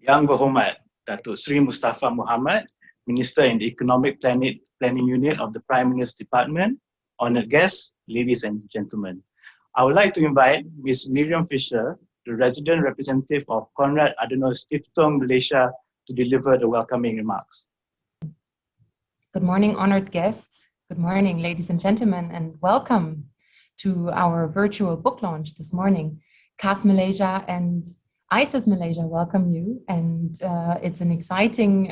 Yang Berhormat Datuk Sri Mustafa Muhammad, Minister in the Economic Planning Unit of the Prime Minister's Department, honored guests, ladies and gentlemen. I would like to invite Ms. Miriam Fisher, the resident representative of Konrad Adenauer Stiftung Malaysia, to deliver the welcoming remarks. Good morning, honored guests. Good morning, ladies and gentlemen, and welcome to our virtual book launch this morning. KAS Malaysia and ISIS Malaysia welcome you, and it's an exciting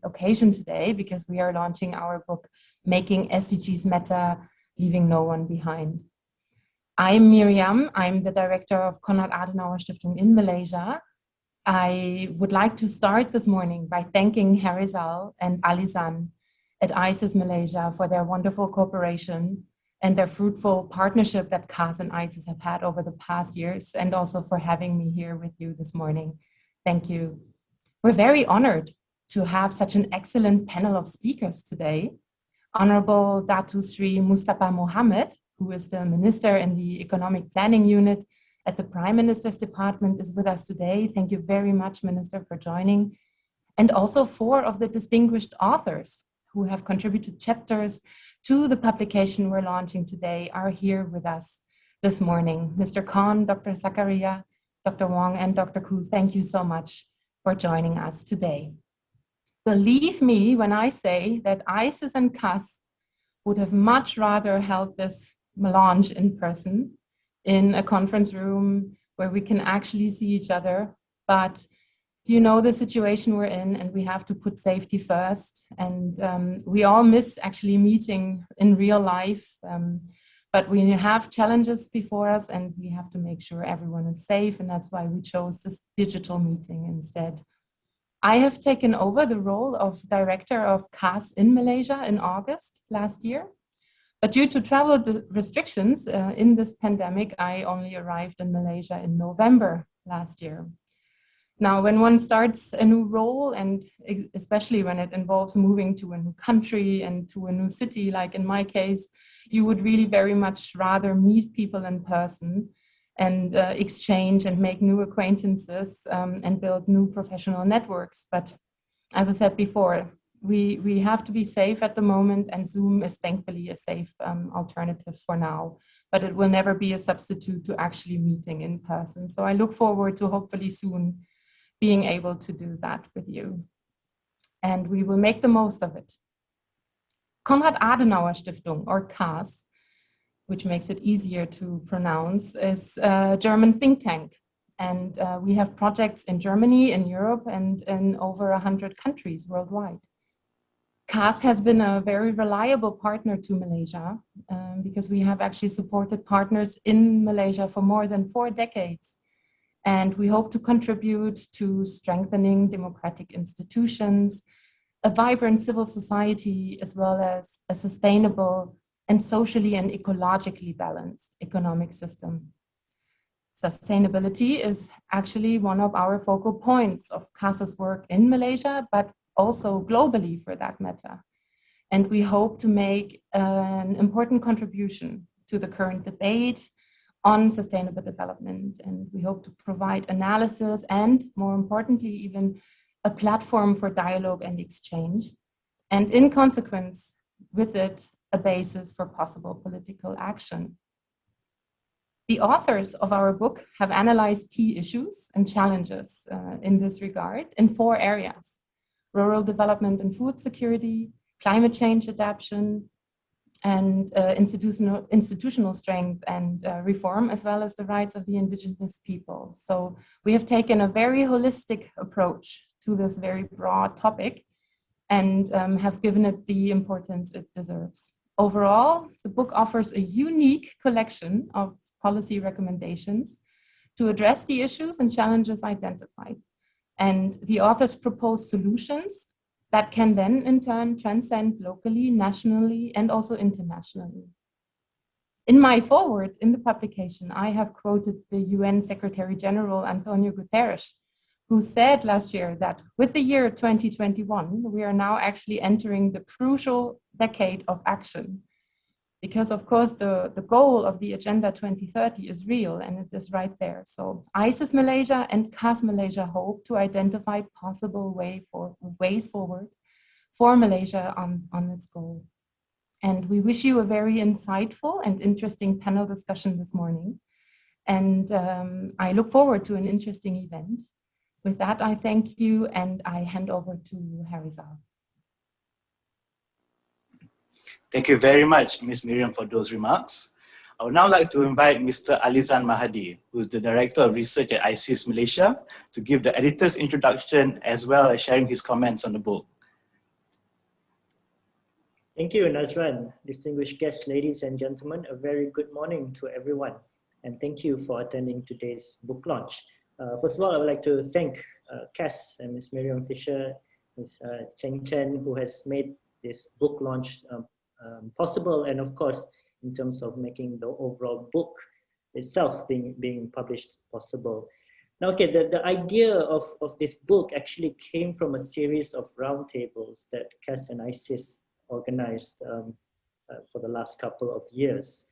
occasion today because we are launching our book, Making SDGs Matter, Leaving No One Behind. I'm Miriam. I'm the director of Konrad Adenauer Stiftung in Malaysia. I would like to start this morning by thanking Asal and Alizan at ISIS Malaysia for their wonderful cooperation and their fruitful partnership that KAS and ISIS have had over the past years, and also for having me here with you this morning. Thank you. We're very honored to have such an excellent panel of speakers today. Honorable Datu Sri Mustafa Mohammed, who is the Minister in the Economic Planning Unit at the Prime Minister's Department, is with us today. Thank you very much, Minister, for joining. And also 4 of the distinguished authors who have contributed chapters to the publication we're launching today are here with us this morning. Mr. Khan, Dr. Zakaria, Dr. Wong, and Dr. Koo, thank you so much for joining us today. Believe me when I say that ISIS and KAS would have much rather held this launch in person, in a conference room where we can actually see each other. But you know the situation we're in, and we have to put safety first. And we all miss actually meeting in real life. But we have challenges before us, and we have to make sure everyone is safe. And that's why we chose this digital meeting instead. I have taken over the role of director of KAS in Malaysia in August last year. But due to travel restrictions in this pandemic, I only arrived in Malaysia in November last year. Now, when one starts a new role, and especially when it involves moving to a new country and to a new city, like in my case, you would really very much rather meet people in person and exchange and make new acquaintances and build new professional networks. But as I said before, we have to be safe at the moment, and Zoom is thankfully a safe alternative for now, but it will never be a substitute to actually meeting in person. So I look forward to hopefully soon being able to do that with you. And we will make the most of it. Konrad Adenauer Stiftung, or KAS, which makes it easier to pronounce, is a German think tank. And we have projects in Germany, in Europe, and in over 100 countries worldwide. KAS has been a very reliable partner to Malaysia because we have actually supported partners in Malaysia for more than 4 decades. And we hope to contribute to strengthening democratic institutions, a vibrant civil society, as well as a sustainable and socially and ecologically balanced economic system. Sustainability is actually one of our focal points of KAS's work in Malaysia, but also globally for that matter. And we hope to make an important contribution to the current debate on sustainable development. And we hope to provide analysis and, more importantly, even a platform for dialogue and exchange. And in consequence, with it, a basis for possible political action. The authors of our book have analyzed key issues and challenges in this regard in 4 areas: rural development and food security, climate change adaptation, and institutional strength and reform, as well as the rights of the indigenous people. So we have taken a very holistic approach to this very broad topic and have given it the importance it deserves. Overall, the book offers a unique collection of policy recommendations to address the issues and challenges identified. And the authors propose solutions that can then in turn transcend locally, nationally, and also internationally. In my foreword in the publication, I have quoted the UN Secretary General Antonio Guterres, who said last year that with the year 2021, we are now actually entering the crucial decade of action. because of course the goal of the Agenda 2030 is real and it is right there. So ISIS Malaysia and KAS Malaysia hope to identify possible ways forward for Malaysia on its goal. And we wish you a very insightful and interesting panel discussion this morning. And I look forward to an interesting event. With that, I thank you and I hand over to Harizal. Thank you very much, Ms. Miriam, for those remarks. I would now like to invite Mr. Alizan Mahadi, who is the Director of Research at ISIS Malaysia, to give the editor's introduction as well as sharing his comments on the book. Thank you, Nazran. Distinguished guests, ladies and gentlemen, a very good morning to everyone. And thank you for attending today's book launch. First of all, I would like to thank KAS and Ms. Miriam Fisher, Ms. Cheng Chen, who has made this book launch possible, and of course, in terms of making the overall book itself being published possible. Now, okay, the idea of this book actually came from a series of roundtables that KAS and ISIS organized for the last couple of years.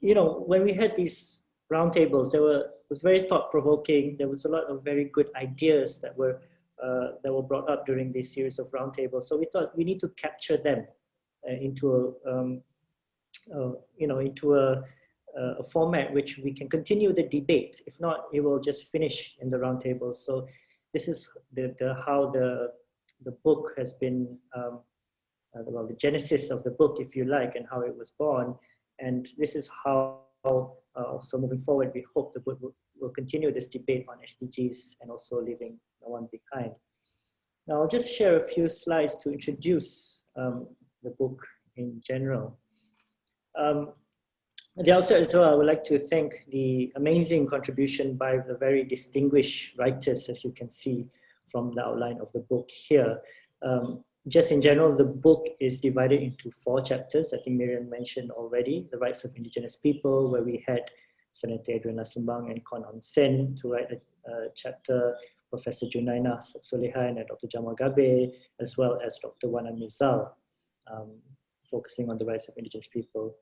You know, when we had these roundtables, it was very thought-provoking. There was a lot of very good ideas that were brought up during this series of roundtables. So we thought we need to capture them into a format which we can continue the debate. If not, it will just finish in the roundtables. So this is how the book has been, well, the genesis of the book, if you like, and how it was born. And this is how, so moving forward, we hope the book will continue this debate on SDGs and also leaving no one behind. Now, I'll just share a few slides to introduce the book in general. At the outset as well, I would like to thank the amazing contribution by the very distinguished writers, as you can see from the outline of the book here. Just in general, the book is divided into 4 chapters. I think Miriam mentioned already, the rights of indigenous people, where we had Senator Adrian Lasumbang and Kon On Sen to write a chapter, Professor Junaina Solehan and Dr. Jamal Gabe, as well as Dr. Wan Amizal, focusing on the rights of indigenous people.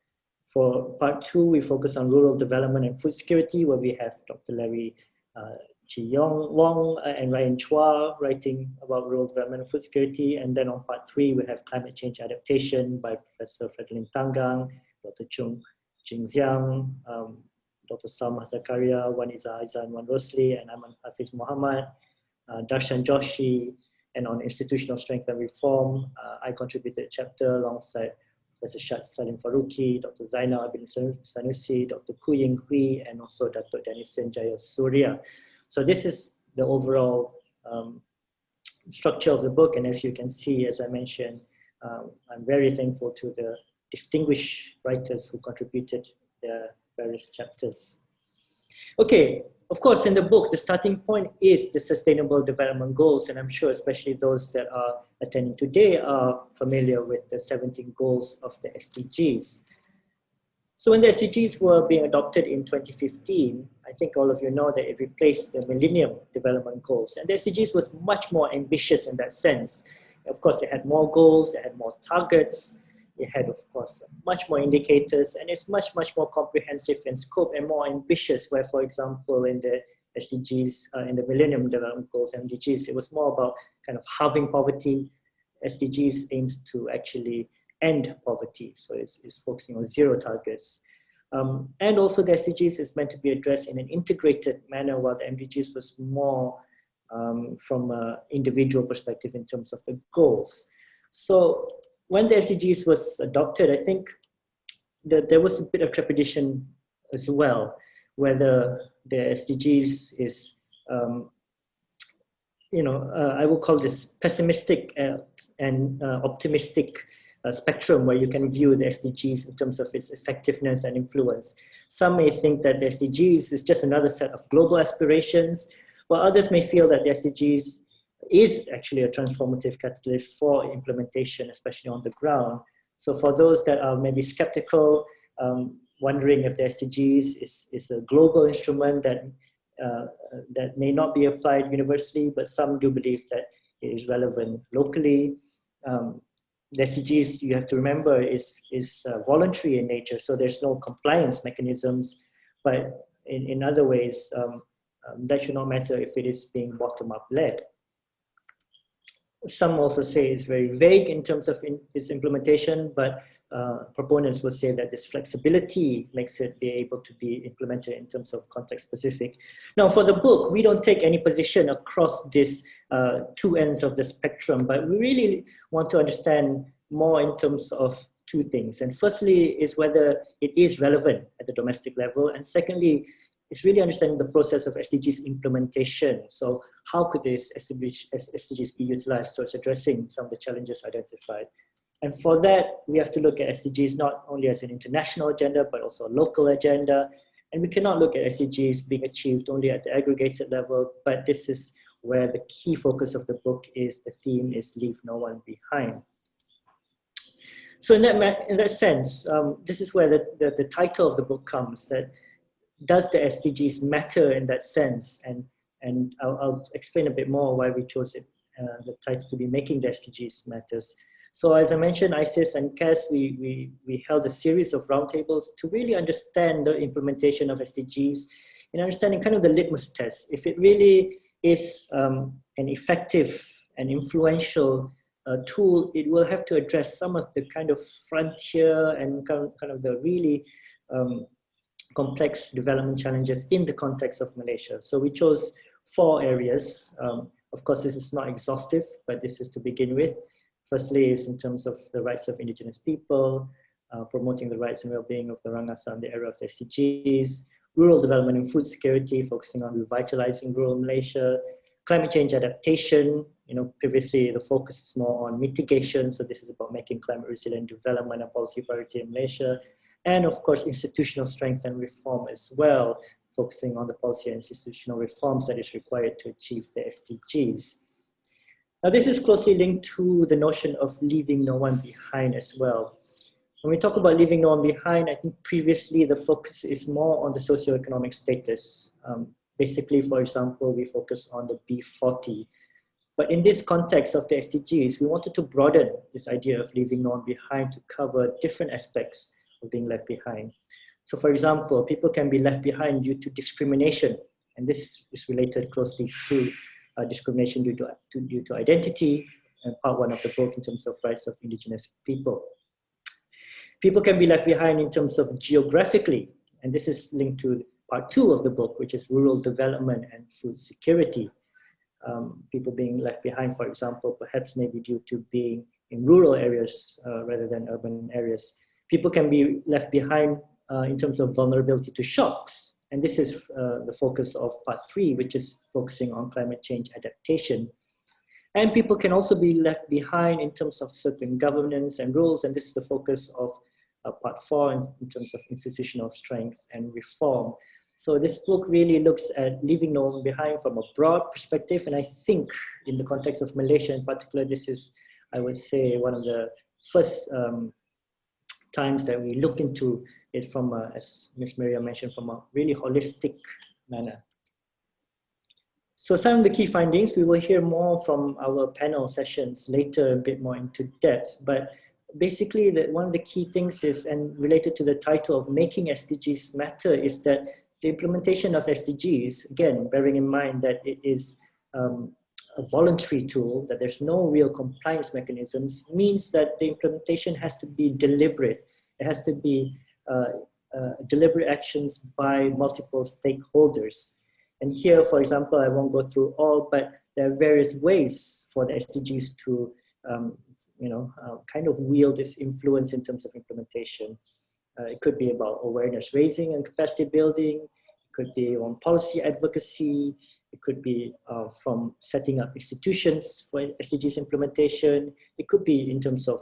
For part 2, we focus on rural development and food security, where we have Dr. Larry Chi Yong Wong and Ryan Chua writing about rural development and food security. And then on part 3, we have climate change adaptation by Professor Fredlin Tangang, Dr. Chung Jingxiang, Dr. Salma Zakaria, Wan Iza Aizan, Wan Rosli, and Aman Hafiz Muhammad, Darshan Joshi. And on institutional strength and reform, I contributed a chapter alongside Professor Shad Salim Faruqi, Dr. Zainal Bin Sanusi, Dr. Kuying Hui, and also Dr. Denison Jaya Surya. So this is the overall structure of the book. And as you can see, as I mentioned, I'm very thankful to the distinguished writers who contributed their various chapters. Okay, of course, in the book, the starting point is the Sustainable Development Goals, and I'm sure especially those that are attending today are familiar with the 17 goals of the SDGs. So when the SDGs were being adopted in 2015, I think all of you know that it replaced the Millennium Development Goals, and the SDGs was much more ambitious in that sense. Of course, it had more goals, it had more targets, it had, of course, much more indicators, and it's much more comprehensive in scope and more ambitious, where, for example, in the SDGs, in the Millennium Development Goals, MDGs, it was more about kind of halving poverty. SDGs aims to actually end poverty, so it's focusing on 0 targets. And also the SDGs is meant to be addressed in an integrated manner, while the MDGs was more from an individual perspective in terms of the goals. So when the SDGs was adopted, I think that there was a bit of trepidation as well, whether the SDGs is, I will call this pessimistic and optimistic spectrum, where you can view the SDGs in terms of its effectiveness and influence. Some may think that the SDGs is just another set of global aspirations, while others may feel that the SDGs is actually a transformative catalyst for implementation, especially on the ground. So for those that are maybe skeptical, wondering if the SDGs is a global instrument that may not be applied universally, but some do believe that it is relevant locally. the SDGs, you have to remember, is voluntary in nature, so there's no compliance mechanisms, but in other ways, that should not matter if it is being bottom-up led. Some also say it's very vague in terms of its implementation, but proponents will say that this flexibility makes it be able to be implemented in terms of context specific. Now for the book, we don't take any position across these two ends of the spectrum, but we really want to understand more in terms of two things. And firstly is whether it is relevant at the domestic level, and secondly, it's really understanding the process of SDGs implementation. So how could these SDGs be utilized towards addressing some of the challenges identified? And for that, we have to look at SDGs not only as an international agenda, but also a local agenda. And we cannot look at SDGs being achieved only at the aggregated level, but this is where the key focus of the book is. The theme is Leave No One Behind. So in that sense, this is where the title of the book comes, that does the SDGs matter in that sense? And I'll explain a bit more why we chose it, the title to be Making the SDGs Matters. So as I mentioned, ISIS and KAS, we held a series of roundtables to really understand the implementation of SDGs and understanding kind of the litmus test. If it really is an effective and influential tool, it will have to address some of the kind of frontier and kind of the really complex development challenges in the context of Malaysia. So we chose 4 areas. Of course, this is not exhaustive, but this is to begin with. Firstly is in terms of the rights of indigenous people, promoting the rights and well-being of the Rangasam in the era of the SDGs, rural development and food security, focusing on revitalizing rural Malaysia, climate change adaptation. Previously the focus is more on mitigation, so this is about making climate resilient development a policy priority in Malaysia. And of course, institutional strength and reform as well, focusing on the policy and institutional reforms that is required to achieve the SDGs. Now, this is closely linked to the notion of leaving no one behind as well. When we talk about leaving no one behind, I think previously the focus is more on the socioeconomic status. Basically, for example, we focus on the B40. But in this context of the SDGs, we wanted to broaden this idea of leaving no one behind to cover different aspects of being left behind. So for example, people can be left behind due to discrimination, and this is related closely to discrimination due to identity, and part 1 of the book in terms of rights of indigenous people. People can be left behind in terms of geographically, and this is linked to part 2 of the book, which is rural development and food security. People being left behind, for example, perhaps maybe due to being in rural areas rather than urban areas. People can be left behind in terms of vulnerability to shocks. And this is the focus of part 3, which is focusing on climate change adaptation. And people can also be left behind in terms of certain governance and rules. And this is the focus of part 4 in terms of institutional strength and reform. So this book really looks at leaving no one behind from a broad perspective. And I think in the context of Malaysia in particular, this is, I would say, one of the first times that we look into it from, as Ms. Maria mentioned, from a really holistic manner. So some of the key findings, we will hear more from our panel sessions later, a bit more into depth, but basically one of the key things is, and related to the title of Making SDGs Matter, is that the implementation of SDGs, again, bearing in mind that it is a voluntary tool, that there's no real compliance mechanisms, means that the implementation has to be deliberate. It has to be deliberate actions by multiple stakeholders. And here, for example, I won't go through all, but there are various ways for the SDGs to, kind of wield this influence in terms of implementation. It could be about awareness raising and capacity building. It could be on policy advocacy. It could be from setting up institutions for SDGs implementation. It could be in terms of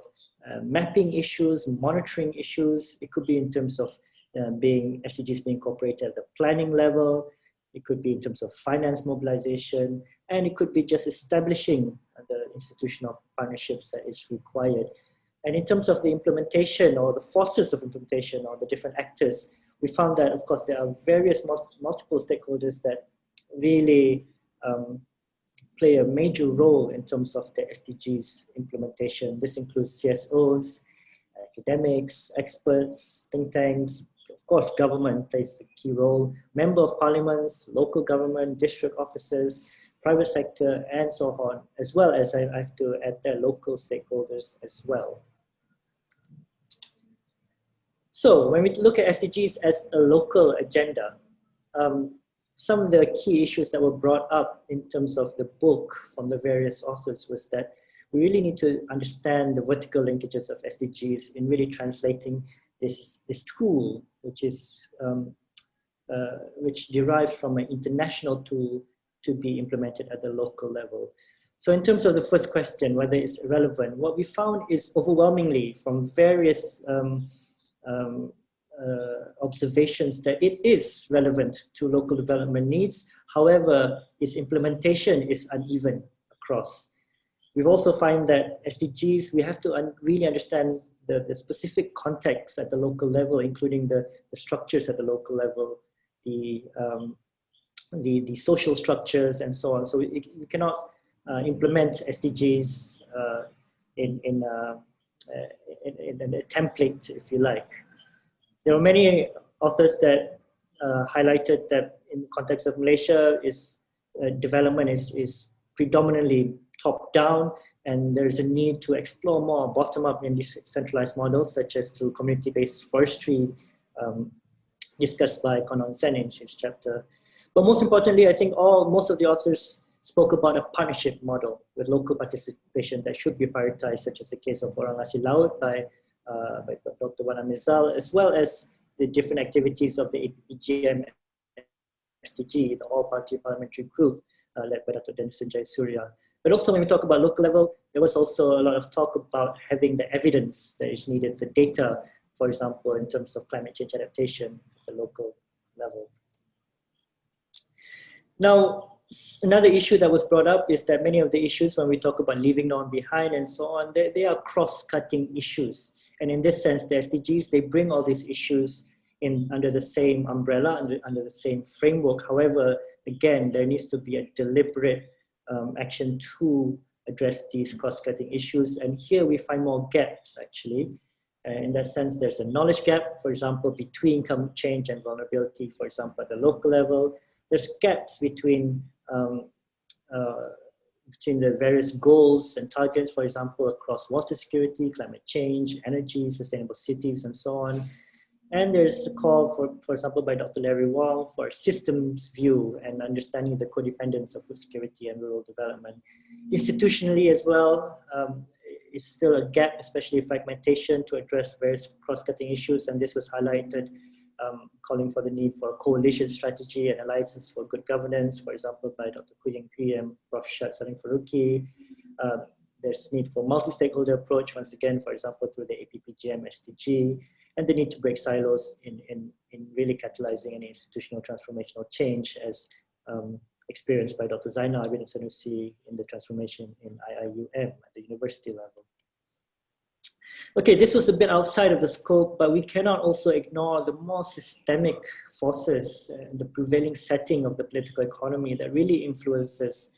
mapping issues, monitoring issues. It could be in terms of SDGs being incorporated at the planning level. It could be in terms of finance mobilization, and it could be just establishing the institutional partnerships that is required. And in terms of the implementation or the forces of implementation or the different actors, we found that, of course, there are various multiple stakeholders that really play a major role in terms of the SDGs implementation. This includes CSOs, academics, experts, think tanks, of course, government plays a key role, member of parliaments, local government, district officers, private sector, and so on, as well as I have to add the local stakeholders as well. So when we look at SDGs as a local agenda, some of the key issues that were brought up in terms of the book from the various authors was that we really need to understand the vertical linkages of SDGs in really translating this tool, which is which derives from an international tool to be implemented at the local level. So in terms of the first question, whether it's relevant, what we found is overwhelmingly from various observations that it is relevant to local development needs. However, its implementation is uneven across. We've also found that SDGs, we have to really understand the specific context at the local level, including the structures at the local level, the social structures and so on. So we cannot implement SDGs in a template, if you like. There are many authors that highlighted that in the context of Malaysia, development is predominantly top-down, and there's a need to explore more bottom-up in decentralized models, such as through community-based forestry, discussed by Konon Sen in his chapter. But most importantly, I think most of the authors spoke about a partnership model with local participation that should be prioritized, such as the case of Orang Asli Laut by Dr. Wan Asal, as well as the different activities of the APPGM SDG, the all-party parliamentary group led by Dr. Denison Jayasuriya. But also when we talk about local level, there was also a lot of talk about having the evidence that is needed, the data, for example, in terms of climate change adaptation at the local level. Now, another issue that was brought up is that many of the issues when we talk about leaving no one behind and so on, they are cross-cutting issues. And in this sense, the SDGs, they bring all these issues in under the same umbrella, under the same framework. However, again, there needs to be a deliberate action to address these cross-cutting issues. And here we find more gaps, actually. In that sense, there's a knowledge gap, for example, between climate change and vulnerability, for example, at the local level. There's gaps between the various goals and targets, for example, across water security, climate change, energy, sustainable cities, and so on. And there's a call, for example, by Dr. Larry Wong for a systems view and understanding the codependence of food security and rural development. Institutionally as well, is still a gap, especially fragmentation, to address various cross-cutting issues, and this was highlighted, calling for the need for a coalition strategy and alliances for good governance, for example, by Dr. Kuying Kui and Prof. Shad Salim Faruqi. There's need for multi-stakeholder approach, once again, for example, through the APPGM SDG, and the need to break silos in really catalyzing any institutional transformational change as experienced by Dr. Zainal Abidin Sanusi in the transformation in IIUM at the university level. Okay, this was a bit outside of the scope, but we cannot also ignore the more systemic forces and the prevailing setting of the political economy that really influences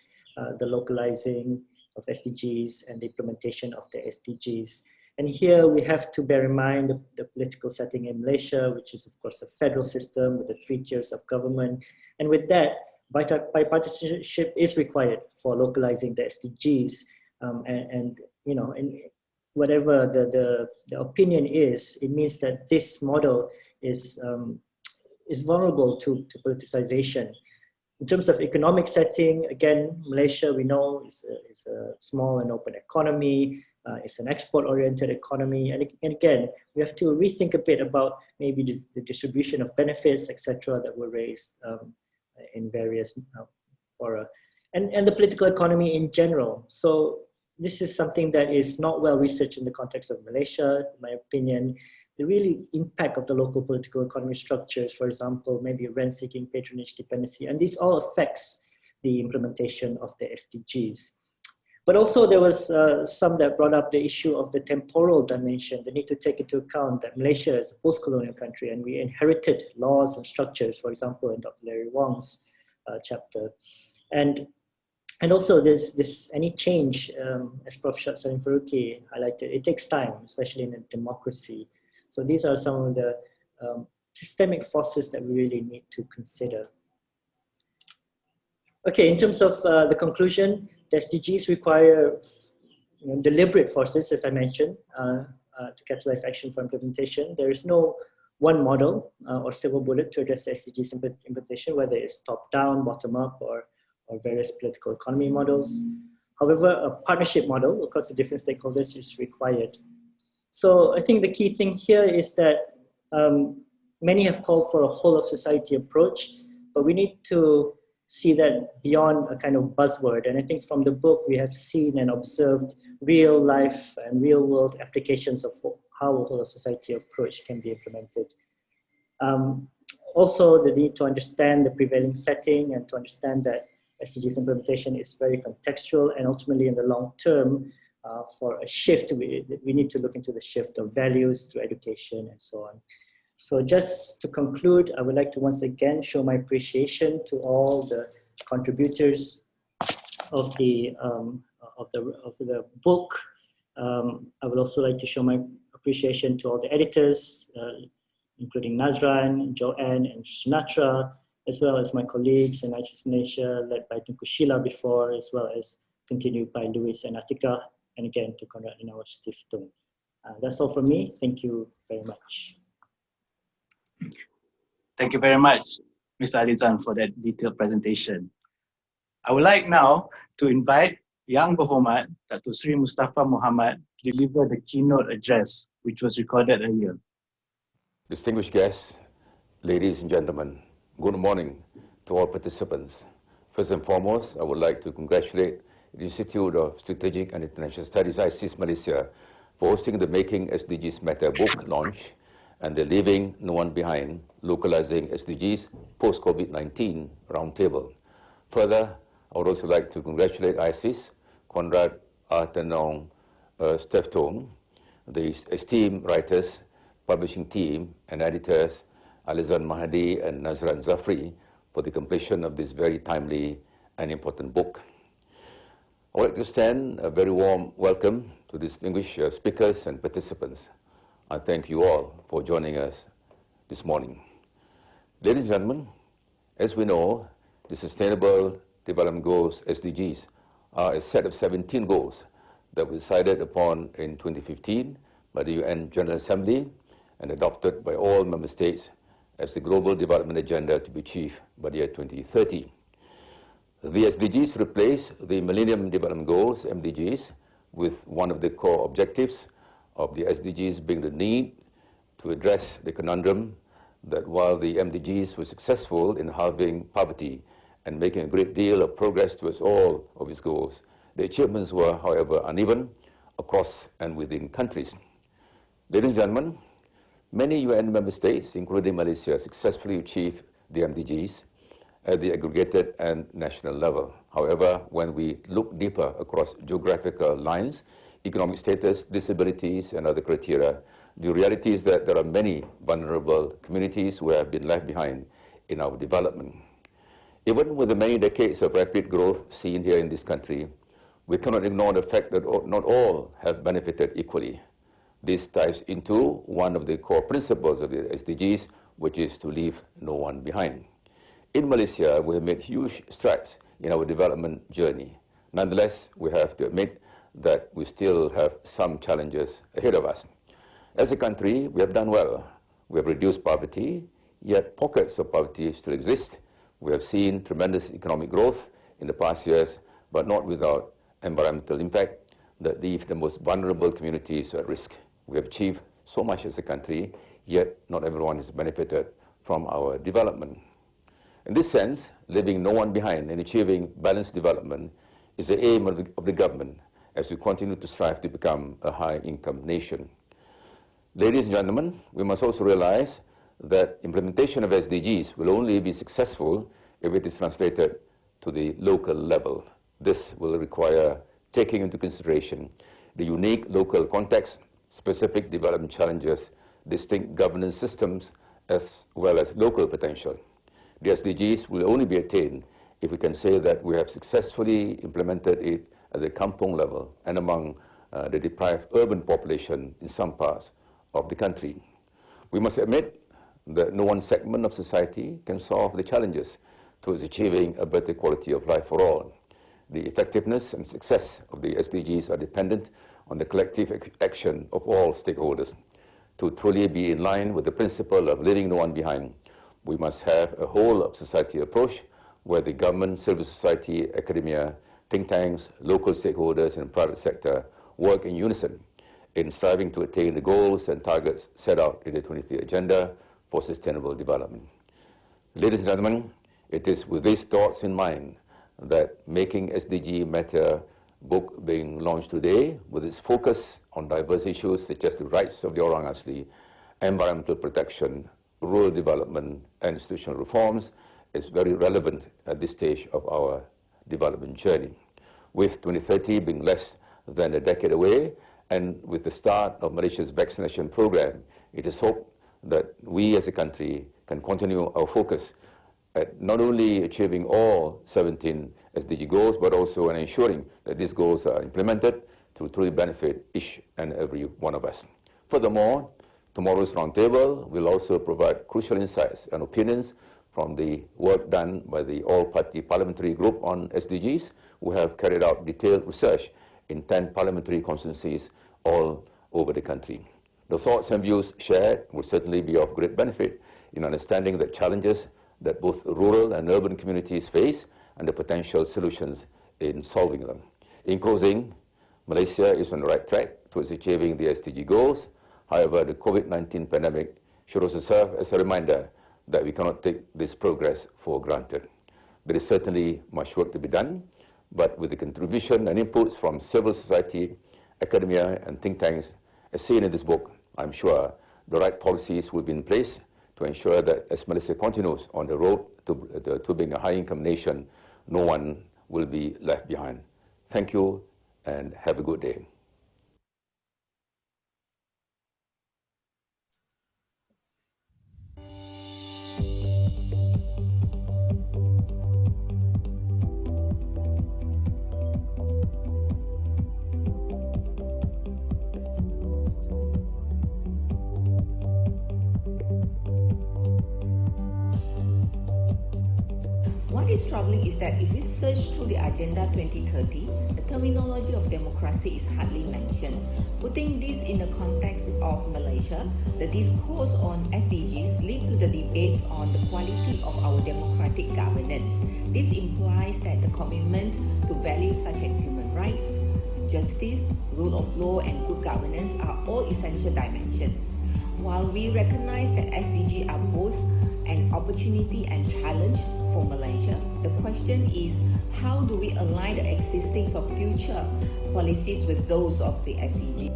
the localizing of SDGs and the implementation of the SDGs. And here we have to bear in mind the political setting in Malaysia, which is of course a federal system with the 3 tiers of government. And with that, bipartisanship is required for localizing the SDGs. And you know, and whatever the opinion is, it means that this model is vulnerable to politicization. In terms of economic setting, again, Malaysia, we know, is a small and open economy. It's an export-oriented economy. And again, we have to rethink a bit about maybe the distribution of benefits, etc., that were raised in various fora. And the political economy in general. So this is something that is not well researched in the context of Malaysia, in my opinion. The really impact of the local political economy structures, for example, maybe rent-seeking, patronage dependency, and this all affects the implementation of the SDGs. But also there was some that brought up the issue of the temporal dimension, the need to take into account that Malaysia is a post-colonial country and we inherited laws and structures, for example, in Dr. Larry Wong's chapter. And And also any change, as Prof. Salim Faruqi highlighted, it takes time, especially in a democracy. So these are some of the systemic forces that we really need to consider. Okay, in terms of the conclusion, the SDGs require deliberate forces, as I mentioned, to catalyze action for implementation. There is no one model or silver bullet to address the SDGs implementation, whether it's top-down, bottom-up, or various political economy models. However, a partnership model across the different stakeholders is required. So I think the key thing here is that many have called for a whole of society approach, but we need to see that beyond a kind of buzzword. And I think from the book, we have seen and observed real life and real world applications of how a whole of society approach can be implemented. Also, the need to understand the prevailing setting and to understand that SDGs implementation is very contextual, and ultimately in the long term, for a shift, we need to look into the shift of values through education and so on. So just to conclude, I would like to once again show my appreciation to all the contributors of the book. I would also like to show my appreciation to all the editors, including Nazran, Joanne, and Sinatra, as well as my colleagues in ISIS Malaysia, led by Tunku Sheila before, as well as continued by Louis and Atika, and again to Konrad in our Stiftung. That's all from me. Thank you very much. Thank you very much, Mr. Alizan, for that detailed presentation. I would like now to invite Yang Berhormat, Datuk Sri Mustafa Muhammad, to deliver the keynote address, which was recorded earlier. Distinguished guests, ladies and gentlemen, good morning to all participants. First and foremost, I would like to congratulate the Institute of Strategic and International Studies, ISIS Malaysia, for hosting the Making SDGs Matter book launch and the Leaving No One Behind, Localizing SDGs Post-COVID-19 Roundtable. Further, I would also like to congratulate ISIS, Konrad Artenong Stiftung, the esteemed writers, publishing team, and editors, Alizan Mahdi and Nazran Zafri, for the completion of this very timely and important book. I would like to extend a very warm welcome to distinguished speakers and participants. I thank you all for joining us this morning. Ladies and gentlemen, as we know, the Sustainable Development Goals, SDGs, are a set of 17 goals that were decided upon in 2015 by the UN General Assembly and adopted by all member states as the Global Development Agenda to be achieved by the year 2030. The SDGs replace the Millennium Development Goals, MDGs, with one of the core objectives of the SDGs being the need to address the conundrum that while the MDGs were successful in halving poverty and making a great deal of progress towards all of its goals, the achievements were, however, uneven across and within countries. Ladies and gentlemen, many UN member states, including Malaysia, successfully achieved the MDGs at the aggregated and national level. However, when we look deeper across geographical lines, economic status, disabilities, and other criteria, the reality is that there are many vulnerable communities who have been left behind in our development. Even with the many decades of rapid growth seen here in this country, we cannot ignore the fact that not all have benefited equally. This ties into one of the core principles of the SDGs, which is to leave no one behind. In Malaysia, we have made huge strides in our development journey. Nonetheless, we have to admit that we still have some challenges ahead of us. As a country, we have done well. We have reduced poverty, yet pockets of poverty still exist. We have seen tremendous economic growth in the past years, but not without environmental impact that leave the most vulnerable communities at risk. We have achieved so much as a country, yet not everyone has benefited from our development. In this sense, leaving no one behind and achieving balanced development is the aim of the government as we continue to strive to become a high-income nation. Ladies and gentlemen, we must also realize that implementation of SDGs will only be successful if it is translated to the local level. This will require taking into consideration the unique local context, specific development challenges, distinct governance systems, as well as local potential. The SDGs will only be attained if we can say that we have successfully implemented it at the kampong level and among the deprived urban population in some parts of the country. We must admit that no one segment of society can solve the challenges towards achieving a better quality of life for all. The effectiveness and success of the SDGs are dependent on the collective action of all stakeholders. To truly be in line with the principle of leaving no one behind, we must have a whole of society approach where the government, civil society, academia, think tanks, local stakeholders and private sector work in unison in striving to attain the goals and targets set out in the 2030 Agenda for Sustainable Development. Ladies and gentlemen, it is with these thoughts in mind that Making SDG Matter book being launched today, with its focus on diverse issues such as the rights of the Orang Asli, environmental protection, rural development, and institutional reforms, is very relevant at this stage of our development journey. With 2030 being less than a decade away, and with the start of Malaysia's vaccination program, it is hoped that we as a country can continue our focus at not only achieving all 17 SDG goals, but also in ensuring that these goals are implemented to truly benefit each and every one of us. Furthermore, tomorrow's roundtable will also provide crucial insights and opinions from the work done by the All-Party Parliamentary Group on SDGs, who have carried out detailed research in 10 parliamentary constituencies all over the country. The thoughts and views shared will certainly be of great benefit in understanding the challenges that both rural and urban communities face and the potential solutions in solving them. In closing, Malaysia is on the right track towards achieving the SDG goals. However, the COVID-19 pandemic should also serve as a reminder that we cannot take this progress for granted. There is certainly much work to be done, but with the contribution and inputs from civil society, academia, and think tanks, as seen in this book, I'm sure the right policies will be in place to ensure that as Malaysia continues on the road to being a high-income nation, no one will be left behind. Thank you, and have a good day. What is troubling is that if we search through the Agenda 2030, the terminology of democracy is hardly mentioned. Putting this in the context of Malaysia, the discourse on SDGs lead to the debates on the quality of our democratic governance. This implies that the commitment to values such as human rights, justice, rule of law, and good governance are all essential dimensions. While we recognize that SDGs are both an opportunity and challenge for Malaysia, the question is, how do we align the existence of future policies with those of the SDG?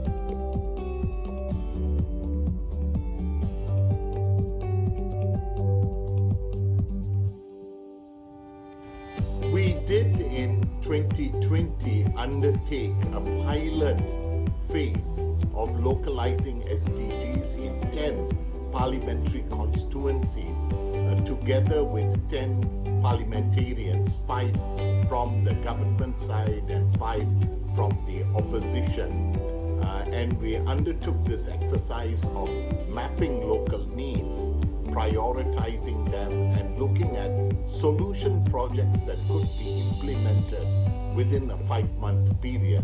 We did in 2020 undertake a pilot phase of localizing SDGs in 10 parliamentary constituencies, together with 10 parliamentarians, 5 from the government side and 5 from the opposition. And we undertook this exercise of mapping local needs, prioritizing them, and looking at solution projects that could be implemented within a 5-month period.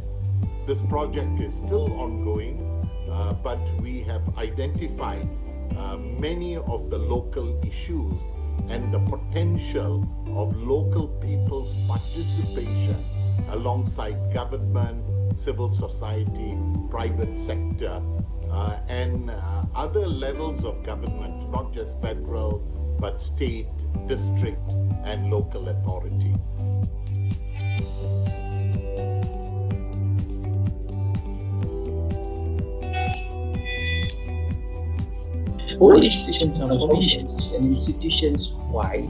This project is still ongoing, but we have identified many of the local issues and the potential of local people's participation alongside government, civil society, private sector, and other levels of government, not just federal, but state, district, and local authority. All institutions and commissions is an institutions-wide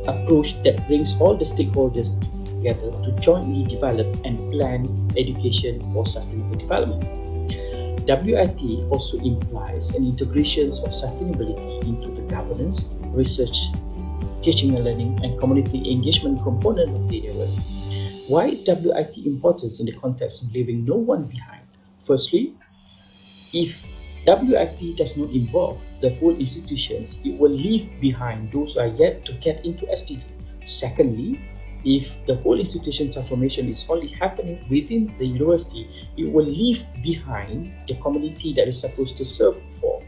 approach that brings all the stakeholders together to jointly develop and plan education for sustainable development. WIT also implies an integration of sustainability into the governance, research, teaching and learning, and community engagement component of the areas. Why is WIT important in the context of leaving no one behind? Firstly, if WIT does not involve the whole institutions, it will leave behind those who are yet to get into SDG. Secondly, if the whole institution transformation is only happening within the university, it will leave behind the community that is supposed to serve for.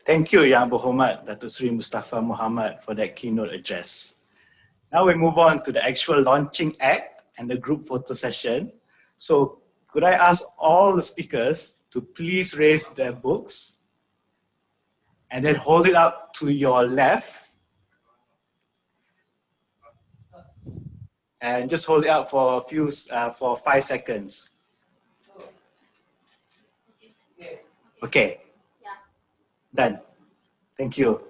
Thank you, Yang Berhormat Datuk Seri Mustafa Muhammad, for that keynote address. Now we move on to the actual launching act and the group photo session. So could I ask all the speakers to please raise their books and then hold it up to your left and just hold it up for for 5 seconds. Okay, done. Thank you.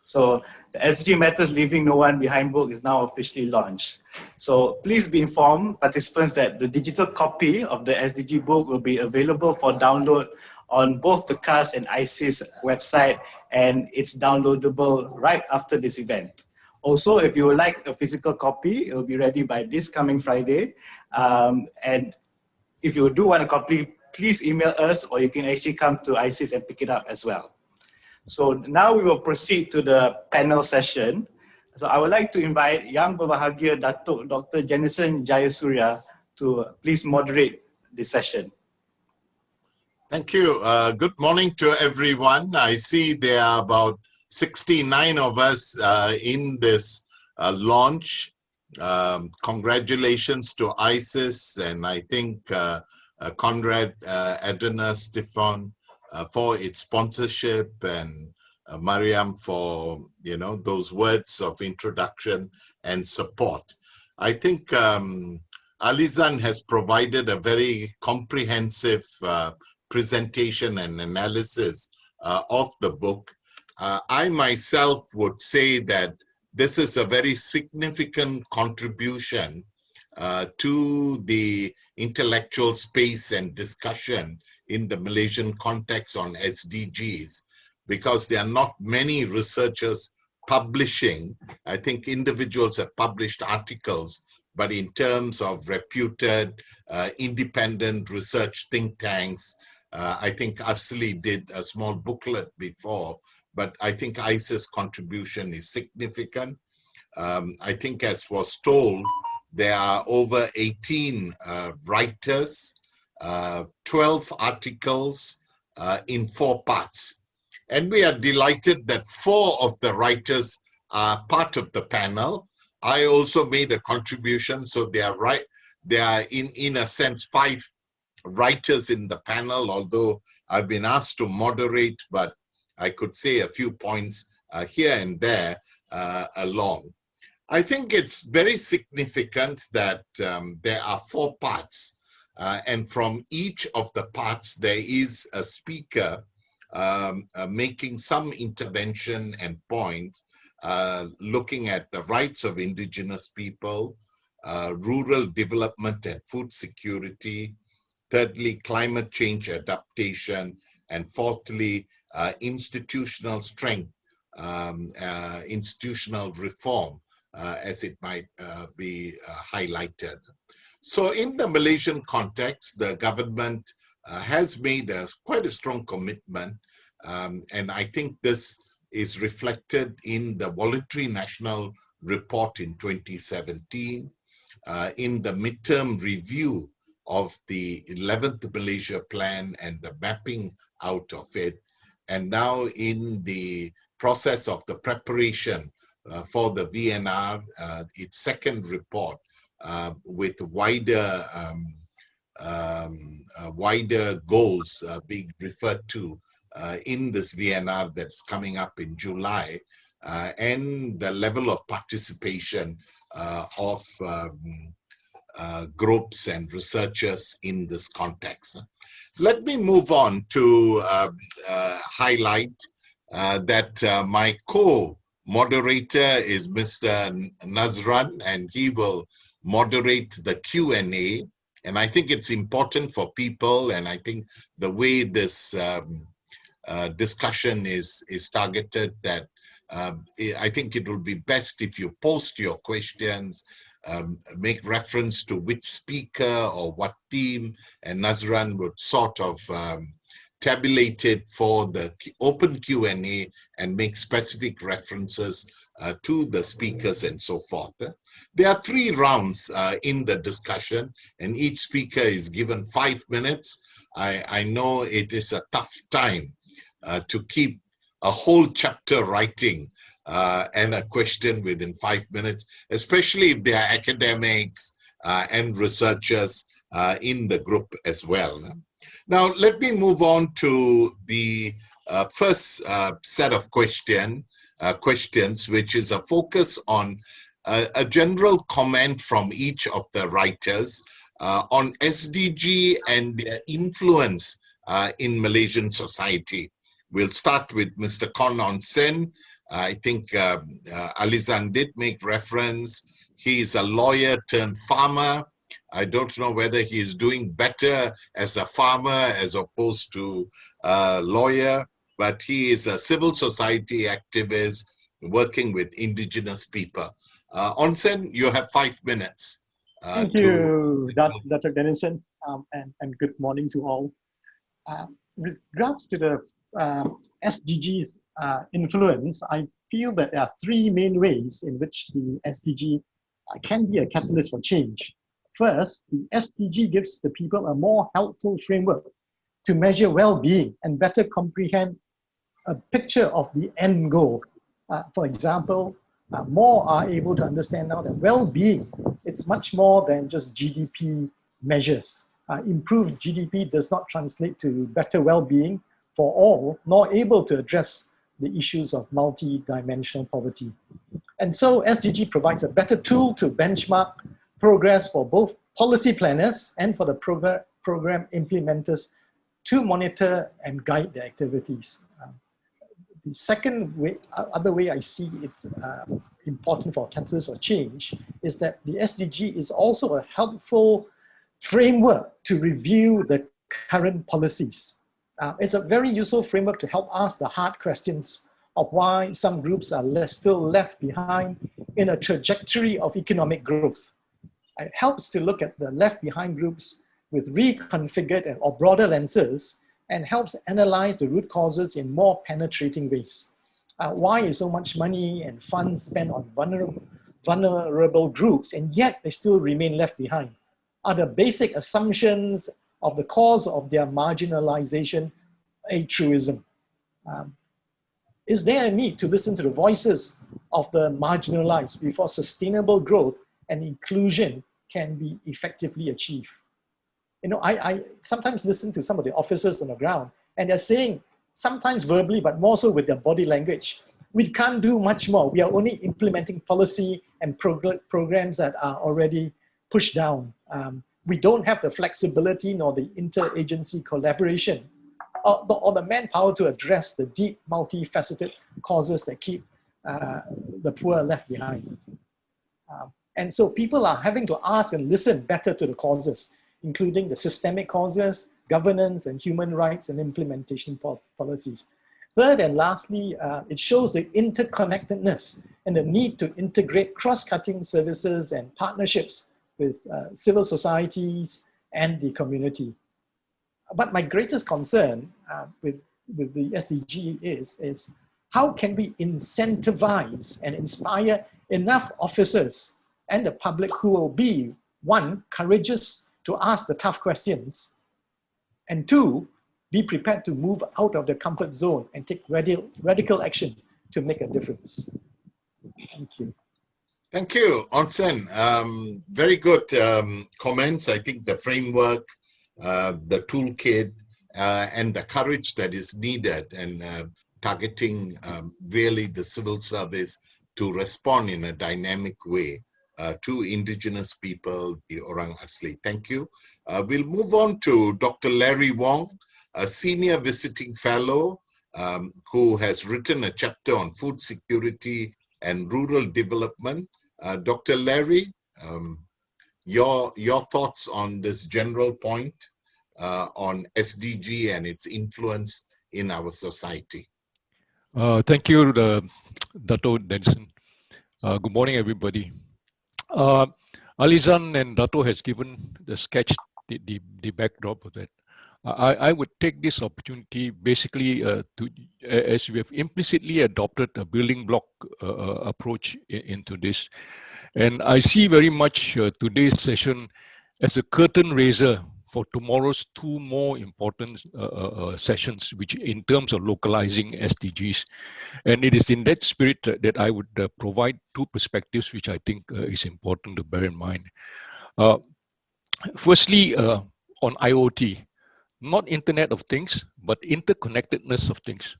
So the SDG Matters Leaving No One Behind book is now officially launched. So please be informed, participants, that the digital copy of the SDG book will be available for download on both the KAS and ISIS website, and it's downloadable right after this event. Also, if you would like a physical copy, it will be ready by this coming Friday. And if you do want a copy, please email us, or you can actually come to ISIS and pick it up as well. So now we will proceed to the panel session. So I would like to invite Yang Berbahagia Datuk Dr. Jenison Jayasuriya to please moderate this session. Thank you. Good morning to everyone. I see there are about 69 of us in this launch. Congratulations to ISIS, and I think Conrad, Adena, Stefan, for its sponsorship, and Mariam for those words of introduction and support. I think Alizan has provided a very comprehensive presentation and analysis of the book. I myself would say that this is a very significant contribution to the intellectual space and discussion in the Malaysian context on SDGs, because there are not many researchers publishing. I think individuals have published articles, but in terms of reputed independent research think tanks, I think Asli did a small booklet before, but I think ISIS contribution is significant. I think, as was told, there are over 18 writers, 12 articles in 4 parts. And we are delighted that 4 of the writers are part of the panel. I also made a contribution, so they are in a sense 5 writers in the panel, although I've been asked to moderate, but I could say a few points here and there along. I think it's very significant that there are 4 parts, and from each of the parts there is a speaker making some intervention and points, looking at the rights of indigenous people, rural development and food security, thirdly, climate change adaptation, and fourthly, institutional strength, institutional reform, as it might be highlighted. So in the Malaysian context, the government has made quite a strong commitment, and I think this is reflected in the voluntary national report in 2017, in the midterm review of the 11th Malaysia Plan and the mapping out of it, and now in the process of the preparation for the VNR, its second report, with wider goals being referred to in this VNR that's coming up in July, and the level of participation of groups and researchers in this context. Let me move on to highlight that my co-moderator is Mr. Nazran, and he will moderate the Q&A. And I think it's important for people, and I think the way this discussion is targeted, that I think it will be best if you post your questions, make reference to which speaker or what team, and Nazran would sort of tabulate it for the open Q&A and make specific references to the speakers and so forth. There are 3 rounds in the discussion, and each speaker is given 5 minutes. I know it is a tough time to keep a whole chapter writing and a question within 5 minutes, especially if there are academics and researchers in the group as well. Now, let me move on to the first set of questions, which is a focus on a general comment from each of the writers on SDG and their influence in Malaysian society. We'll start with Mr. Kon On Sen. I think Alizan did make reference. He is a lawyer turned farmer. I don't know whether he is doing better as a farmer as opposed to a lawyer, but he is a civil society activist working with indigenous people. On Sen, you have 5 minutes. Thank you, Dr. Dennison, and good morning to all. With regards to the SDGs influence, I feel that there are 3 main ways in which the SDG can be a catalyst for change. First, the SDG gives the people a more helpful framework to measure well-being and better comprehend a picture of the end goal. For example, more are able to understand now that well-being is much more than just GDP measures. Improved GDP does not translate to better well-being for all, nor able to address the issues of multi-dimensional poverty. And so SDG provides a better tool to benchmark progress for both policy planners and for the program implementers to monitor and guide their activities. The second way, other way I see it's important for catalyst or change is that the SDG is also a helpful framework to review the current policies. It's a very useful framework to help ask the hard questions of why some groups are still left behind in a trajectory of economic growth. It helps to look at the left behind groups with reconfigured or broader lenses and helps analyze the root causes in more penetrating ways. Why is so much money and funds spent on vulnerable groups and yet they still remain left behind? Are the basic assumptions of the cause of their marginalization a truism? Is there a need to listen to the voices of the marginalized before sustainable growth and inclusion can be effectively achieved? You know, I sometimes listen to some of the officers on the ground and they're saying, sometimes verbally, but more so with their body language, we can't do much more. We are only implementing policy and programs that are already pushed down. We don't have the flexibility nor the interagency collaboration or the manpower to address the deep, multifaceted causes that keep the poor left behind. And so people are having to ask and listen better to the causes, including the systemic causes, governance and human rights and implementation policies. Third and lastly, it shows the interconnectedness and the need to integrate cross-cutting services and partnerships with civil societies and the community. But my greatest concern with the SDG is how can we incentivize and inspire enough officers and the public who will be, 1, courageous to ask the tough questions, and 2, be prepared to move out of the comfort zone and take radical action to make a difference. Thank you. Thank you, Onsen. Very good comments. I think the framework, the toolkit, and the courage that is needed, and targeting really the civil service to respond in a dynamic way to indigenous people, the Orang Asli. Thank you. We'll move on to Dr. Larry Wong, a senior visiting fellow who has written a chapter on food security and rural development. Dr. Larry, Your thoughts on this general point on SDG and its influence in our society. Thank you, Dato Denson. Good morning, everybody. Alizan and Dato has given the sketch, the backdrop of that. I would take this opportunity basically as we have implicitly adopted a building block approach into this. And I see very much today's session as a curtain raiser for tomorrow's two more important sessions, which in terms of localizing SDGs. And it is in that spirit that I would provide two perspectives, which I think is important to bear in mind. Firstly, on IoT, not Internet of Things, but interconnectedness of things.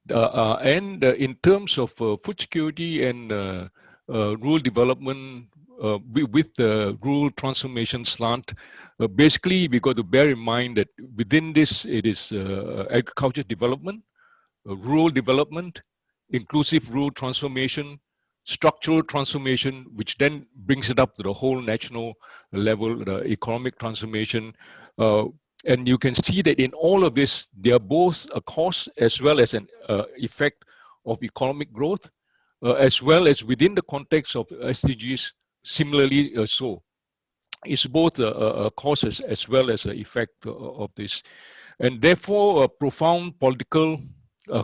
And in terms of food security and rural development with the rural transformation slant, basically we got to bear in mind that within this it is agriculture development, rural development, inclusive rural transformation, structural transformation, which then brings it up to the whole national level, the economic transformation. And you can see that in all of this, they are both a cause as well as an effect of economic growth, as well as within the context of SDGs, similarly so. It's both a cause as well as an effect of this. And therefore, profound political,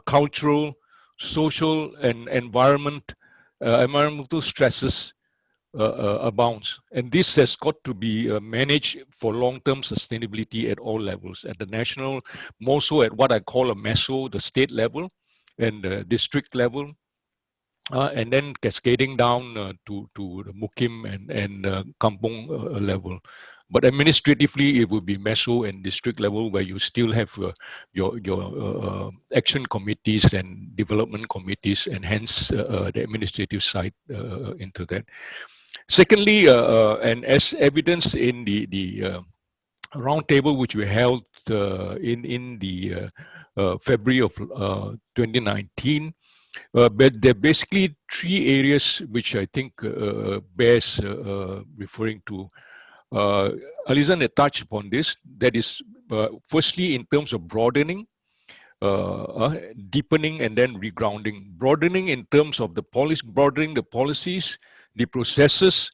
cultural, social, and environmental stresses abounds. And this has got to be managed for long-term sustainability at all levels, at the national, more so at what I call a meso, the state level, and the district level, and then cascading down to the Mukim and Kampung level. But administratively, it would be meso and district level, where you still have your action committees and development committees, and hence the administrative side into that. Secondly, and as evidenced in the roundtable which we held in the February of 2019, but there are basically three areas which I think bears referring to. Alizan had touched upon this. That is, firstly, in terms of broadening, deepening, and then regrounding. Broadening in terms of the policy, broadening the policies, the processes,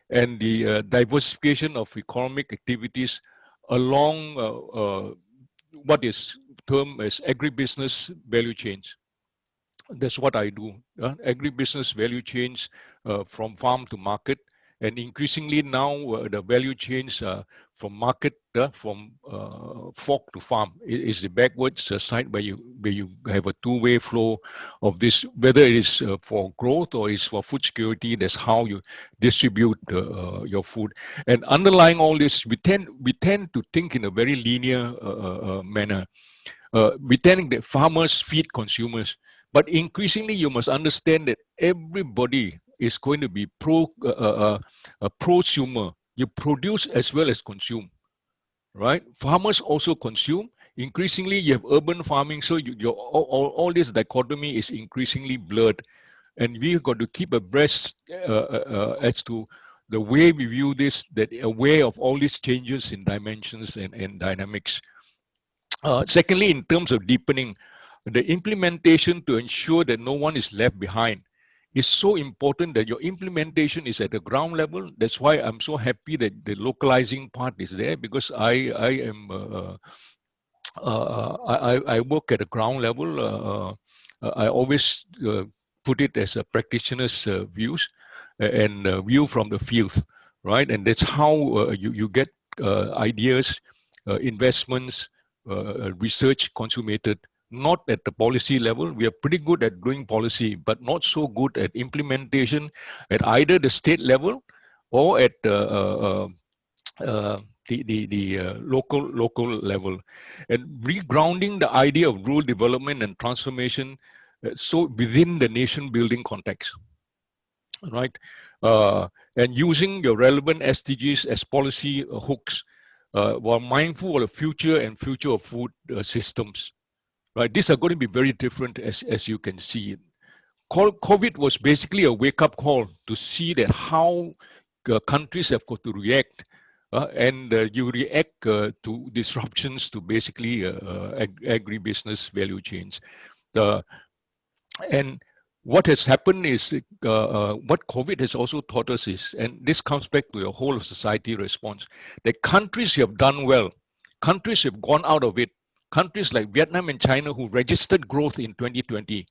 and the diversification of economic activities along what is termed as agribusiness value chains. That's what I do. Agribusiness value chains from farm to market, and increasingly now the value chains from market, from fork to farm. It is the backwards side where you have a two-way flow of this, whether it is for growth or is for food security. That's how you distribute your food. And underlying all this, we tend to think in a very linear manner. We tend that farmers feed consumers. But increasingly, you must understand that everybody is going to be prosumer. You produce as well as consume, right? Farmers also consume. Increasingly, you have urban farming, so all this dichotomy is increasingly blurred, and we've got to keep abreast as to the way we view this, that aware of all these changes in dimensions and dynamics. Secondly, in terms of deepening, the implementation to ensure that no one is left behind is so important, that your implementation is at the ground level. That's why I'm so happy that the localizing part is there, because I work at the ground level. I always put it as a practitioner's views and view from the field, right? And that's how you get ideas, investments, research consummated. Not at the policy level. We are pretty good at doing policy, but not so good at implementation at either the state level or at the local level. And regrounding the idea of rural development and transformation so within the nation building context, right? And using your relevant SDGs as policy hooks while mindful of the future and future of food systems. Right, these are going to be very different, as you can see. COVID was basically a wake-up call to see that how countries have got to react. And you react to disruptions to basically agribusiness value chains. And what has happened is, what COVID has also taught us is, and this comes back to your whole of society response, that countries have done well, countries have gone out of it, countries like Vietnam and China who registered growth in 2020,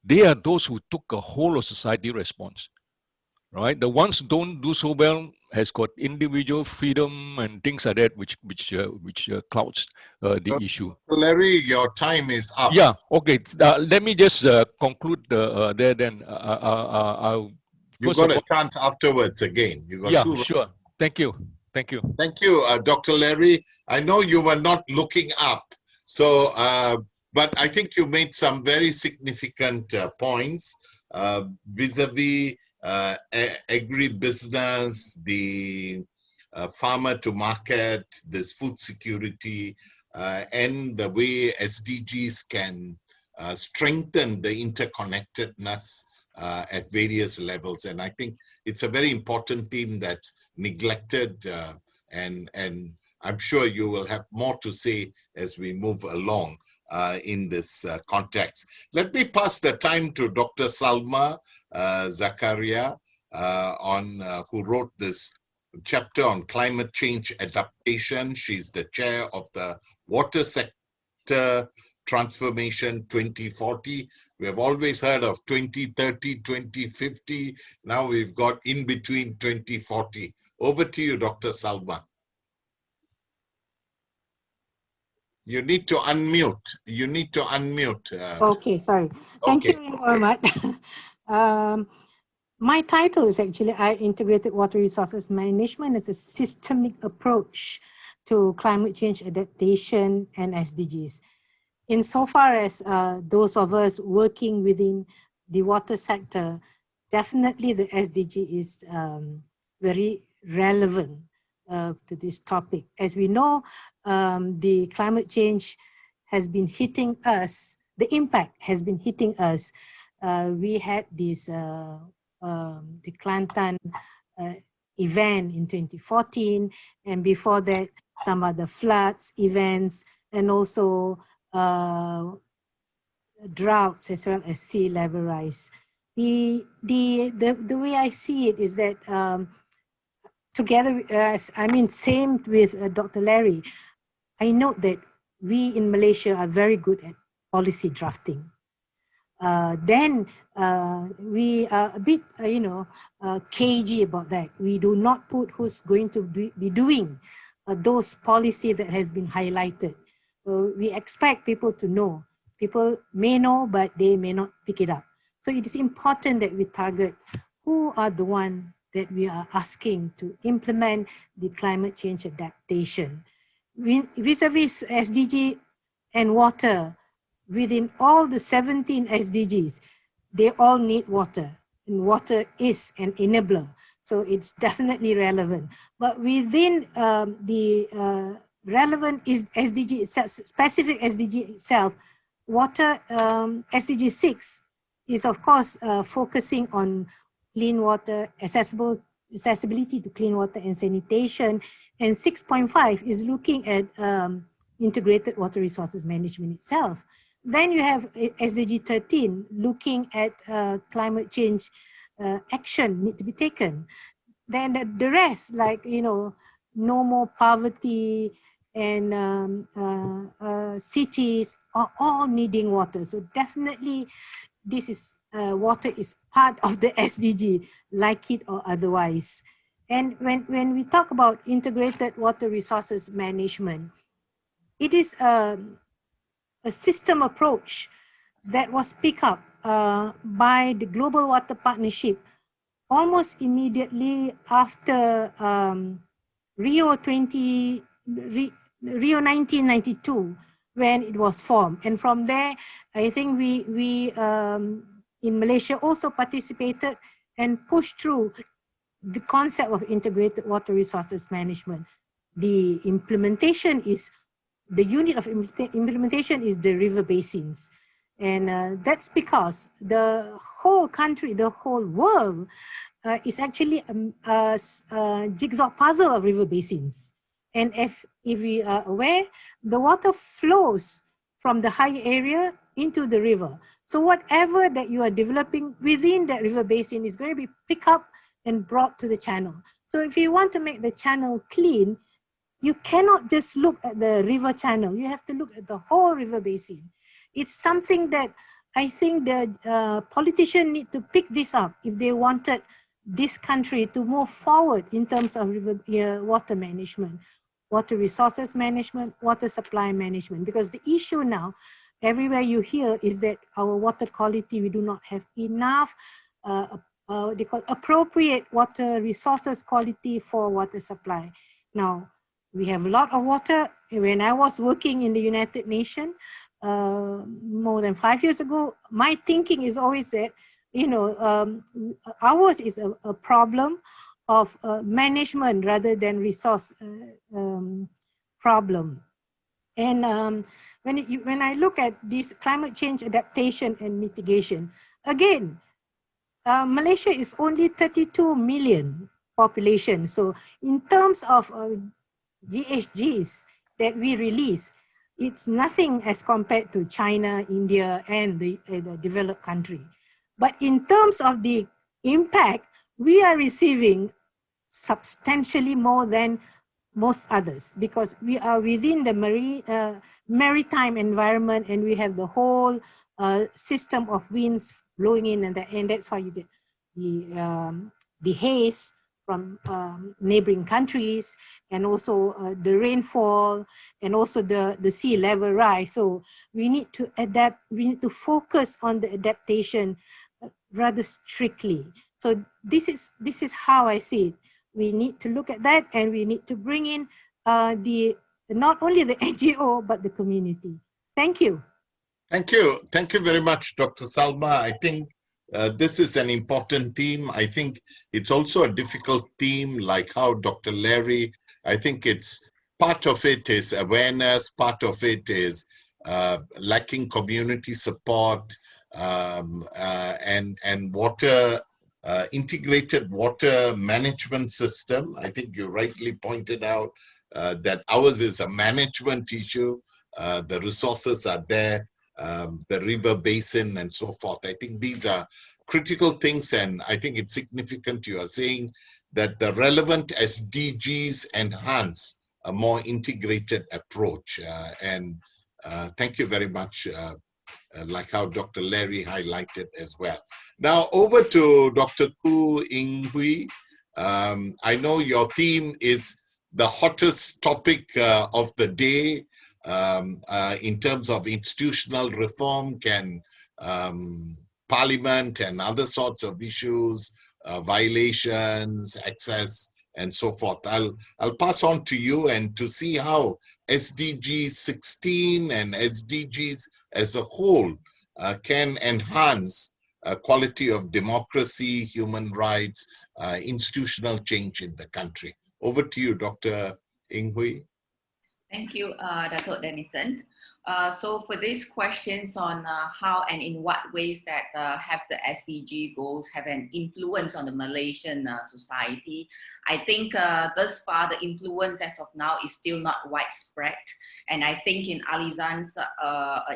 they are those who took a whole of society response, right? The ones who don't do so well has got individual freedom and things like that, which clouds the issue. Larry, your time is up. Yeah, okay. Let me just conclude there then. You got a chance afterwards again. You got two. Sure. Thank you. Thank you. Thank you, Dr. Larry. I know you were not looking up, so but I think you made some very significant points vis-a-vis agribusiness, the farmer to market, this food security, and the way SDGs can strengthen the interconnectedness at various levels. And I think it's a very important theme that's neglected, and I'm sure you will have more to say as we move along in this context. Let me pass the time to Dr. Salma Zakaria, who wrote this chapter on climate change adaptation. She's the chair of the Water Sector Transformation 2040. We have always heard of 2030, 2050. Now we've got in between 2040. Over to you, Dr. Salma. You need to unmute. You need to unmute. Okay, sorry. Thank you very much. My title is actually Integrated Water Resources Management as a Systemic Approach to Climate Change Adaptation and SDGs. Insofar as those of us working within the water sector, definitely the SDG is very relevant to this topic. As we know, the climate change has been hitting us, the impact has been hitting us. We had this the Kelantan event in 2014, and before that, some other floods events, and also droughts as well as sea level rise. The way I see it is that together, same with Dr. Larry, I note that we in Malaysia are very good at policy drafting. Then we are a bit, cagey about that. We do not put who's going to be doing those policy that has been highlighted. We expect people to know. People may know, but they may not pick it up. So it is important that we target who are the ones that we are asking to implement the climate change adaptation. Vis-a-vis SDG and water, within all the 17 SDGs, they all need water, and water is an enabler. So it's definitely relevant. But within the relevant is SDG itself, specific SDG itself, water, SDG 6 is of course focusing on clean water, accessibility to clean water and sanitation, and 6.5 is looking at integrated water resources management itself. Then you have SDG 13 looking at climate change action need to be taken. Then the rest, like, no more poverty and cities are all needing water. So definitely this is water is part of the SDG, like it or otherwise. And when we talk about integrated water resources management, it is a system approach that was picked up by the Global Water Partnership almost immediately after Rio 1992, when it was formed. And from there, I think we in Malaysia also participated and pushed through the concept of integrated water resources management. The implementation is, the unit of implementation is the river basins. And that's because the whole country, the whole world is actually a jigsaw puzzle of river basins. And if we are aware, the water flows from the high area into the river. So whatever that you are developing within that river basin is going to be picked up and brought to the channel. So if you want to make the channel clean, you cannot just look at the river channel. You have to look at the whole river basin. It's something that I think the politicians need to pick this up if they wanted this country to move forward in terms of river, water management, water resources management, water supply management. Because the issue now, everywhere you hear, is that our water quality, we do not have enough they call appropriate water resources quality for water supply. Now, we have a lot of water. When I was working in the United Nations more than 5 years ago, my thinking is always that, ours is a problem of management rather than resource problem. And when I look at this climate change adaptation and mitigation, again, Malaysia is only 32 million population. So in terms of GHGs that we release, it's nothing as compared to China, India, and the developed country. But in terms of the impact, we are receiving substantially more than most others, because we are within the maritime environment, and we have the whole system of winds blowing in, and that's why you get the haze from neighboring countries, and also the rainfall, and also the sea level rise. So we need to adapt, we need to focus on the adaptation rather strictly. So this is how I see it. We need to look at that, and we need to bring in not only the NGO, but the community. Thank you. Thank you. Thank you very much, Dr. Salma. I think this is an important theme. I think it's also a difficult theme, like how Dr. Larry, I think it's part of it is awareness, part of it is lacking community support, and water, integrated water management system. I think you rightly pointed out that ours is a management issue. The resources are there, the river basin and so forth. I think these are critical things, and I think it's significant you are saying that the relevant SDGs enhance a more integrated approach. Thank you very much, like how Dr. Larry highlighted as well. Now over to Dr. Tu Ing Hui. I know your theme is the hottest topic of the day in terms of institutional reform. Can Parliament and other sorts of issues, violations, access, and so forth. I'll pass on to you and to see how SDG 16 and SDGs as a whole can enhance quality of democracy, human rights, institutional change in the country. Over to you, Dr. Ing Hui. Thank you, Dato' Denison. So for these questions on how and in what ways that have the SDG goals have an influence on the Malaysian society, I think thus far the influence as of now is still not widespread. And I think in Alizan's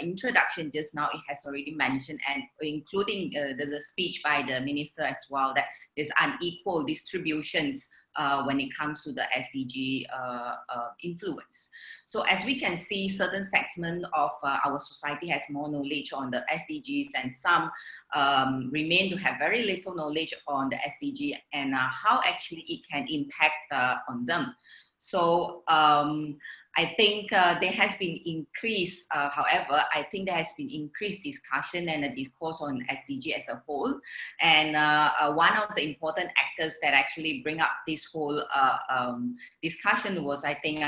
introduction just now, it has already mentioned, and including the speech by the minister as well, that there's unequal distributions when it comes to the SDG influence. So as we can see, certain segments of our society has more knowledge on the SDGs, and some remain to have very little knowledge on the SDG and how actually it can impact on them. So I think there has been increased, however, I think there has been increased discussion and a discourse on SDG as a whole. And one of the important actors that actually bring up this whole discussion was, I think,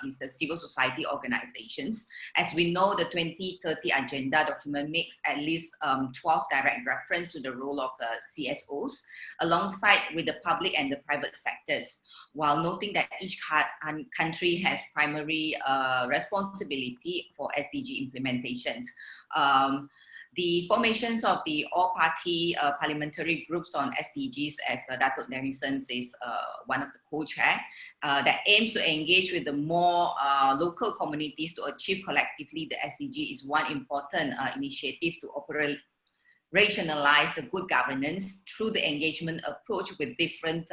is the civil society organizations. As we know, the 2030 agenda document makes at least 12 direct reference to the role of the CSOs, alongside with the public and the private sectors, while noting that each country has primary responsibility for SDG implementations. the formations of the all-party parliamentary groups on SDGs, as Datuk Denison is one of the co-chair, that aims to engage with the more local communities to achieve collectively the SDG is one important initiative to rationalize the good governance through the engagement approach with different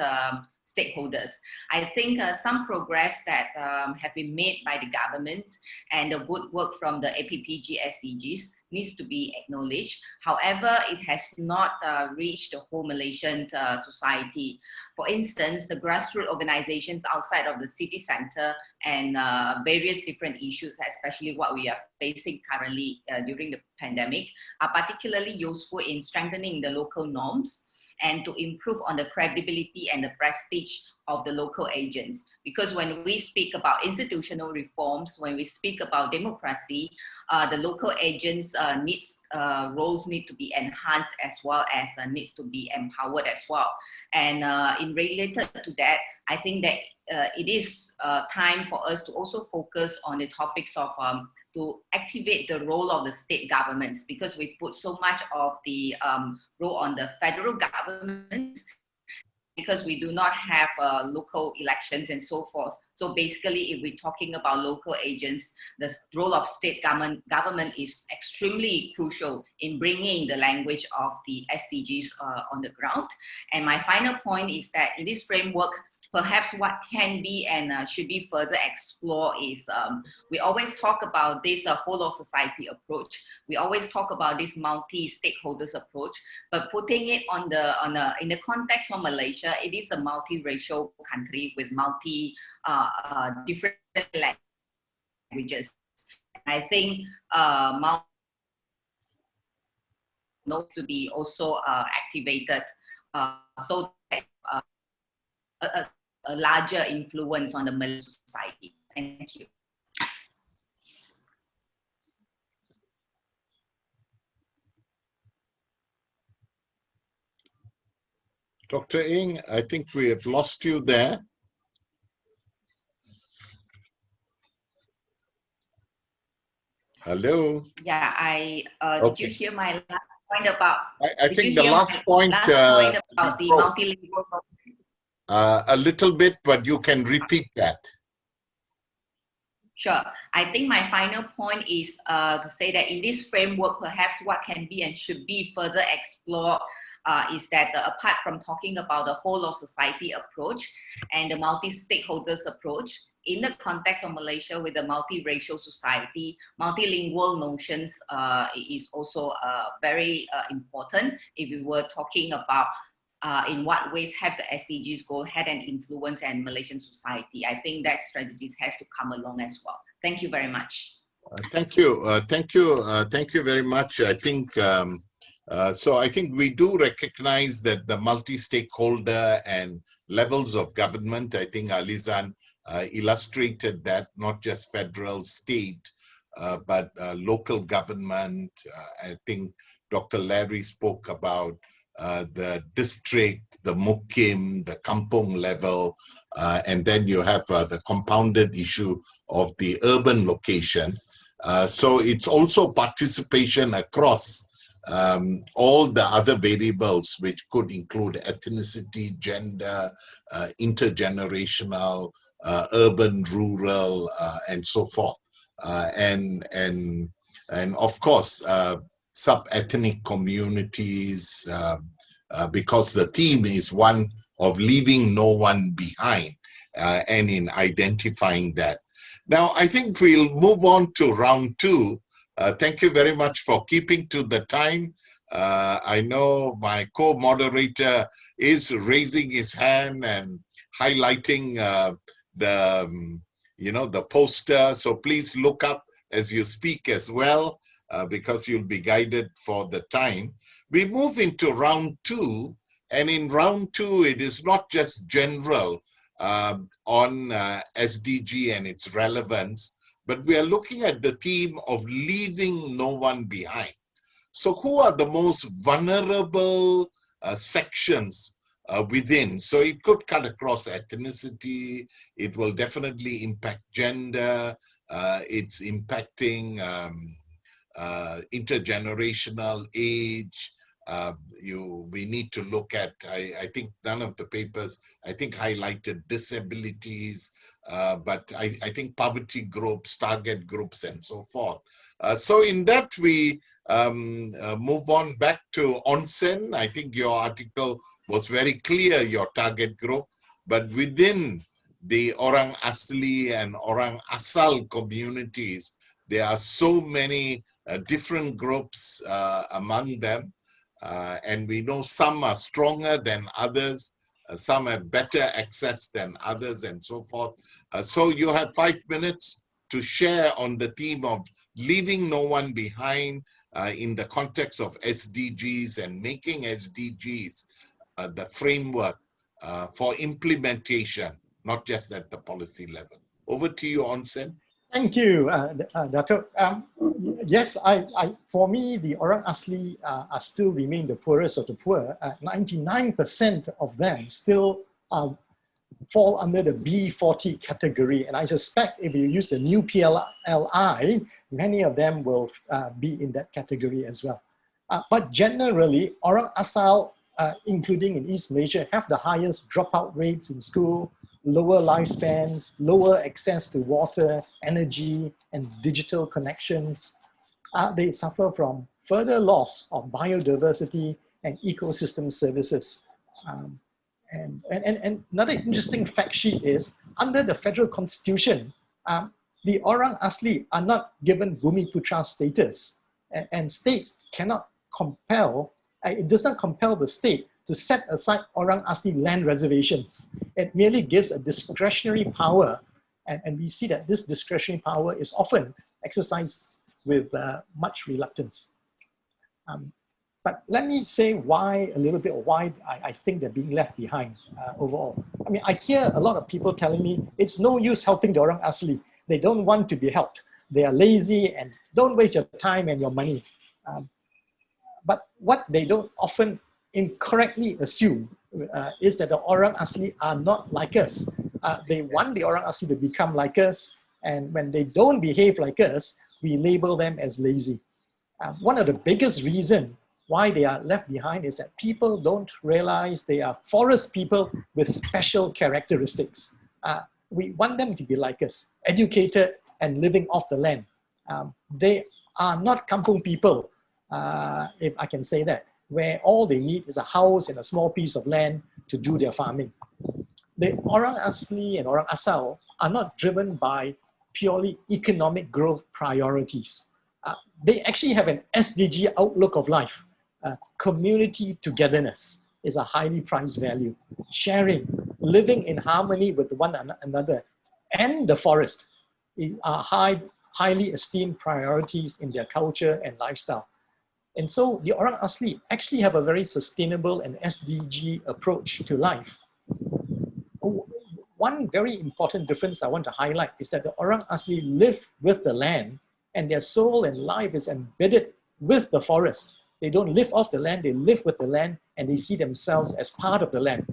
stakeholders. I think some progress that have been made by the government and the good work from the APPG SDGs needs to be acknowledged. However, it has not reached the whole Malaysian society. For instance, the grassroots organizations outside of the city center and various different issues, especially what we are facing currently during the pandemic, are particularly useful in strengthening the local norms and to improve on the credibility and the prestige of the local agents. Because when we speak about institutional reforms, when we speak about democracy, the local agents' roles need to be enhanced as well as needs to be empowered as well. And in related to that, I think that it is time for us to also focus on the topics of to activate the role of the state governments, because we put so much of the role on the federal governments, because we do not have local elections and so forth. So basically, if we're talking about local agents, the role of state government is extremely crucial in bringing the language of the SDGs on the ground. And my final point is that in this framework, perhaps what can be and should be further explored is we always talk about this whole of society approach. We always talk about this multi-stakeholders approach, but putting it in the context of Malaysia, it is a multiracial country with different languages. I think needs to be also activated so that a larger influence on the Malaysian society. Thank you. Dr. Ng, I think we have lost you there. Hello? Yeah, Okay. did you hear my last point about? I think the last point about the multilingual. A little bit, but you can repeat that. Sure. I think my final point is to say that in this framework, perhaps what can be and should be further explored is that apart from talking about the whole of society approach and the multi-stakeholders approach, in the context of Malaysia with a multiracial society, multilingual notions is also very important if we were talking about in what ways have the SDGs goal had an influence on Malaysian society. I think that strategies has to come along as well. Thank you very much. Thank you. Thank you very much. I think, so I think we do recognize that the multi-stakeholder and levels of government, I think Alizan illustrated that, not just federal, state, but local government. I think Dr. Larry spoke about the district, the mukim, the kampung level, and then you have the compounded issue of the urban location. So it's also participation across all the other variables, which could include ethnicity, gender, intergenerational, urban, rural, and so forth. And of course, sub-ethnic communities, because the theme is one of leaving no one behind, and in identifying that. Now, I think we'll move on to round two. Thank you very much for keeping to the time. I know my co-moderator is raising his hand and highlighting the poster. So please look up as you speak as well, because you'll be guided for the time. We move into round two, and in round two, it is not just general on SDG and its relevance, but we are looking at the theme of leaving no one behind. So who are the most vulnerable sections within? So it could cut across ethnicity, it will definitely impact gender, it's impacting intergenerational age. We need to look at, I think none of the papers, I think highlighted disabilities, but I think poverty groups, target groups, and so forth. So in that we move on back to onsen. I think your article was very clear, your target group, but within the Orang Asli and Orang Asal communities, there are so many different groups among them. And we know some are stronger than others, some have better access than others, and so forth. So you have 5 minutes to share on the theme of leaving no one behind in the context of SDGs and making SDGs the framework for implementation, not just at the policy level. Over to you, Onsen. Thank you, Dato'. Yes, for me, the Orang Asli still remain the poorest of the poor. 99% of them still fall under the B40 category. And I suspect if you use the new PLLI, many of them will be in that category as well. But generally, Orang Asal, including in East Malaysia, have the highest dropout rates in school, lower lifespans, lower access to water, energy, and digital connections. They suffer from further loss of biodiversity and ecosystem services. And another interesting fact sheet is, under the federal constitution, the Orang Asli are not given Bumiputra status, and states cannot compel, it does not compel the state to set aside Orang Asli land reservations. It merely gives a discretionary power, and we see that this discretionary power is often exercised with much reluctance. But let me say why, a little bit of why I think they're being left behind overall. I mean, I hear a lot of people telling me it's no use helping the Orang Asli. They don't want to be helped. They are lazy and don't waste your time and your money. But what they don't often incorrectly assume is that the Orang Asli are not like us. They want the Orang Asli to become like us, and when they don't behave like us, we label them as lazy. One of the biggest reasons why they are left behind is that people don't realize they are forest people with special characteristics. We want them to be like us, educated and living off the land. They are not kampung people, if I can say that, where all they need is a house and a small piece of land to do their farming. The Orang Asli and Orang Asal are not driven by purely economic growth priorities. They actually have an SDG outlook of life. Community togetherness is a highly prized value. Sharing, living in harmony with one another and the forest are highly esteemed priorities in their culture and lifestyle. And so the Orang Asli actually have a very sustainable and SDG approach to life. One very important difference I want to highlight is that the Orang Asli live with the land, and their soul and life is embedded with the forest. They don't live off the land, they live with the land, and they see themselves as part of the land.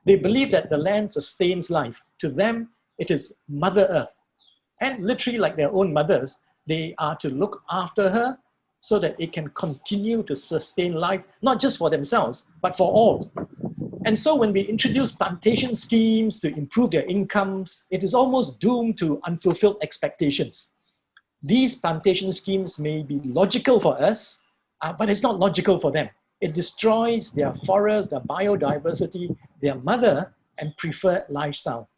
They believe that the land sustains life. To them, it is Mother Earth. And literally like their own mothers, they are to look after her so that it can continue to sustain life, not just for themselves, but for all. And so when we introduce plantation schemes to improve their incomes, it is almost doomed to unfulfilled expectations. These plantation schemes may be logical for us, but it's not logical for them. It destroys their forest, their biodiversity, their mother and preferred lifestyle.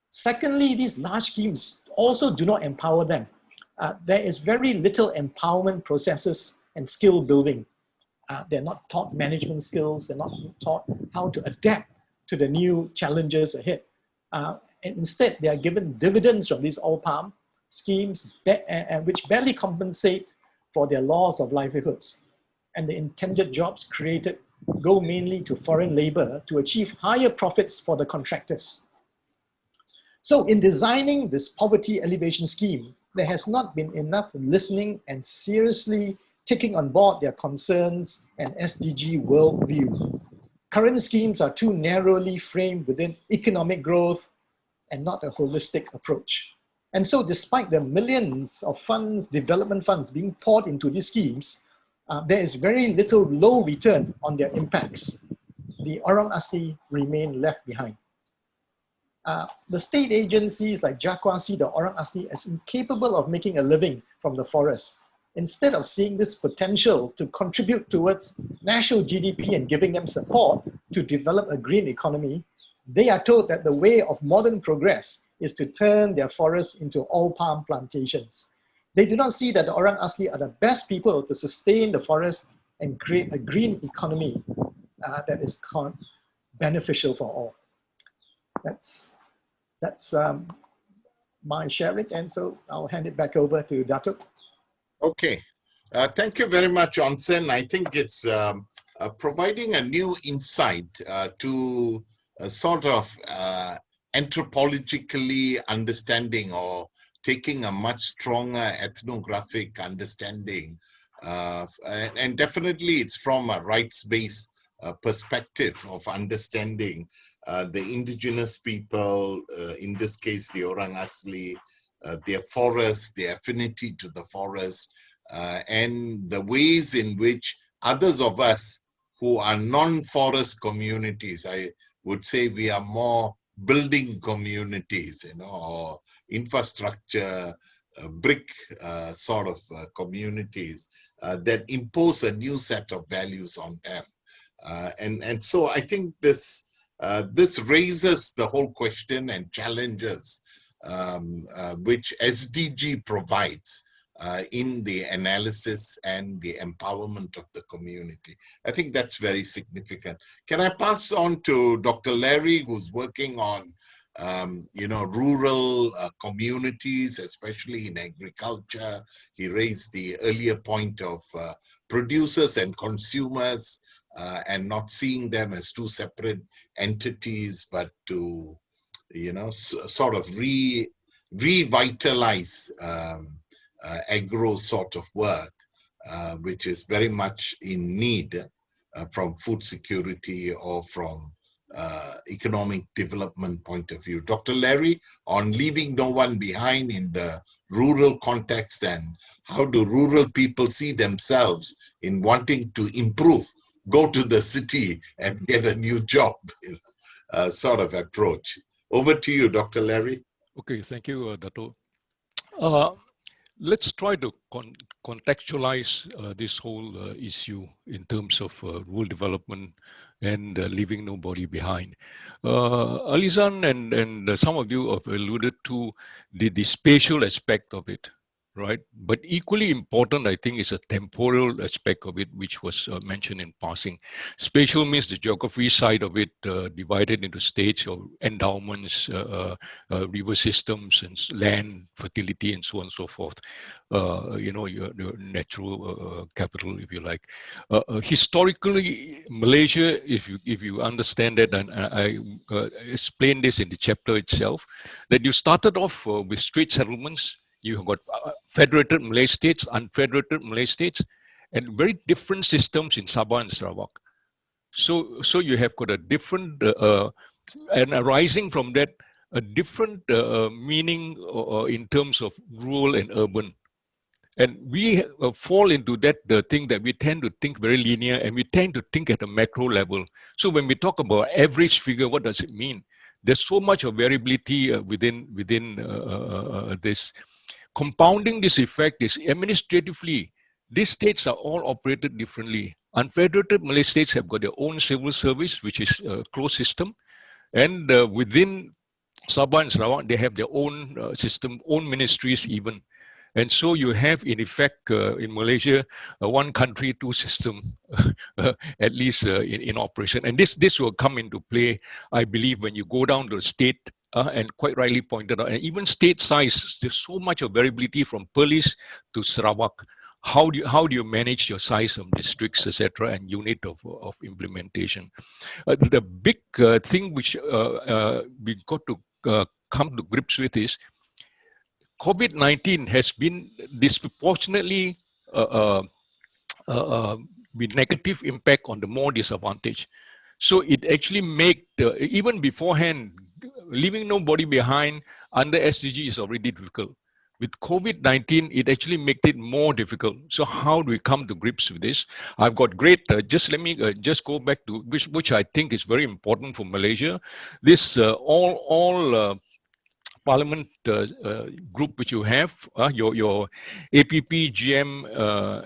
Secondly, these large schemes also do not empower them. There is very little empowerment processes and skill building. They're not taught management skills, they're not taught how to adapt to the new challenges ahead. And instead, they are given dividends from these oil palm schemes which barely compensate for their loss of livelihoods. And the intended jobs created go mainly to foreign labor to achieve higher profits for the contractors. So in designing this poverty alleviation scheme, there has not been enough listening and seriously taking on board their concerns and SDG worldview. Current schemes are too narrowly framed within economic growth and not a holistic approach. And so despite the millions of funds, development funds being poured into these schemes, there is very little low return on their impacts. The Orang Asli remain left behind. The state agencies like JAKWA see the Orang Asli as incapable of making a living from the forest. Instead of seeing this potential to contribute towards national GDP and giving them support to develop a green economy, they are told that the way of modern progress is to turn their forests into all palm plantations. They do not see that the Orang Asli are the best people to sustain the forest and create a green economy that is beneficial for all. That's my sharing, and so I'll hand it back over to Dato. Okay, thank you very much, Onsen. I think it's providing a new insight to a sort of anthropologically understanding or taking a much stronger ethnographic understanding. And definitely it's from a rights-based perspective of understanding the indigenous people, in this case, the Orang Asli, their forest, their affinity to the forest, and the ways in which others of us who are non-forest communities, I would say we are more building communities, you know, or infrastructure, brick sort of communities that impose a new set of values on them. And so I think this raises the whole question and challenges which SDG provides in the analysis and the empowerment of the community. I think that's very significant. Can I pass on to Dr. Larry, who's working on rural communities, especially in agriculture. He raised the earlier point of producers and consumers and not seeing them as two separate entities, but to, sort of revitalize agro sort of work, which is very much in need from food security or from economic development point of view. Dr. Larry, on leaving no one behind in the rural context, and how do rural people see themselves in wanting to improve, go to the city and get a new job, sort of approach. Over to you, Dr. Larry. Okay, thank you, Dato. Let's try to contextualize this whole issue in terms of rural development and leaving nobody behind. Alizan and some of you have alluded to the spatial aspect of it, right? But equally important, I think, is a temporal aspect of it, which was mentioned in passing. Spatial means the geography side of it, divided into states or endowments, river systems, and land, fertility, and so on and so forth. Your natural capital, if you like. Historically, Malaysia, if you understand that, and I explained this in the chapter itself, that you started off with straight settlements. You have got federated Malay states, unfederated Malay states, and very different systems in Sabah and Sarawak. So you have got a different, and arising from that, a different meaning in terms of rural and urban. And we fall into that thing that we tend to think very linear, and we tend to think at a macro level. So when we talk about average figure, what does it mean? There's so much of variability within this. Compounding this effect is administratively, these states are all operated differently. Unfederated Malay states have got their own civil service, which is a closed system. And within Sabah and Sarawak, they have their own system, own ministries even. And so you have, in effect, in Malaysia, one country, two system, at least in operation. And this will come into play, I believe, when you go down to the state, and quite rightly pointed out, and even state size, there's so much of variability from Perlis to Sarawak. How do you manage your size of districts, etc., and unit of implementation? The big thing which we got to come to grips with is COVID-19 has been disproportionately with negative impact on the more disadvantaged. So it actually made, even beforehand, leaving nobody behind under SDG is already difficult. With COVID-19, it actually made it more difficult. So how do we come to grips with this? I've got great, just let me just go back to which I think is very important for Malaysia. This all parliament group which you have, your APP, GM,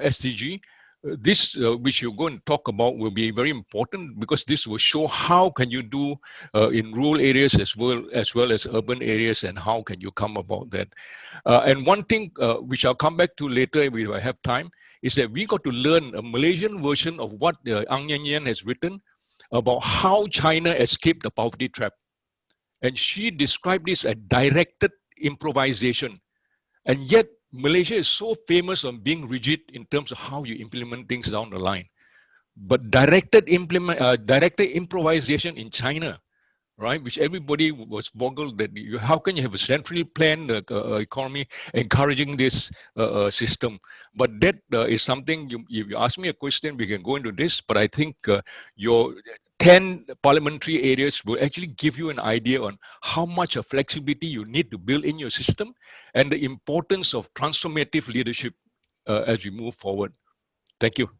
SDG, this which you're going to talk about will be very important, because this will show how can you do in rural areas as well as urban areas, and how can you come about that. And one thing which I'll come back to later if I have time, is that we got to learn a Malaysian version of what Ang Yan Yan has written about how China escaped the poverty trap. And she described this as directed improvisation. And yet, Malaysia is so famous on being rigid in terms of how you implement things down the line. But directed improvisation in China, right, which everybody was boggled that how can you have a centrally planned economy encouraging this system? But that is something, if you ask me a question, we can go into this, but I think your 10 parliamentary areas will actually give you an idea on how much of flexibility you need to build in your system, and the importance of transformative leadership as we move forward. Thank you.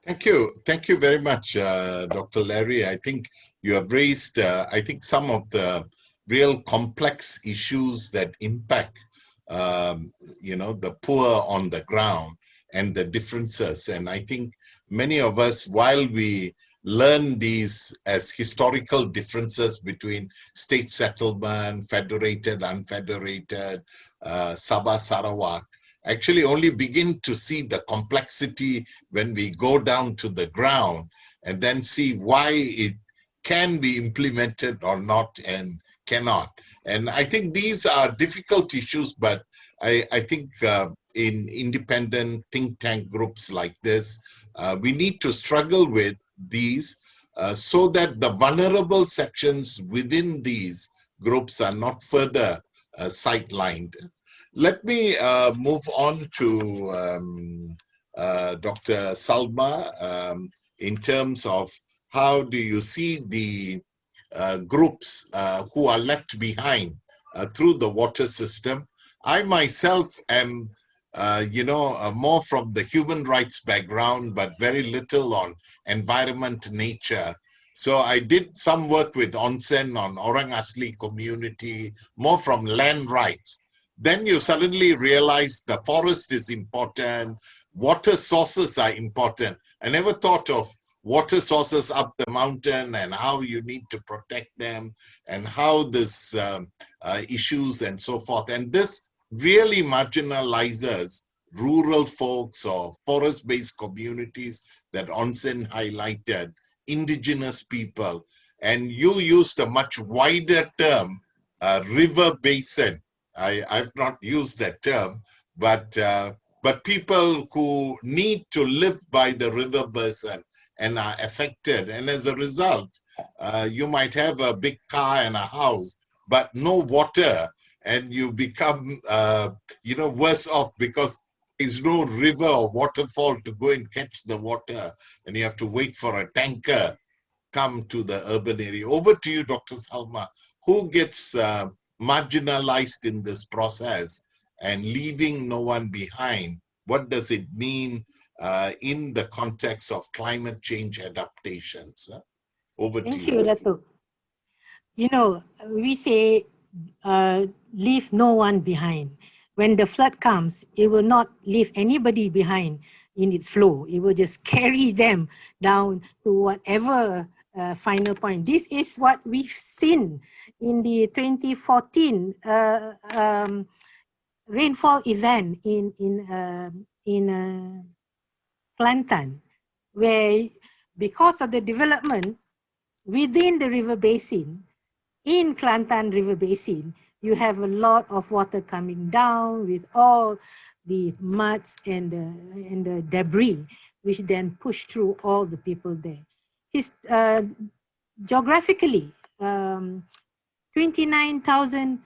Thank you. Thank you very much, Dr. Larry. I think you have raised, I think, some of the real complex issues that impact, the poor on the ground and the differences. And I think many of us, while we learn these as historical differences between state settlement, federated, unfederated, Sabah, Sarawak, actually only begin to see the complexity when we go down to the ground and then see why it can be implemented or not and cannot. And I think these are difficult issues, but I think in independent think tank groups like this, we need to struggle with these so that the vulnerable sections within these groups are not further sidelined. Let me move on to Dr. Salma in terms of how do you see the groups who are left behind through the water system. I myself am, more from the human rights background, but very little on environment, nature. So I did some work with onsen on Orang Asli community, more from land rights. Then you suddenly realize the forest is important, water sources are important. I never thought of water sources up the mountain and how you need to protect them and how this issues and so forth. And this really marginalizes rural folks or forest-based communities that Onsen highlighted, indigenous people. And you used a much wider term, river basin. I've not used that term, but people who need to live by the river basin and are affected. And as a result, you might have a big car and a house, but no water, and you become, worse off because there's no river or waterfall to go and catch the water, and you have to wait for a tanker come to the urban area. Over to you, Dr. Salma. Who gets marginalized in this process and leaving no one behind? What does it mean in the context of climate change adaptations? Over to you. Thank you, Dato'. We say leave no one behind. When the flood comes, it will not leave anybody behind in its flow. It will just carry them down to whatever final point. This is what we've seen in the 2014 rainfall event in Kelantan, where because of the development within the river basin, in Kelantan River Basin, you have a lot of water coming down with all the muds and the debris, which then push through all the people there. Geographically, 29,000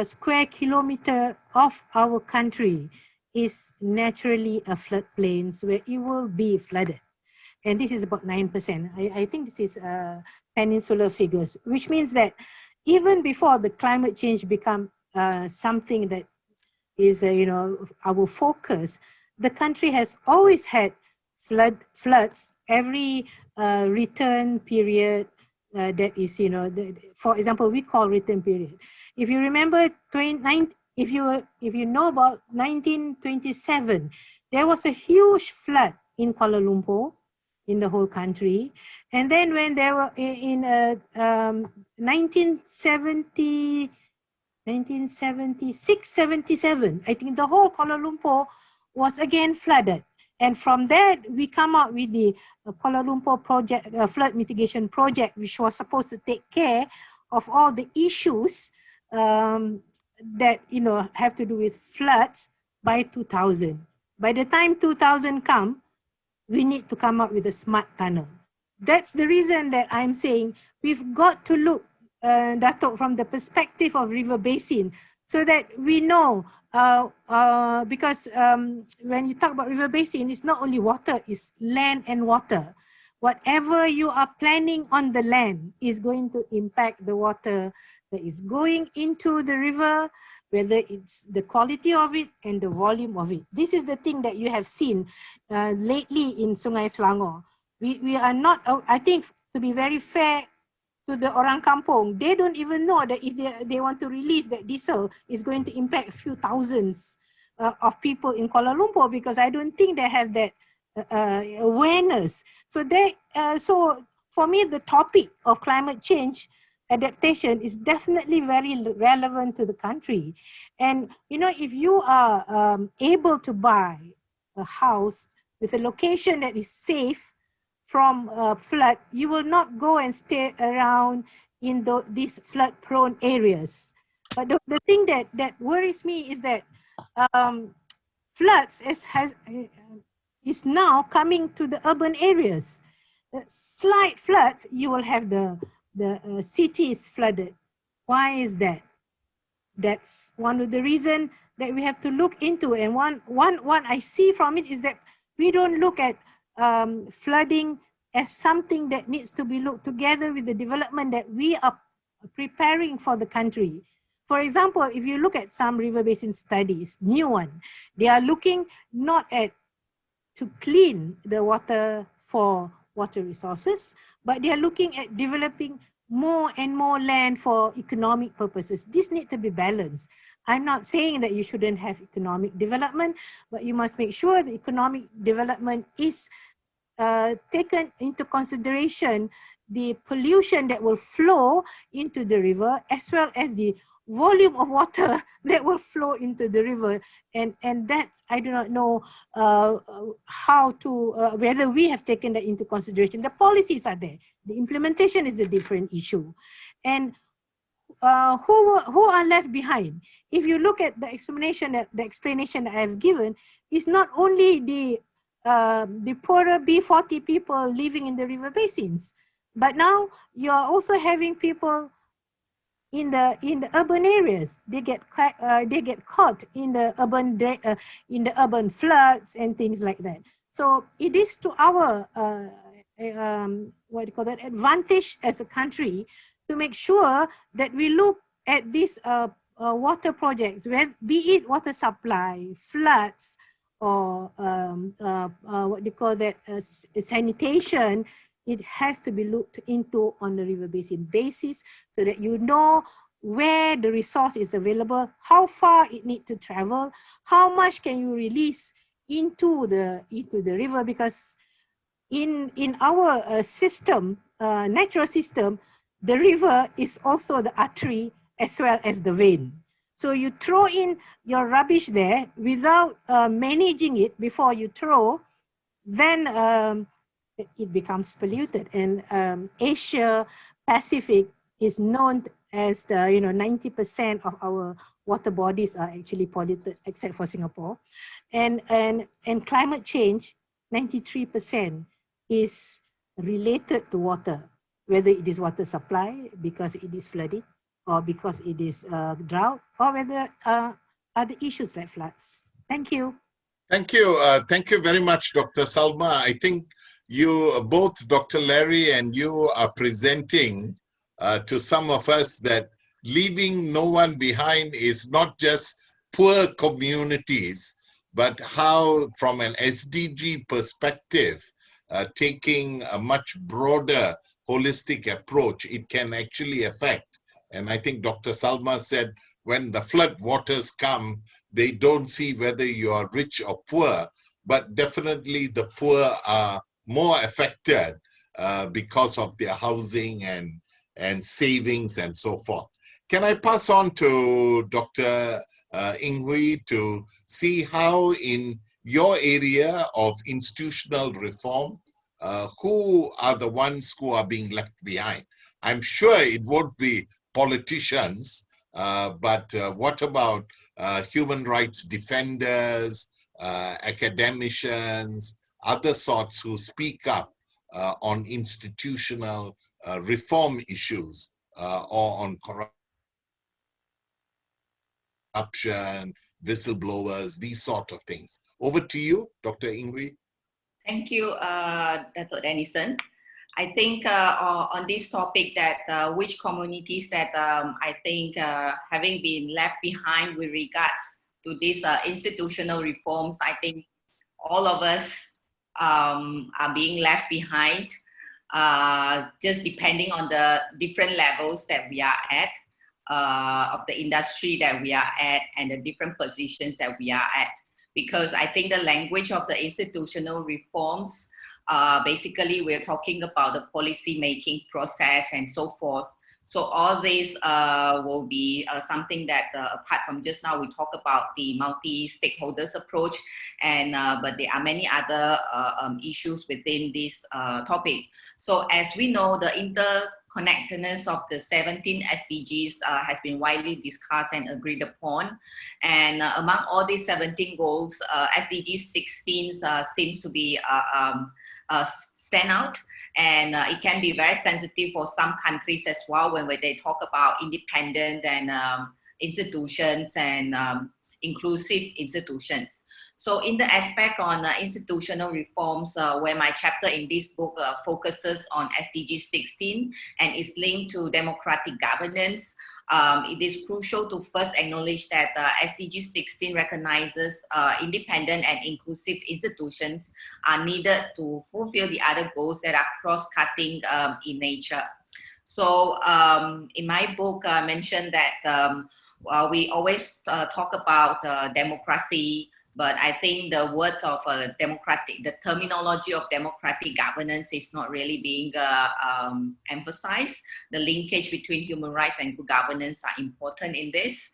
square kilometer of our country is naturally a floodplains where it will be flooded. And this is about 9%. I think this is peninsular figures, which means that even before the climate change become something that is, our focus, the country has always had floods every return period that is, for example, we call return period. If you remember, if you know about 1927, there was a huge flood in Kuala Lumpur, in the whole country. And then when there were in 1976, 77, I think the whole Kuala Lumpur was again flooded. And from that, we come up with the Kuala Lumpur project, flood mitigation project, which was supposed to take care of all the issues that have to do with floods by 2000. By the time 2000 come, we need to come up with a smart tunnel. That's the reason that I'm saying we've got to look, Dato', from the perspective of river basin, so that we know, because when you talk about river basin, it's not only water, it's land and water. Whatever you are planning on the land is going to impact the water that is going into the river, whether it's the quality of it and the volume of it. This is the thing that you have seen lately in Sungai Selangor. We are not, I think, to be very fair to the orang kampung, they don't even know that if they want to release that diesel, is going to impact a few thousands of people in Kuala Lumpur, because I don't think they have that awareness. So so for me, the topic of climate change adaptation is definitely very relevant to the country. And if you are able to buy a house with a location that is safe from flood, you will not go and stay around in these flood-prone areas. But the thing that worries me is that floods is now coming to the urban areas. Slight floods, you will have the cities flooded. Why is that? That's one of the reasons that we have to look into. And one I see from it is that we don't look at flooding as something that needs to be looked together with the development that we are preparing for the country. For example, if you look at some river basin studies, new one, they are looking not at to clean the water for water resources, but they are looking at developing more and more land for economic purposes. This needs to be balanced. I'm not saying that you shouldn't have economic development, but you must make sure the economic development is taken into consideration the pollution that will flow into the river, as well as the volume of water that will flow into the river. And that, I do not know how to, whether we have taken that into consideration. The policies are there. The implementation is a different issue. And who are left behind? If you look at the explanation that I have given, it's not only the poorer B40 people living in the river basins, but now you are also having people in the urban areas. They get caught in the urban floods and things like that. So it is to our advantage as a country to make sure that we look at these water projects, be it water supply, floods, or sanitation. It has to be looked into on the river basin basis, so that you know where the resource is available, how far it needs to travel, how much can you release into the river, because in our system, natural system, the river is also the artery as well as the vein. So you throw in your rubbish there without managing it before you throw, then it becomes polluted. And Asia Pacific is known as the 90% of our water bodies are actually polluted, except for Singapore. And climate change, 93% is related to water, whether it is water supply because it is flooding, or because it is drought, or whether other issues like floods. Thank you. Thank you. Thank you very much, Dr. Salma. I think you, both Dr. Larry and you, are presenting to some of us that leaving no one behind is not just poor communities, but how from an SDG perspective, taking a much broader holistic approach, it can actually affect. And I think Dr. Salma said, when the flood waters come, they don't see whether you are rich or poor, but definitely the poor are more affected because of their housing and savings and so forth. Can I pass on to Dr. Ing Hui to see how in your area of institutional reform, who are the ones who are being left behind? I'm sure it won't be politicians, but what about human rights defenders, academicians, other sorts who speak up on institutional reform issues or on corruption, whistleblowers, these sort of things. Over to you, Dr. Ingui. Thank you, Dr. Dennison. I think on this topic that which communities that I think having been left behind with regards to these institutional reforms, I think all of us are being left behind, just depending on the different levels that we are at, of the industry that we are at, and the different positions that we are at. Because I think the language of the institutional reforms, basically we're talking about the policy making process and so forth. So all this will be something that apart from just now we talk about the multi-stakeholders approach, and but there are many other issues within this topic. So as we know, the interconnectedness of the 17 SDGs has been widely discussed and agreed upon. And among all these 17 goals, SDG 16 seems to be stand out. And it can be very sensitive for some countries as well when they talk about independent and institutions and inclusive institutions. So in the aspect on institutional reforms, where my chapter in this book focuses on SDG 16 and is linked to democratic governance, it is crucial to first acknowledge that SDG 16 recognizes independent and inclusive institutions are needed to fulfill the other goals that are cross-cutting in nature. So in my book, I mentioned that we always talk about democracy, but I think the word of democratic, the terminology of democratic governance is not really being emphasized. The linkage between human rights and good governance are important in this.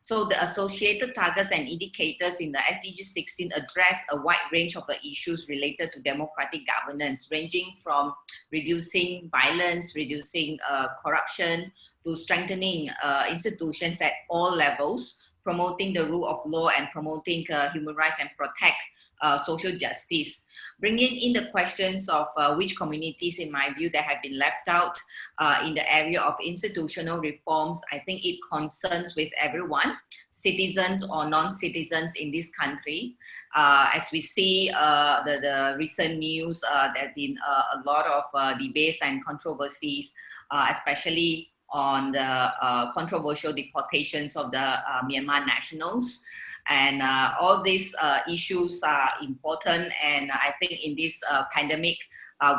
So the associated targets and indicators in the SDG 16 address a wide range of the issues related to democratic governance, ranging from reducing violence, reducing corruption, to strengthening institutions at all levels, promoting the rule of law and promoting human rights and protect social justice. Bringing in the questions of which communities, in my view, that have been left out in the area of institutional reforms, I think it concerns with everyone, citizens or non-citizens in this country. As we see the recent news, there have been a lot of debates and controversies, especially on the controversial deportations of the Myanmar nationals. And all these issues are important. And I think in this pandemic,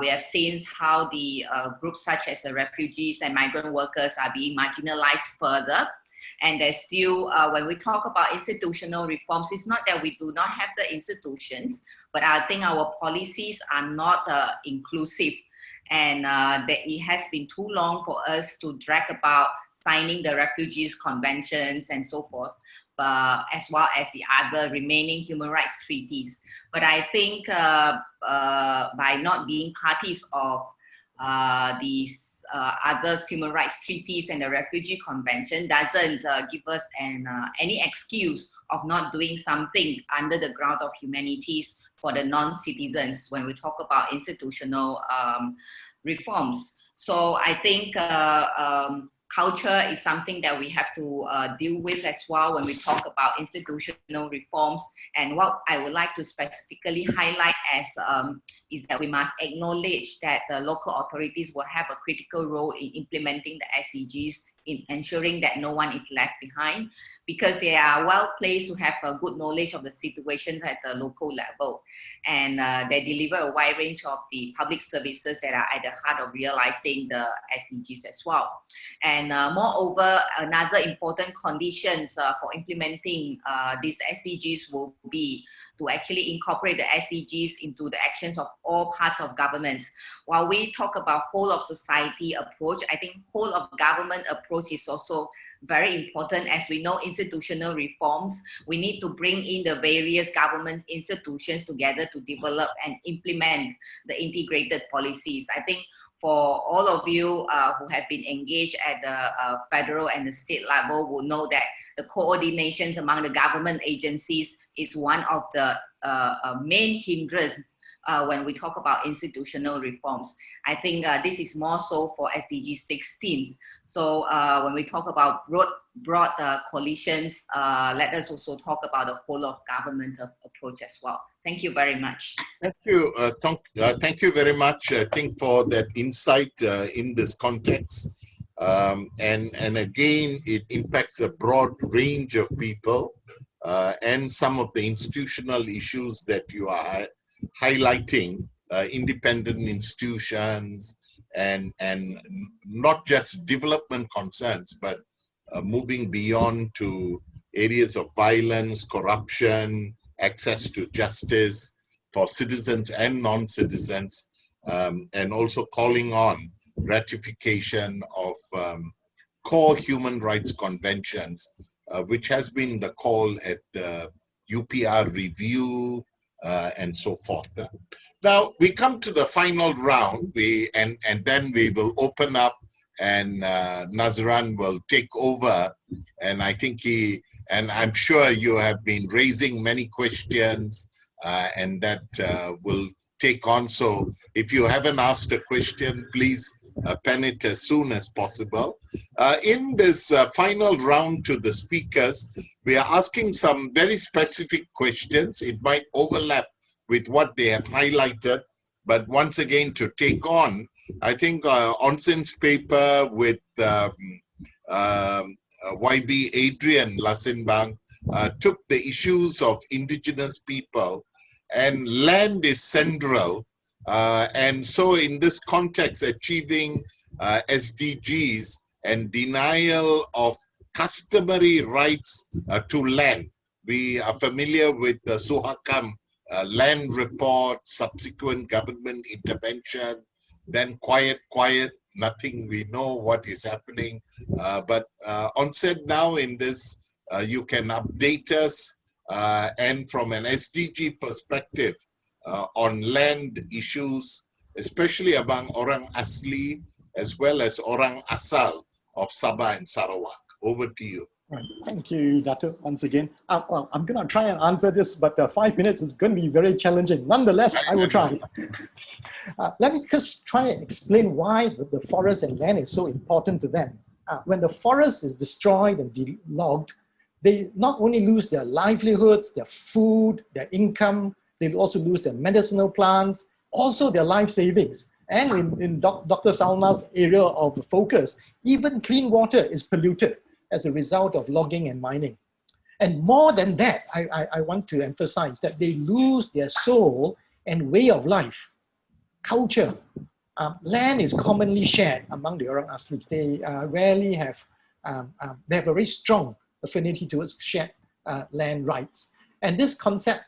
we have seen how the groups such as the refugees and migrant workers are being marginalized further. And there's still, when we talk about institutional reforms, it's not that we do not have the institutions, but I think our policies are not inclusive. And that it has been too long for us to drag about signing the refugees conventions and so forth, as well as the other remaining human rights treaties. But I think by not being parties of these other human rights treaties and the refugee convention doesn't give us any excuse of not doing something under the ground of humanities for the non-citizens when we talk about institutional reforms. So I think culture is something that we have to deal with as well when we talk about institutional reforms. And what I would like to specifically highlight as is that we must acknowledge that the local authorities will have a critical role in implementing the SDGs in ensuring that no one is left behind, because they are well placed to have a good knowledge of the situations at the local level. And they deliver a wide range of the public services that are at the heart of realizing the SDGs as well. And moreover, another important conditions for implementing these SDGs will be to actually incorporate the SDGs into the actions of all parts of government. While we talk about whole of society approach, I think whole of government approach is also very important. As we know, institutional reforms, we need to bring in the various government institutions together to develop and implement the integrated policies. I think for all of you who have been engaged at the federal and the state level will know that the coordinations among the government agencies is one of the main hindrance when we talk about institutional reforms. I think this is more so for SDG 16. So when we talk about broad coalitions, let us also talk about the whole of government approach as well. Thank you very much. Thank you. Thank you very much, I think, for that insight in this context. And again, it impacts a broad range of people and some of the institutional issues that you are highlighting, independent institutions and not just development concerns, but moving beyond to areas of violence, corruption, access to justice for citizens and non-citizens, and also calling on ratification of core human rights conventions, which has been the call at the UPR review and so forth. Now we come to the final round, and then we will open up, and Nazran will take over. And I think and I'm sure you have been raising many questions, and that will take on. So if you haven't asked a question, please pen it as soon as possible. In this final round to the speakers, we are asking some very specific questions. It might overlap with what they have highlighted, but once again, to take on, I think Onsen's paper with YB Adrian Lasinbang took the issues of indigenous people, and land is central. And so in this context, achieving SDGs and denial of customary rights to land. We are familiar with the Suhakam land report, subsequent government intervention, then quiet, nothing, we know what is happening. But Onsen, now in this, you can update us, and from an SDG perspective on land issues, especially among Orang Asli, as well as Orang Asal of Sabah and Sarawak. Over to you. Right. Thank you, Dato', once again. Well, I'm going to try and answer this, but 5 minutes is going to be very challenging. Nonetheless, I will try. Let me just try and explain why the forest and land is so important to them. When the forest is destroyed and logged, they not only lose their livelihoods, their food, their income, they also lose their medicinal plants, also their life savings. And in Dr. Salna's area of focus, even clean water is polluted as a result of logging and mining. And more than that, I want to emphasize that they lose their soul and way of life, culture. Land is commonly shared among the Orang Asli. They rarely have, they have a very strong affinity towards shared land rights. And this concept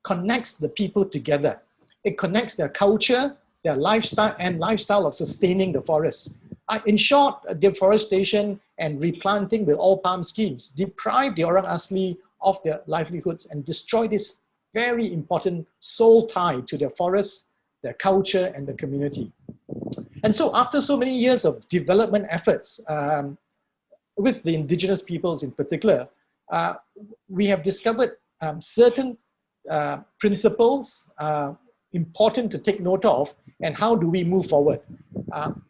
connects the people together. It connects their culture, their lifestyle, and lifestyle of sustaining the forest. In short, deforestation and replanting with all palm schemes deprive the Orang Asli of their livelihoods and destroy this very important soul tie to their forests, their culture, and the community. And so after so many years of development efforts, with the indigenous peoples in particular, we have discovered certain principles important to take note of, and how do we move forward.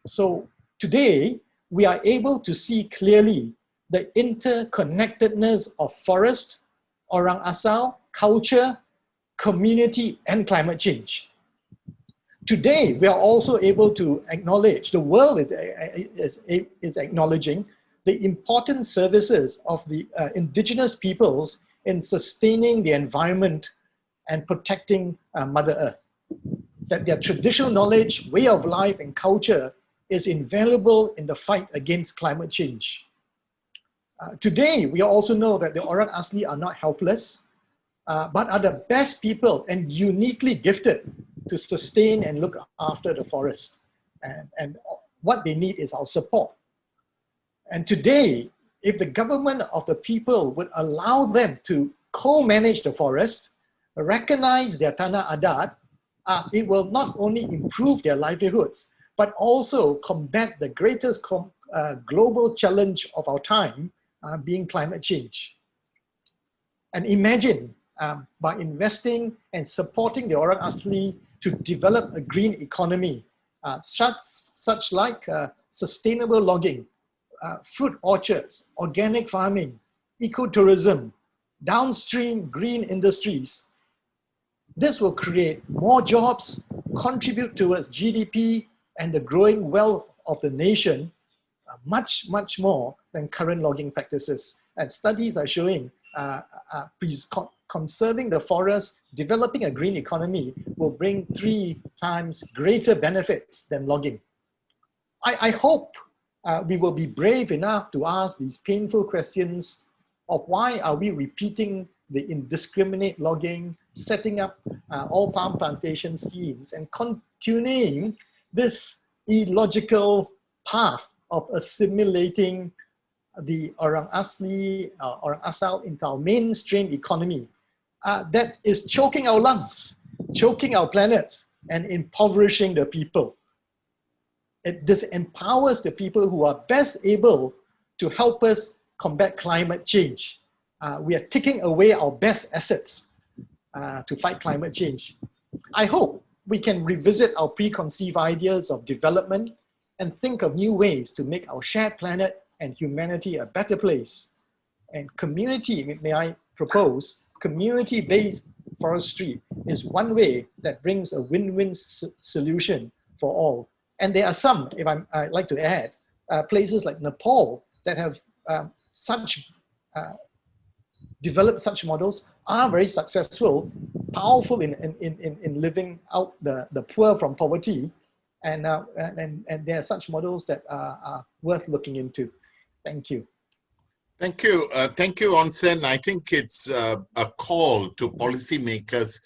So today, we are able to see clearly the interconnectedness of forest, Orang Asal, culture, community, and climate change. Today, we are also able to acknowledge, the world is acknowledging the important services of the indigenous peoples in sustaining the environment and protecting Mother Earth. That their traditional knowledge, way of life, and culture is invaluable in the fight against climate change. Today, we also know that the Orang Asli are not helpless, but are the best people and uniquely gifted to sustain and look after the forest. And what they need is our support. And today, if the government of the people would allow them to co-manage the forest, recognize their Tanah Adat, it will not only improve their livelihoods, but also combat the greatest global challenge of our time, being climate change. And imagine by investing and supporting the Orang Asli to develop a green economy, such like sustainable logging, fruit orchards, organic farming, ecotourism, downstream green industries. This will create more jobs, contribute towards GDP and the growing wealth of the nation, much more than current logging practices. And studies are showing conserving the forest, developing a green economy will bring 3 times greater benefits than logging. I hope we will be brave enough to ask these painful questions of why are we repeating the indiscriminate logging, setting up all palm plantation schemes, and continuing this illogical path of assimilating the Orang Asli, Orang Asal into our mainstream economy that is choking our lungs, choking our planet, and impoverishing the people. It disempowers the people who are best able to help us combat climate change. We are taking away our best assets to fight climate change. I hope we can revisit our preconceived ideas of development and think of new ways to make our shared planet and humanity a better place. And community, may I propose, community-based forestry is one way that brings a win-win solution for all. And there are some, if I'd like to add, places like Nepal that have developed such models, are very successful, powerful in living out the poor from poverty, and there are such models that are worth looking into. Thank you. Thank you. Thank you, Onsen. I think it's a call to policymakers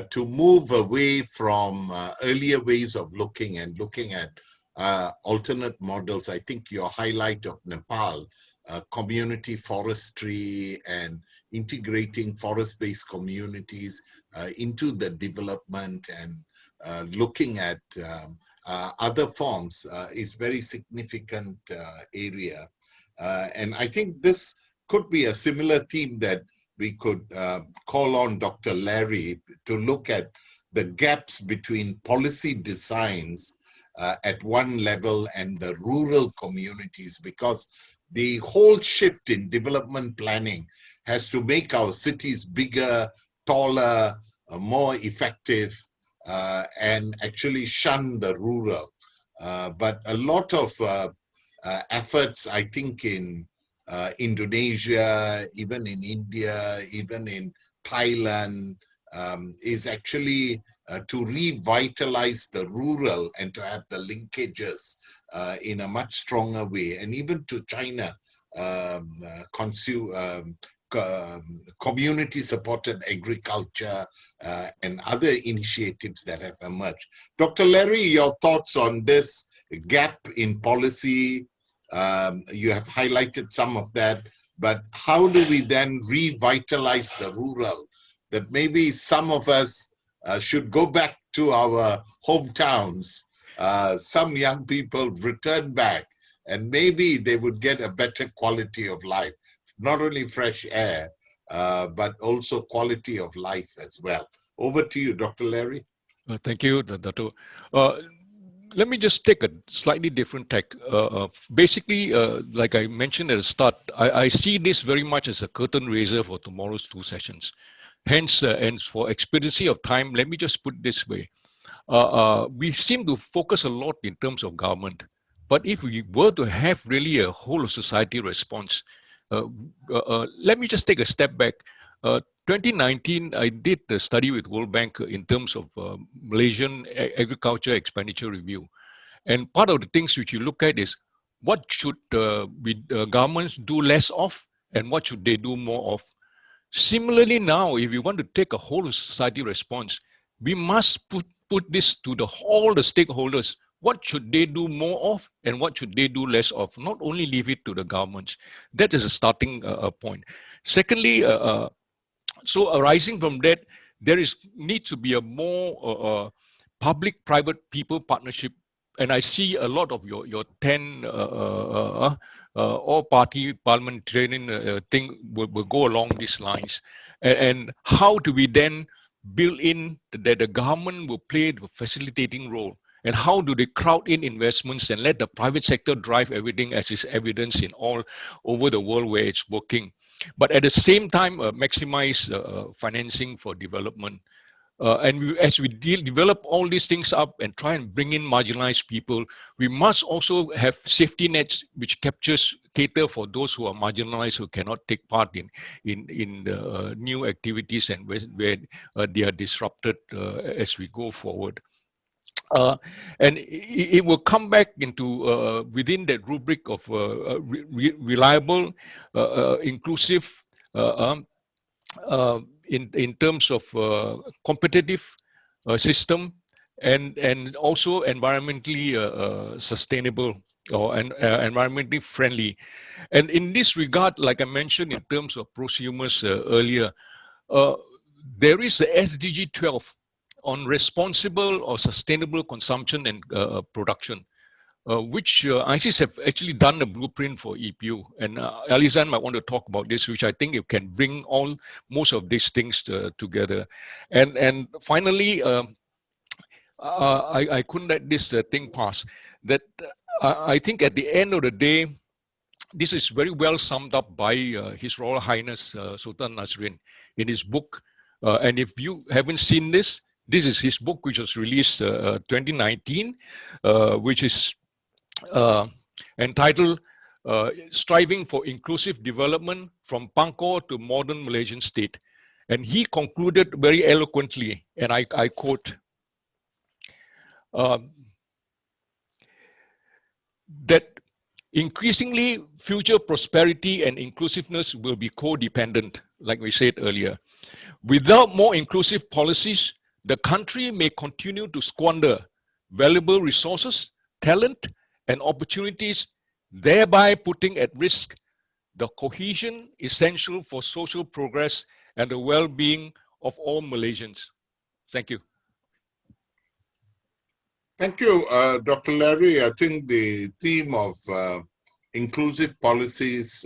to move away from earlier ways of looking and looking at alternate models. I think your highlight of Nepal, community forestry and integrating forest-based communities into the development and looking at other forms is very significant area. And I think this could be a similar theme that we could call on Dr. Larry to look at the gaps between policy designs at one level and the rural communities, because the whole shift in development planning has to make our cities bigger, taller, more effective, and actually shun the rural. But a lot of efforts, I think, in Indonesia, even in India, even in Thailand, is actually to revitalize the rural and to have the linkages in a much stronger way. And even to China, community-supported agriculture and other initiatives that have emerged. Dr. Larry, your thoughts on this gap in policy? You have highlighted some of that, but how do we then revitalize the rural? That maybe some of us should go back to our hometowns. Some young people return back, and maybe they would get a better quality of life, not only fresh air, but also quality of life as well. Over to you, Dr. Larry. Thank you, Dato'. Let me just take a slightly different tack. Basically, like I mentioned at the start, I see this very much as a curtain raiser for tomorrow's 2 sessions. Hence, and for expediency of time, let me just put it this way. We seem to focus a lot in terms of government, But if we were to have really a whole of society response, let me just take a step back. 2019, I did a study with World Bank in terms of Malaysian agriculture expenditure review. And part of the things which you look at is what should governments do less of and what should they do more of. Similarly now, if we want to take a whole of society response, we must put this to all the stakeholders. What should they do more of and what should they do less of? Not only leave it to the governments. That is a starting point. Secondly, so arising from that, there needs to be a more public-private people partnership. And I see a lot of your 10 all-party parliamentarian thing will go along these lines. And how do we then build in that the government will play the facilitating role? And how do they crowd in investments and let the private sector drive everything, as is evidenced in all over the world where it's working? But at the same time, maximize financing for development. As we develop all these things up and try and bring in marginalized people, we must also have safety nets which cater for those who are marginalized, who cannot take part in new activities and where they are disrupted as we go forward. And it will come back into within that rubric of reliable, inclusive, in terms of competitive system and also environmentally sustainable or environmentally friendly. And in this regard, like I mentioned in terms of prosumers earlier, there is the SDG 12 on responsible or sustainable consumption and production, which ISIS have actually done a blueprint for EPU. And Alizan might want to talk about this, which I think it can bring most of these things together. And finally, I couldn't let this thing pass, that I think at the end of the day, this is very well summed up by His Royal Highness Sultan Nasrin in his book. And if you haven't seen this is his book, which was released 2019, which is entitled Striving for Inclusive Development from Pangkor to Modern Malaysian State. And he concluded very eloquently, and I quote, that increasingly future prosperity and inclusiveness will be codependent, like we said earlier. Without more inclusive policies, the country may continue to squander valuable resources, talent, and opportunities, thereby putting at risk the cohesion essential for social progress and the well-being of all Malaysians. Thank you. Thank you, Dr. Larry. I think the theme of inclusive policies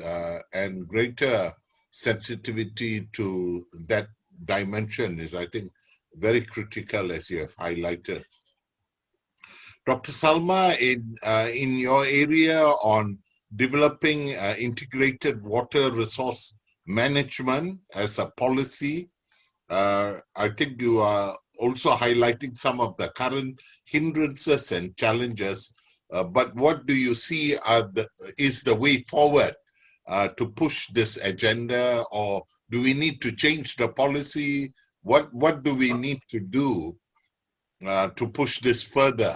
and greater sensitivity to that dimension is, I think, very critical, as you have highlighted. Dr. Salma, in your area on developing integrated water resource management as a policy, I think you are also highlighting some of the current hindrances and challenges, but what do you see is the way forward to push this agenda, or do we need to change the policy? What do we need to do to push this further?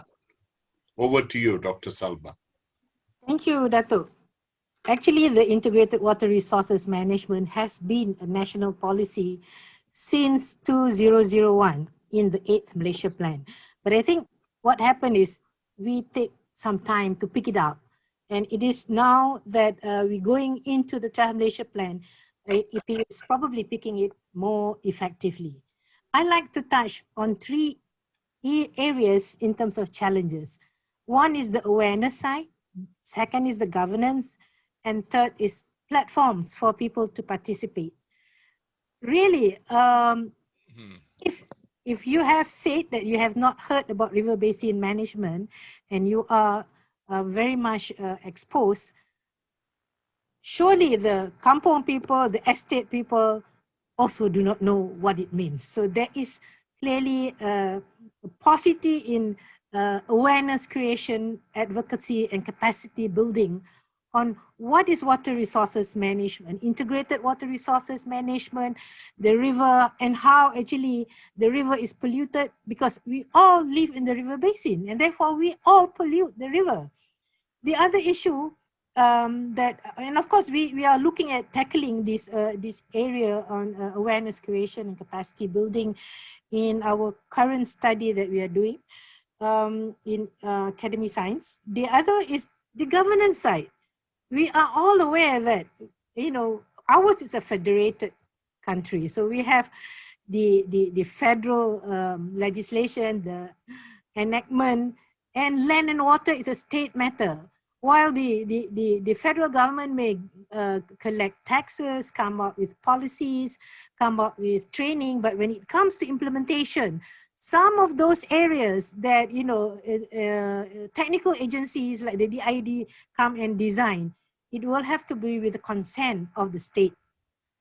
Over to you, Dr. Salma. Thank you, Dato. Actually, the integrated water resources management has been a national policy since 2001 in the 8th Malaysia Plan. But I think what happened is we take some time to pick it up. And it is now that we're going into the 12th Malaysia Plan, it is probably picking it more effectively. I like to touch on 3 areas in terms of challenges. One is the awareness side, second is the governance, and third is platforms for people to participate. Really, if you have said that you have not heard about river basin management and you are very much exposed, surely the kampong people, the estate people also do not know what it means. So there is clearly a paucity in awareness creation, advocacy, and capacity building on what is water resources management, integrated water resources management, the river, and how actually the river is polluted because we all live in the river basin and therefore we all pollute the river. The other issue and of course we are looking at tackling this area on awareness creation and capacity building in our current study that we are doing in academy science. The other is the governance side. We are all aware that, you know, ours is a federated country. So we have the federal legislation, the enactment, and land and water is a state matter. While the federal government may collect taxes, come up with policies, come up with training, but when it comes to implementation, some of those areas that, you know, technical agencies like the DID come and design, it will have to be with the consent of the state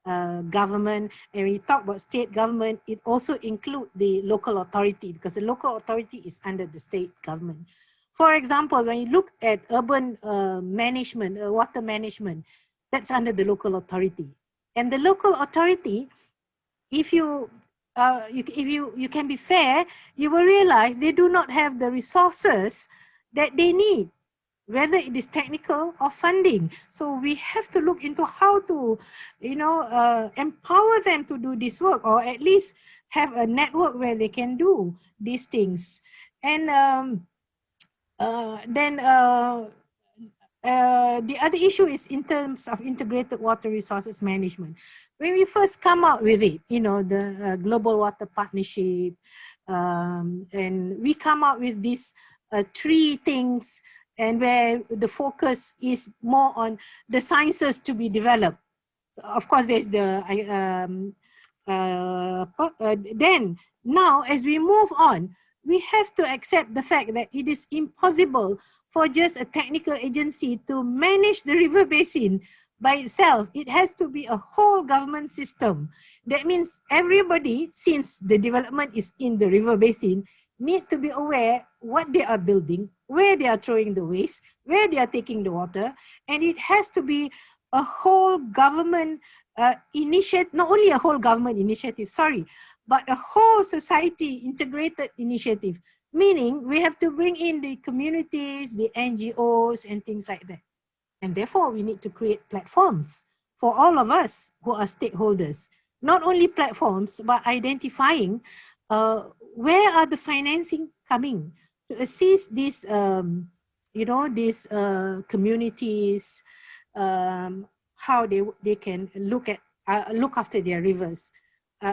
government. And when you talk about state government, it also includes the local authority because the local authority is under the state government. For example, when you look at urban management, water management, that's under the local authority. And the local authority, if you can be fair, you will realize they do not have the resources that they need, whether it is technical or funding. So we have to look into how to, you know, empower them to do this work, or at least have a network where they can do these things. And the other issue is in terms of integrated water resources management. When we first come out with it, you know, the Global Water Partnership, and we come out with these 3 things, and where the focus is more on the sciences to be developed. So of course, there's the, then now as we move on, we have to accept the fact that it is impossible for just a technical agency to manage the river basin by itself. It has to be a whole government system. That means everybody, since the development is in the river basin, need to be aware what they are building, where they are throwing the waste, where they are taking the water, and it has to be a whole government initiative, not only a whole government initiative, sorry, but a whole society integrated initiative, meaning we have to bring in the communities, the NGOs, and things like that. And therefore, we need to create platforms for all of us who are stakeholders. Not only platforms, but identifying where are the financing coming to assist these, you know, these communities, how they can look after their rivers.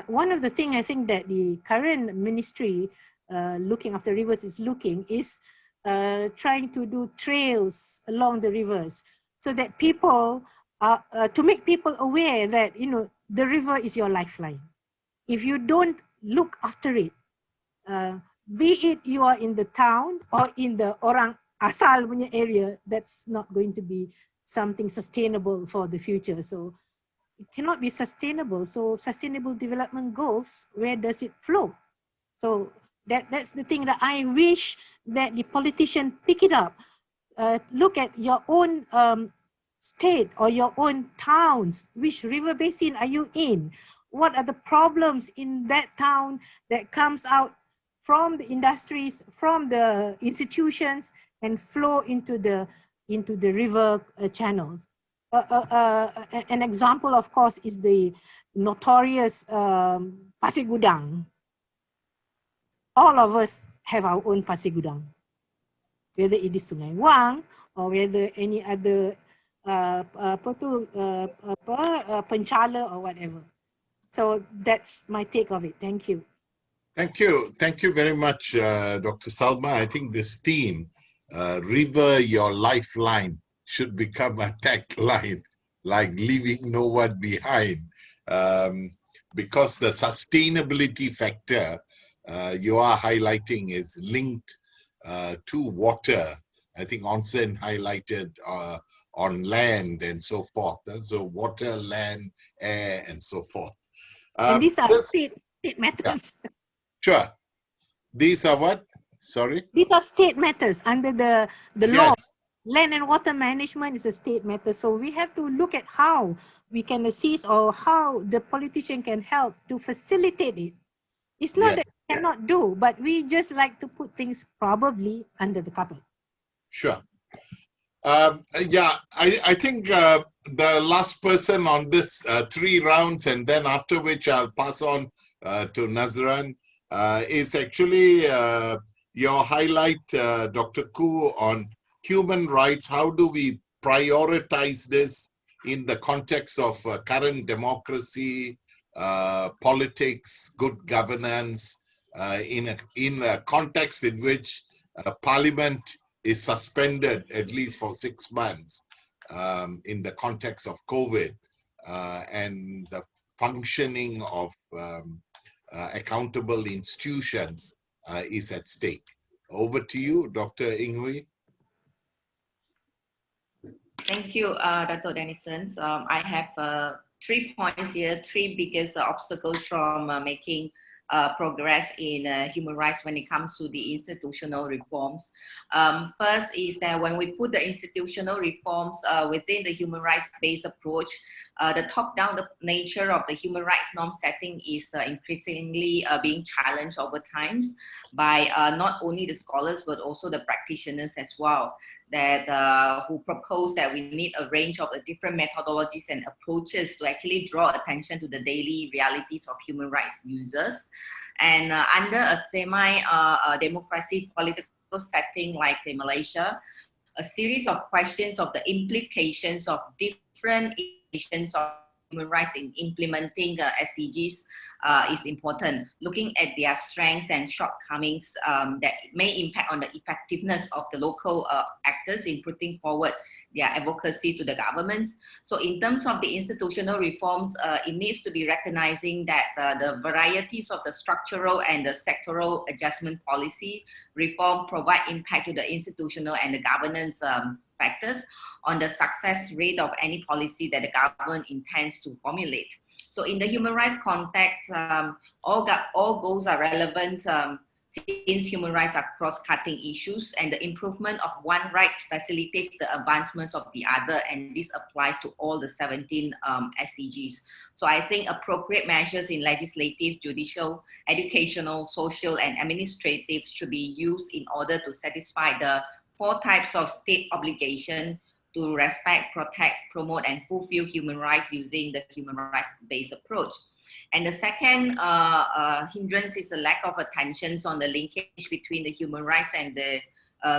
One of the things I think that the current ministry looking after rivers is trying to do trails along the rivers so that people to make people aware that, you know, the river is your lifeline. If you don't look after it, be it you are in the town or in the orang asal punya area, that's not going to be something sustainable for the future. So it cannot be sustainable. So sustainable development goals, where does it flow? So that's the thing that I wish that the politician pick it up. Look at your own state or your own towns. Which river basin are you in? What are the problems in that town that comes out from the industries, from the institutions, and flow into the river channels? An example, of course, is the notorious Pasir Gudang. All of us have our own Pasir Gudang, whether it is Sungai Wang or whether any other penchala or whatever. So that's my take of it. Thank you. Thank you. Thank you very much, Dr. Salma. I think this theme, river your lifeline, should become a tagline, like leaving no one behind, because the sustainability factor you are highlighting is linked to water. I think Onsen highlighted on land and so forth. So water, land, air, and so forth. And these are state matters. Yeah. Sure. These are what? Sorry? These are state matters under the law. Yes. Land and water management is a state matter. So we have to look at how we can assist or how the politician can help to facilitate it. It's not Yeah. that we cannot do, but we just like to put things probably under the carpet. Sure. Yeah, I think the last person on this 3 rounds, and then after which I'll pass on to Nazran, is actually your highlight, Dr. Koo, on human rights. How do we prioritize this in the context of current democracy, politics, good governance, in a context in which Parliament is suspended at least for 6 months in the context of COVID, and the functioning of accountable institutions is at stake. Over to you, Dr. Inghui. Thank you, Dr. Dennison. I have 3 points here, 3 biggest obstacles from making progress in human rights when it comes to the institutional reforms. First is that when we put the institutional reforms within the human rights-based approach, the top-down nature of the human rights norm setting is increasingly being challenged over times by not only the scholars but also the practitioners as well, that who propose that we need a range of different methodologies and approaches to actually draw attention to the daily realities of human rights users. And under a semi-democracy political setting like in Malaysia, a series of questions of the implications of different issues of human rights in implementing SDGs is important, looking at their strengths and shortcomings that may impact on the effectiveness of the local actors in putting forward their advocacy to the governments. So in terms of the institutional reforms, it needs to be recognizing that the varieties of the structural and the sectoral adjustment policy reform provide impact to the institutional and the governance factors on the success rate of any policy that the government intends to formulate. So in the human rights context, all goals are relevant since human rights are cross-cutting issues, and the improvement of one right facilitates the advancements of the other, and this applies to all the 17 SDGs. So I think appropriate measures in legislative, judicial, educational, social, and administrative should be used in order to satisfy the 4 types of state obligation to respect, protect, promote, and fulfill human rights using the human rights-based approach. And the second hindrance is a lack of attention on the linkage between the human rights and the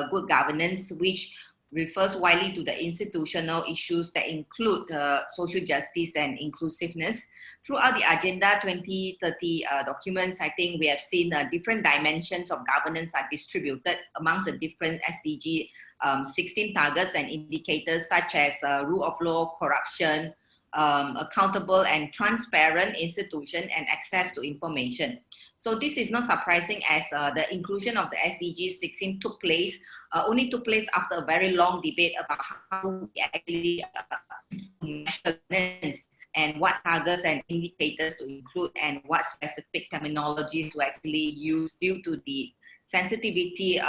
good governance, which refers widely to the institutional issues that include social justice and inclusiveness. Throughout the Agenda 2030 documents, I think we have seen different dimensions of governance are distributed amongst the different SDG 16 targets and indicators such as rule of law, corruption, accountable and transparent institution, and access to information. So this is not surprising as the inclusion of the SDG 16 only took place after a very long debate about how we actually measure governance and what targets and indicators to include and what specific terminologies to actually use due to the sensitivity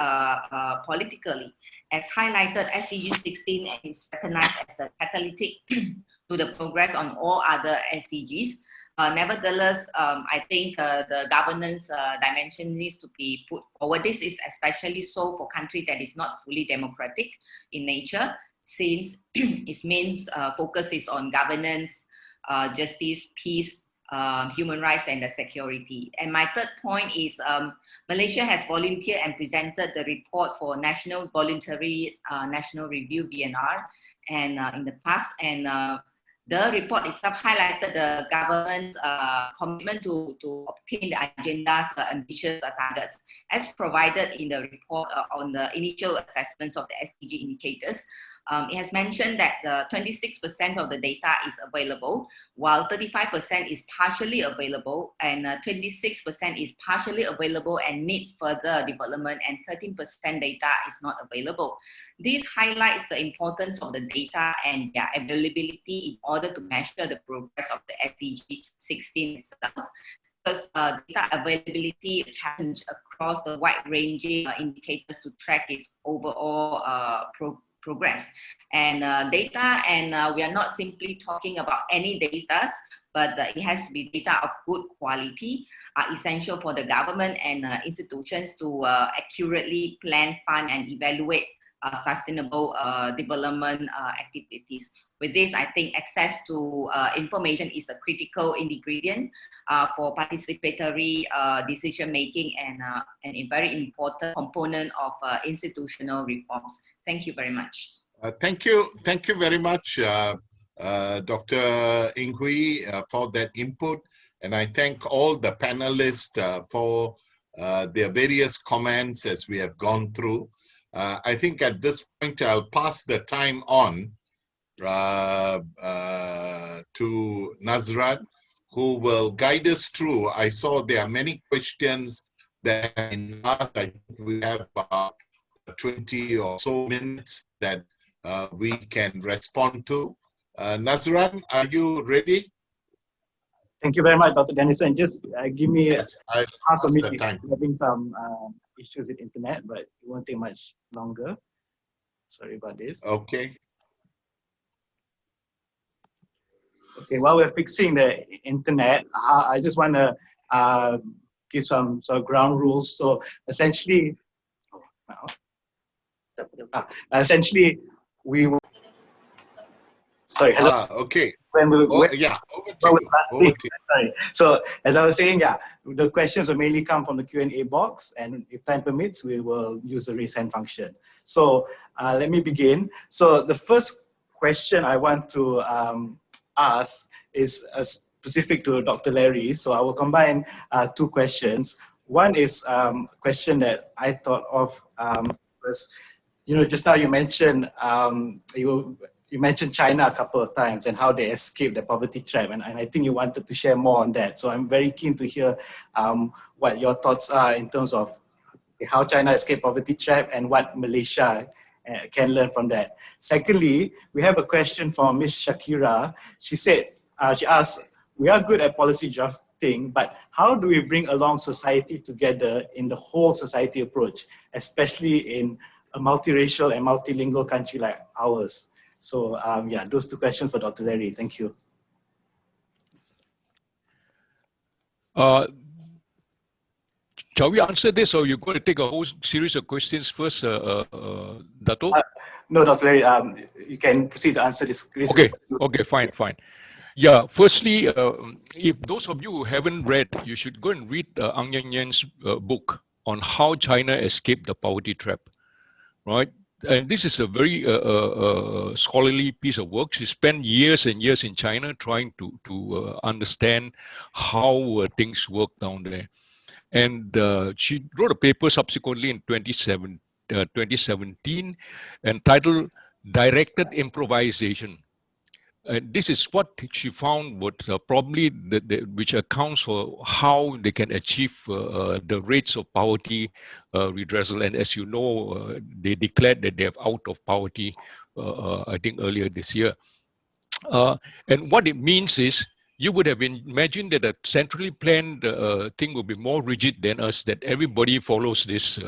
politically. As highlighted, SDG 16 is recognized as the catalytic to the progress on all other SDGs. Nevertheless, I think the governance dimension needs to be put forward. This is especially so for country that is not fully democratic in nature, since its main focus is on governance, justice, peace, human rights, and the security. And my third point is Malaysia has volunteered and presented the report for National Voluntary National Review, VNR, and in the past, and the report itself highlighted the government's commitment to obtain the agenda's ambitious targets, as provided in the report on the initial assessments of the SDG indicators. It has mentioned that 26% of the data is available, while 35% is partially available, and 26% is partially available and need further development, and 13% data is not available. This highlights the importance of the data and their availability in order to measure the progress of the SDG 16 itself, because data availability challenge across across the wide-ranging indicators to track its overall progress. And data, and we are not simply talking about any data, but it has to be data of good quality, are essential for the government and institutions to accurately plan, fund, and evaluate sustainable development activities. With this, I think access to information is a critical ingredient for participatory decision-making and a very important component of institutional reforms. Thank you very much. Thank you very much, Dr. Eng Hui, for that input. And I thank all the panelists for their various comments as we have gone through. I think at this point, I'll pass the time on to Nazrat, who will guide us through. I saw there are many questions that have been asked. I think we have about 20 or so minutes that we can respond to. Nazrat, are you ready? Thank you very much, Dr. Dennison. Just give me Yes, half a minute. time. We're having some issues with internet, but it won't take much longer. Sorry about this. Okay. Okay, while we're fixing the internet, I just want to give some sort of ground rules. So essentially, we will. Sorry, hello. Okay. When we, yeah, over to you. Sorry. So as I was saying, yeah, the questions will mainly come from the Q&A box, and if time permits, we will use the raise hand function. So let me begin. So the first question I want to ask is specific to Dr. Larry. So I will combine two questions. One is a question that I thought of was, just now you mentioned you mentioned China a couple of times and how they escaped the poverty trap, and I think you wanted to share more on that. So I'm very keen to hear what your thoughts are in terms of how China escaped poverty trap and what Malaysia can learn from that. Secondly, we have a question from Ms. Shakira. She said, she asked, we are good at policy drafting, but how do we bring along society together in the whole society approach, especially in a multiracial and multilingual country like ours? So yeah, those two questions for Dr. Larry. Thank you. Shall we answer this, or you're going to take a whole series of questions first, Dato? No, Dr. Larry, you can proceed to answer this. Okay, fine. Yeah, firstly, if those of you who haven't read, you should go and read Ang Yang Yan's book on how China escaped the poverty trap, right? And this is a very scholarly piece of work. She spent years and years in China trying to understand how things work down there. And she wrote a paper subsequently in 2017 entitled Directed Improvisation. And this is what she found was probably which accounts for how they can achieve the rates of poverty redressal. And as you know, they declared that they are out of poverty, I think earlier this year. And what it means is, you would have imagined that a centrally planned thing would be more rigid than us, that everybody follows this,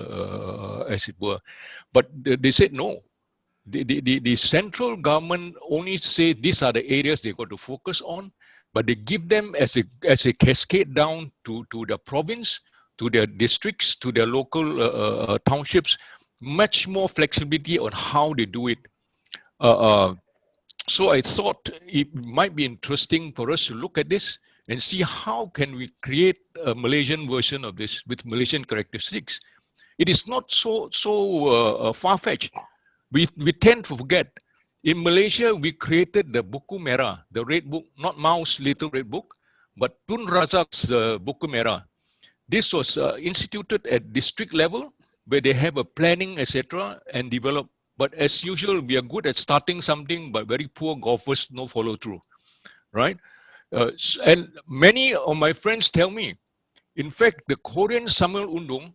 as it were. But they said no. The central government only say these are the areas they got to focus on, but they give them as a cascade down to the province, to their districts, to their local townships, much more flexibility on how they do it. So I thought it might be interesting for us to look at this and see how can we create a Malaysian version of this with Malaysian characteristics. It is not so far-fetched. We tend to forget. In Malaysia, we created the Buku Merah, the red book, not Mao's little red book, but Tun Razak's Buku Merah. This was instituted at district level, where they have a planning, etc., and develop. But as usual, we are good at starting something, but very poor golfers, no follow through, right? And many of my friends tell me, in fact, the Korean Samuel Undong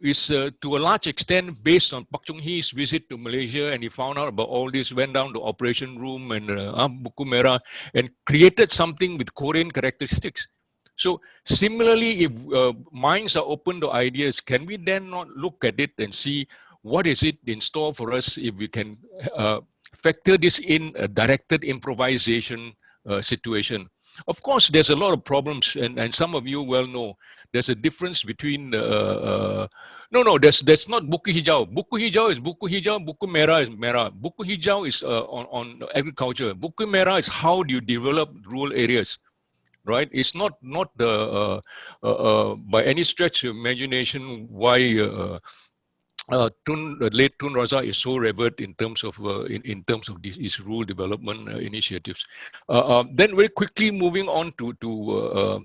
is to a large extent based on Pak Chung Hee's visit to Malaysia, and he found out about all this, went down to Operation Room and Buku Merah, and created something with Korean characteristics. So similarly, if minds are open to ideas, can we then not look at it and see what is it in store for us if we can factor this in a directed improvisation situation? Of course, there's a lot of problems, and some of you well know there's a difference between that's not buku hijau. Buku hijau is buku hijau, buku merah is merah. Buku hijau is on agriculture. Buku merah is how do you develop rural areas, right? It's not by any stretch of imagination why late Tun Raza is so revered in terms of his rural development initiatives. Then very quickly moving on to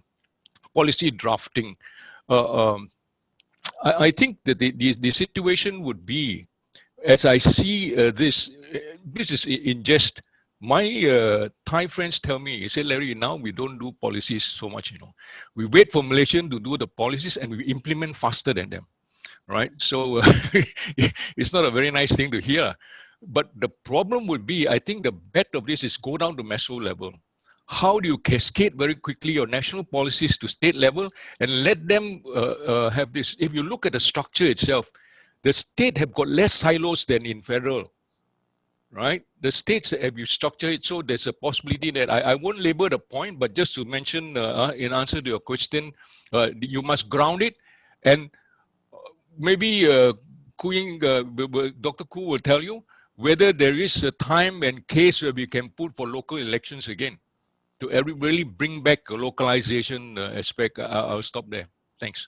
policy drafting. I think that the situation would be, as I see this is in just my Thai friends tell me, they say, Larry, now we don't do policies so much, we wait for Malaysians to do the policies and we implement faster than them, right? So it's not a very nice thing to hear, but the problem would be, I think the bet of this is go down to meso level. How do you cascade very quickly your national policies to state level and let them have this? If you look at the structure itself, the state have got less silos than in federal, right? The states have you structure it so there's a possibility that I won't labor the point, but just to mention in answer to your question, you must ground it, and maybe Dr. Koo will tell you whether there is a time and case where we can put for local elections again to really bring back a localization aspect. I'll stop there. Thanks.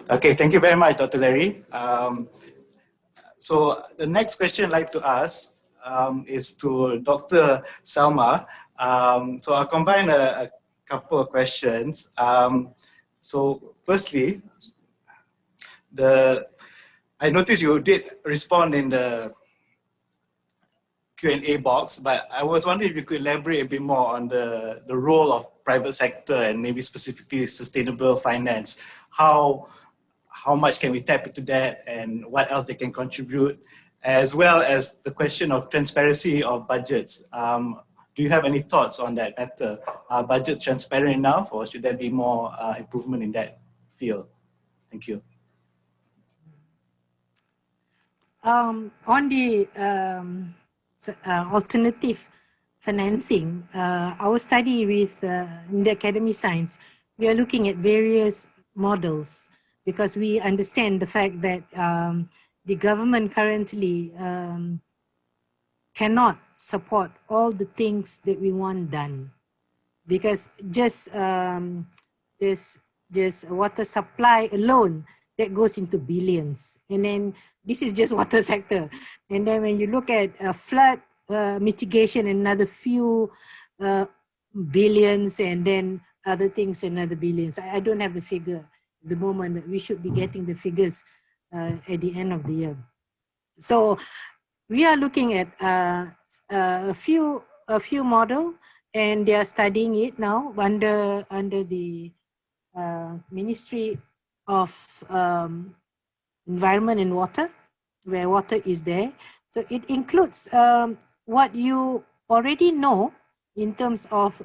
Okay, thank you very much, Dr. Larry. So the next question I'd like to ask is to Dr. Salma. So I'll combine a couple of questions. So firstly, I noticed you did respond in the Q&A box, but I was wondering if you could elaborate a bit more on the role of private sector and maybe specifically sustainable finance. How much can we tap into that and what else they can contribute, as well as the question of transparency of budgets. Do you have any thoughts on that matter? Are budgets transparent enough, or should there be more improvement in that field? Thank you. On the alternative financing, our study with in the academic science, we are looking at various models because we understand the fact that the government currently cannot support all the things that we want done, because just water supply alone, that goes into billions, and then this is just water sector, and then when you look at flood mitigation, another few billions, and then other things another billions. I don't have the figure at the moment, but we should be getting the figures at the end of the year. So we are looking at a few model, and they are studying it now under the Ministry of Environment and Water, where water is there. So it includes what you already know in terms of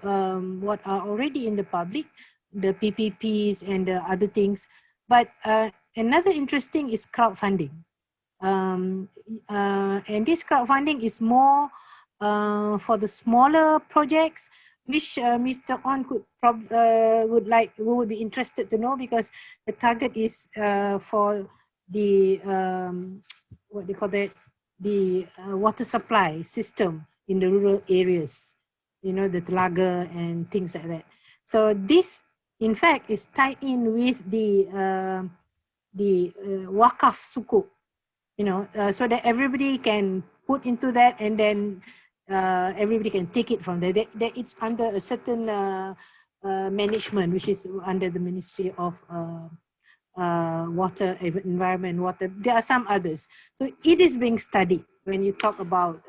what are already in the public, the PPPs and the other things. But another interesting is crowdfunding. And this crowdfunding is more for the smaller projects, which Mr. On would be interested to know, because the target is for the what they call that, the water supply system in the rural areas, the telaga and things like that. So this, in fact, is tied in with the wakaf sukuk, so that everybody can put into that, and then everybody can take it from there. It's under a certain management, which is under the Ministry of Water, Environment, Water. There are some others. So it is being studied when you talk about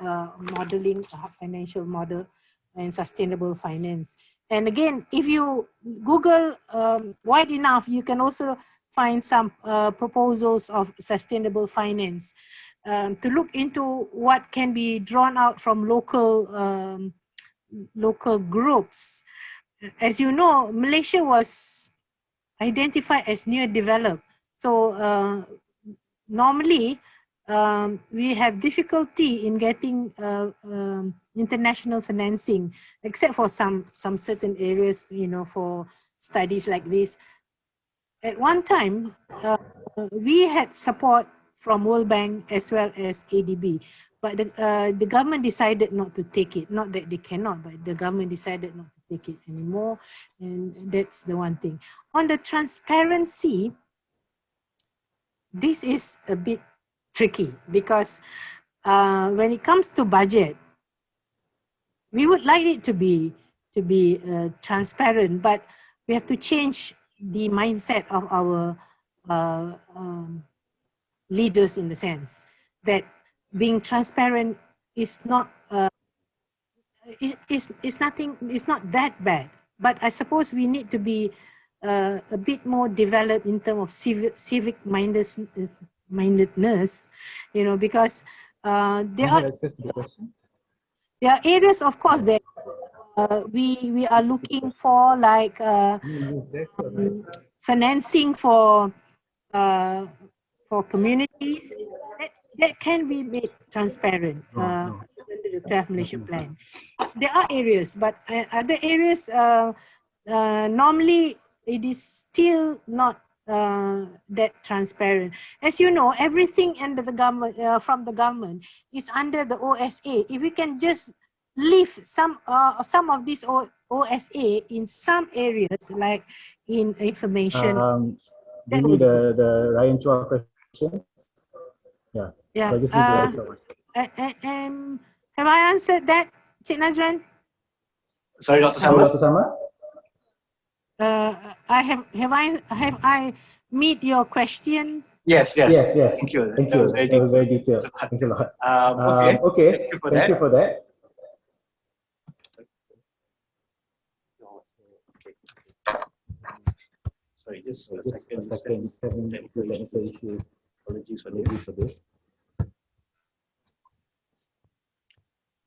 modeling, financial model, and sustainable finance. And again, if you Google wide enough, you can also find some proposals of sustainable finance to look into what can be drawn out from local local groups. As you know, Malaysia was identified as near developed. So normally we have difficulty in getting international financing, except for some certain areas, you know, for studies like this. At one time, we had support from World Bank as well as ADB, but the government decided not to take it. Not that they cannot, but the government decided not to take it anymore, and that's the one thing. On the transparency, this is a bit tricky because when it comes to budget, we would like it to be transparent, but we have to change the mindset of our leaders, in the sense that being transparent is not it's not that bad. But I suppose we need to be a bit more developed in terms of civic mindedness, you know, because there are areas, of course, that we are looking for, like financing for communities that can be made transparent under the 12 Malaysia plan. There are areas, but other areas normally it is still not that transparent. As you know, everything under the government from the government is under the OSA. If we can just leave some of these OSA in some areas, like in information. Do you need the Ryan Chua question? Yeah. Yeah. So I just need Have I answered that, Cik Nazran? Sorry, Dr. Sorry, Sama. Dr. Sama? Have I meet your question? Yes. Yes. Thank you. Thank That you. was very That was very detailed. detailed. Thanks a lot. Okay. Thank you for that. Sorry, just a Just second. a second. Just having technical issues. Apologies for Apologies for this.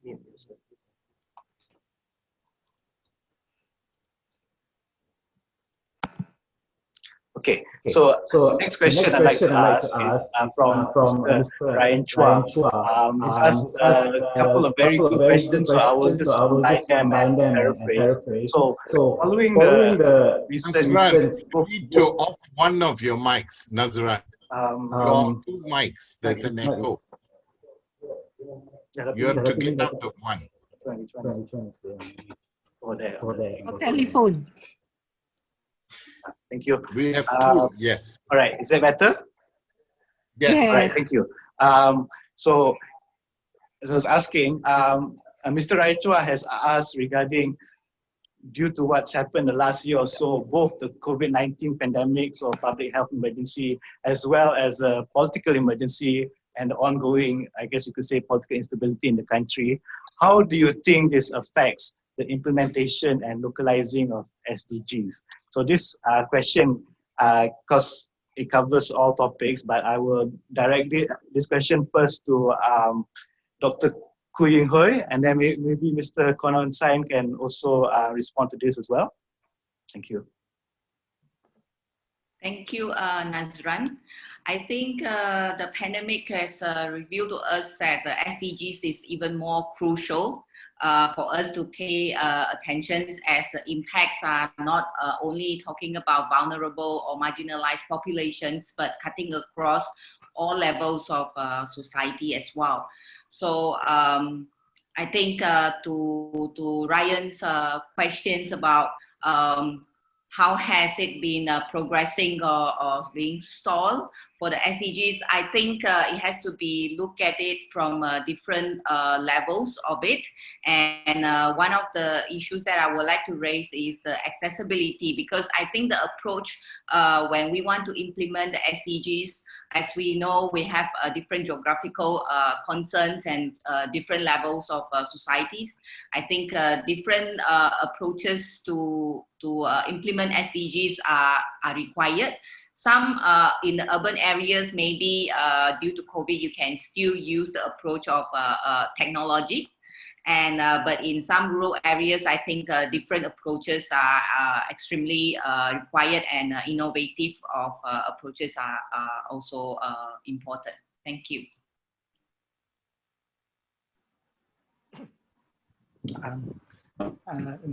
this. Okay, so next question I'd like to ask is from Mr. Ryan Chua. He's asked a couple of very good questions, so I will just combine them and paraphrase. So, following the recent... Nazran, you need to off one of your mics, Nazran. Your two mics, there's an echo. You have to get out of one. Or telephone. Thank you. We have two, yes. All right, is that better? Yes. All right, thank you. So, as I was asking, Mr. Raichua has asked regarding, due to what's happened the last year or so, both the COVID-19 pandemic or public health emergency, as well as a political emergency and the ongoing, I guess you could say, political instability in the country, how do you think this affects the implementation and localizing of SDGs? So this question, because it covers all topics, but I will direct this question first to Dr. Koo Ying Hui, and then maybe Mr. Konon Sain can also respond to this as well. Thank you. Thank you, Nazran. I think the pandemic has revealed to us that the SDGs is even more crucial for us to pay attention, as the impacts are not only talking about vulnerable or marginalized populations, but cutting across all levels of society as well. So I think to Ryan's questions about how has it been progressing or being stalled for the SDGs, I think it has to be looked at it from different levels of it. And one of the issues that I would like to raise is the accessibility, because I think the approach when we want to implement the SDGs, as we know, we have different geographical concerns and different levels of societies. I think different approaches to implement SDGs are required. Some in the urban areas, maybe due to COVID, you can still use the approach of technology. And but in some rural areas, I think different approaches are extremely required, and innovative approaches are also important. Thank you.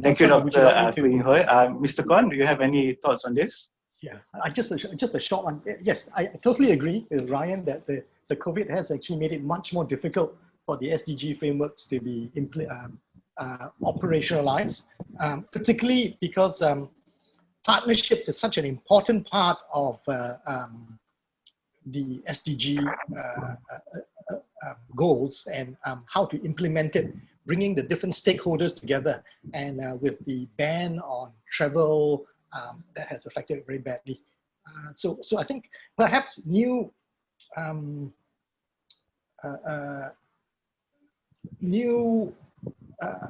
Thank you, Would Dr. like me to- Queen Hoi. Mr. Kon, do you have any thoughts on this? Yeah, just a short one. Yes, I totally agree with Ryan that the COVID has actually made it much more difficult for the SDG frameworks to be operationalized, particularly because partnerships is such an important part of the SDG goals, and how to implement it, bringing the different stakeholders together, and with the ban on travel that has affected it very badly. So I think perhaps new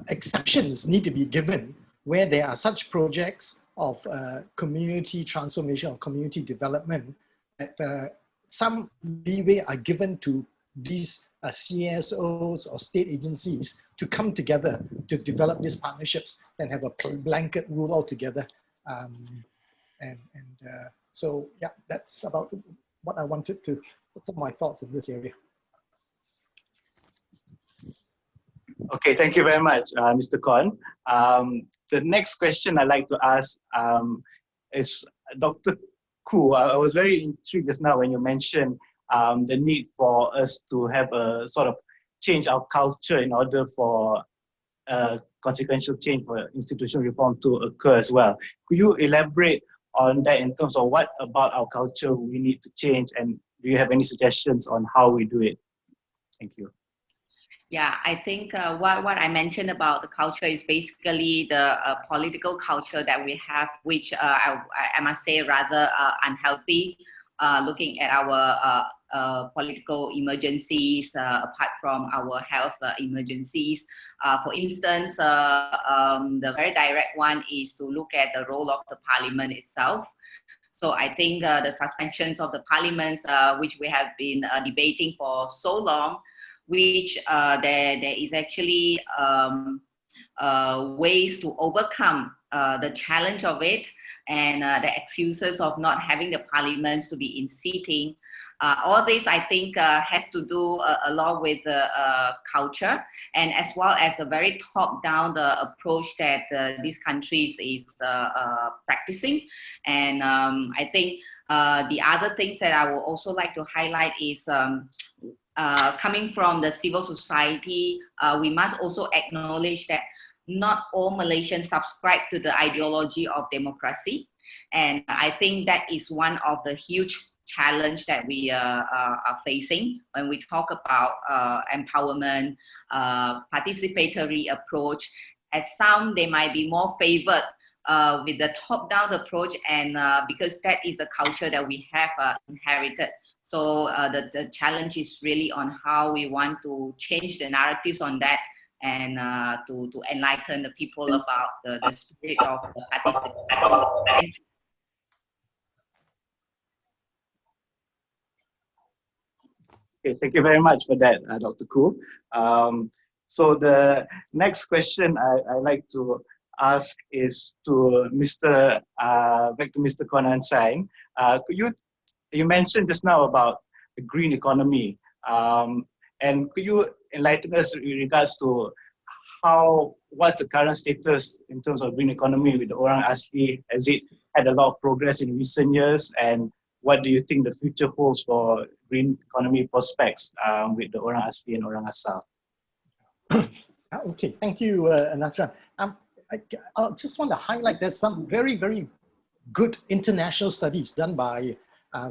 exceptions need to be given where there are such projects of community transformation or community development, that some leeway are given to these CSOs or state agencies to come together to develop these partnerships and have a blanket rule altogether. So yeah, that's about what I wanted to put some of my thoughts in this area. Okay, thank you very much, Mr. Kon. The next question I'd like to ask is Dr. Koo. I was very intrigued just now when you mentioned the need for us to have a sort of change our culture in order for consequential change for institutional reform to occur as well. Could you elaborate on that in terms of what about our culture we need to change, and do you have any suggestions on how we do it? Thank you. Yeah, I think what I mentioned about the culture is basically the political culture that we have, which I must say rather unhealthy, looking at our political emergencies apart from our health emergencies. For instance, the very direct one is to look at the role of the parliament itself. So I think the suspensions of the parliaments, which we have been debating for so long, which there is actually ways to overcome the challenge of it, and the excuses of not having the parliaments to be in seating. All this, I think, has to do a lot with the culture, and as well as the very top-down the approach that these countries is practicing. And I think the other things that I would also like to highlight is coming from the civil society, we must also acknowledge that not all Malaysians subscribe to the ideology of democracy. And I think that is one of the huge challenge that we are facing when we talk about empowerment, participatory approach. As some, they might be more favored with the top-down approach, and because that is a culture that we have inherited. So the challenge is really on how we want to change the narratives on that, and to enlighten the people about the spirit of participation. Okay, thank you very much for that, Dr. Koo. So the next question I like to ask is to back to Mr. Konan Sang. You mentioned just now about the green economy, and could you enlighten us in regards to what's the current status in terms of green economy with the Orang Asli? Has it had a lot of progress in recent years, and what do you think the future holds for green economy prospects with the Orang Asli and Orang Asal? Okay, thank you, Nasra. I just want to highlight there's some very, very good international studies done by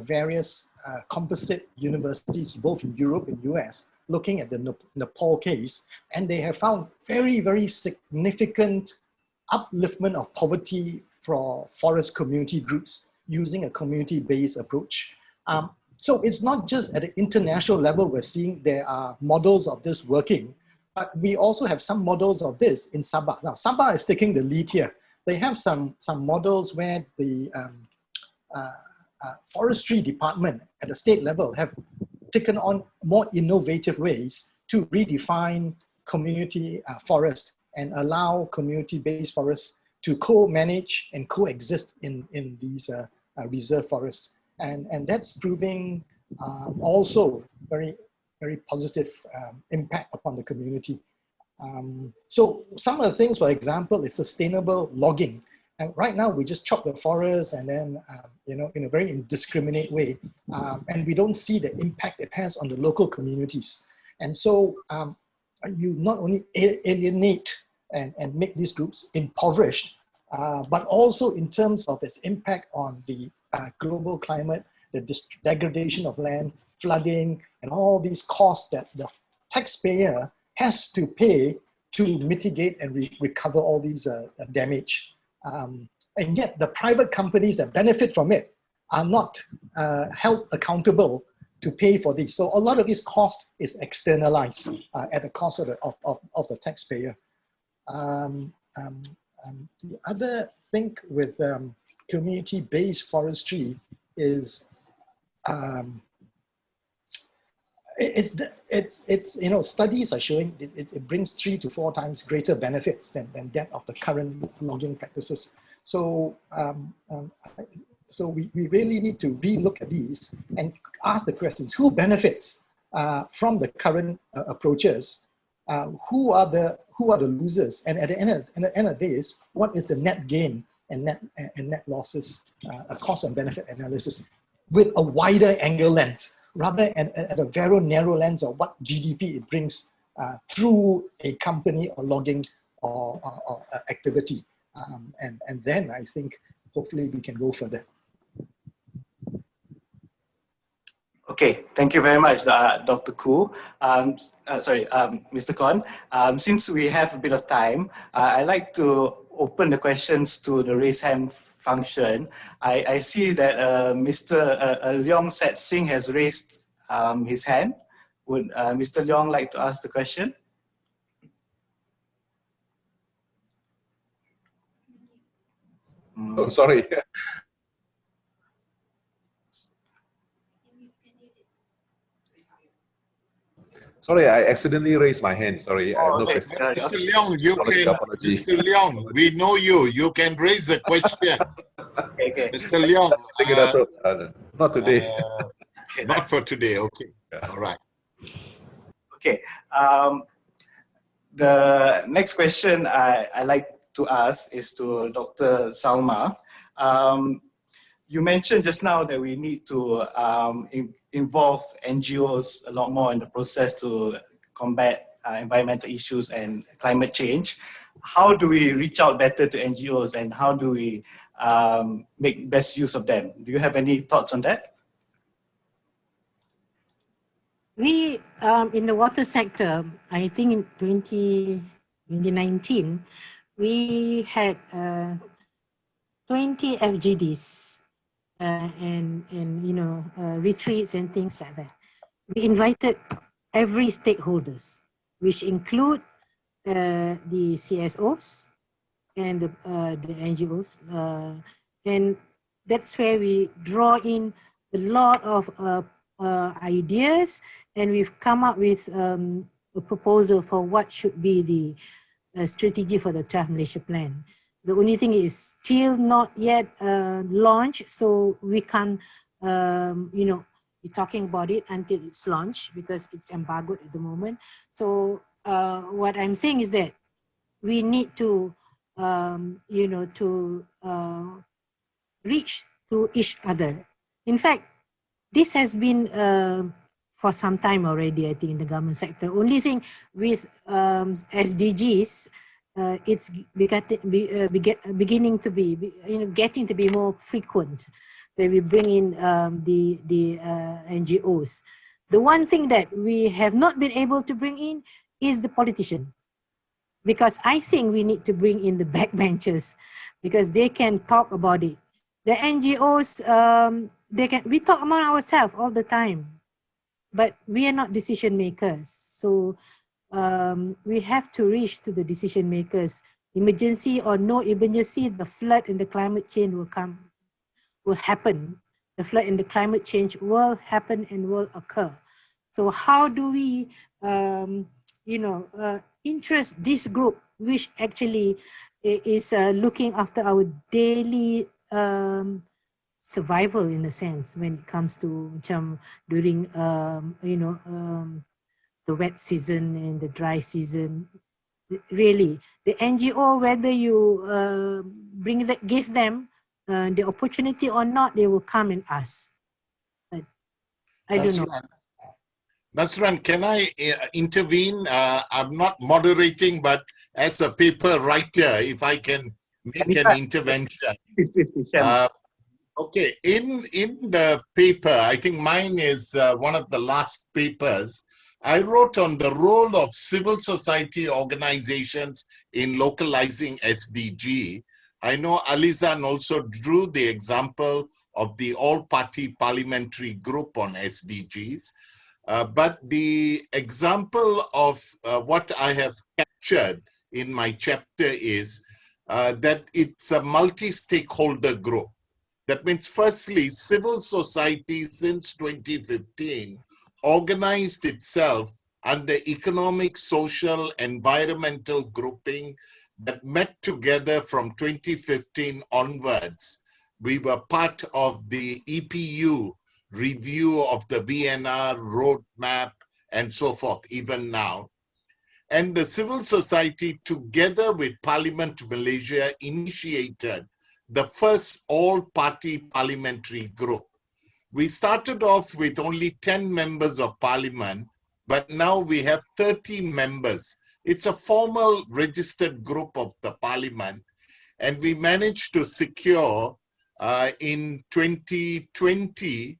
various composite universities, both in Europe and US, looking at the Nepal case, and they have found very, very significant upliftment of poverty for forest community groups using a community-based approach. So it's not just at an international level we're seeing there are models of this working, but we also have some models of this in Sabah. Now, Sabah is taking the lead here. They have some models where the forestry department at the state level have taken on more innovative ways to redefine community forest and allow community-based forests to co-manage and coexist in these reserve forests. And that's proving also very positive impact upon the community. So some of the things, for example, is sustainable logging. And right now we just chop the forest and then, in a very indiscriminate way. And we don't see the impact it has on the local communities. And so you not only alienate and make these groups impoverished, but also in terms of its impact on the global climate, the degradation of land, flooding, and all these costs that the taxpayer has to pay to mitigate and recover all these damage. And yet the private companies that benefit from it are not held accountable to pay for these. So a lot of this cost is externalized at the cost of the taxpayer. The other thing with community-based forestry is studies are showing it brings 3 to 4 times greater benefits than that of the current logging practices. So so we really need to relook at these and ask the questions: who benefits from the current approaches? Who are the losers? And at the end of the day, is what is the net gain and net losses, a cost and benefit analysis with a wider angle lens, rather at a very narrow lens of what GDP it brings through a company or logging or activity. And then I think hopefully we can go further. Okay, thank you very much, Dr. Koo. Mr. Kon. Since we have a bit of time, I'd like to open the questions to the raise hand function. I see that Mr. Leong Sat Singh has raised his hand. Would Mr. Leong like to ask the question? Oh, sorry. Sorry, I accidentally raised my hand. Sorry, I have no question. Mr. Leong, Mr. Leong, we know you. You can raise the question. Okay. Mr. Leong. Not today. Not for today. Okay. Yeah. All right. Okay. The next question I like to ask is to Dr. Salma. You mentioned just now that we need to involve NGOs a lot more in the process to combat environmental issues and climate change. How do we reach out better to NGOs, and how do we make best use of them? Do you have any thoughts on that? We, in the water sector, I think in 2019, we had 20 FGDs and retreats and things like that. We invited every stakeholders, which include the CSOs and the NGOs, and that's where we draw in a lot of ideas, and we've come up with a proposal for what should be the strategy for the 12 Malaysia plan. The only thing is still not yet launched, so we can't, be talking about it until it's launched because it's embargoed at the moment. So what I'm saying is that we need to, reach to each other. In fact, this has been for some time already, I think, in the government sector. Only thing with SDGs, it's beginning to be, getting to be more frequent, where we bring in the NGOs. The one thing that we have not been able to bring in is the politician, because I think we need to bring in the backbenchers, because they can talk about it. The NGOs, we talk among ourselves all the time, but we are not decision makers. So we have to reach to the decision makers. Emergency or no emergency, the flood and the climate change will happen. The flood and the climate change will happen and will occur. So how do we, interest this group, which actually is looking after our daily survival in a sense when it comes to during the wet season and the dry season. Really, the NGO, whether you give them the opportunity or not, they will come and ask. But I don't know. Nasran, can I intervene? I'm not moderating, but as a paper writer, if I can make an intervention. Okay, in the paper, I think mine is one of the last papers, I wrote on the role of civil society organizations in localizing SDG. I know Alizan also drew the example of the all-party parliamentary group on SDGs. But the example of what I have captured in my chapter is that it's a multi-stakeholder group. That means, firstly, civil society since 2015 organized itself under economic, social, environmental grouping that met together from 2015 onwards. We were part of the EPU review of the VNR roadmap and so forth, even now. And the civil society, together with Parliament Malaysia, initiated the first all-party parliamentary group. We started off with only 10 members of parliament, but now we have 30 members. It's a formal registered group of the parliament, and we managed to secure in 2020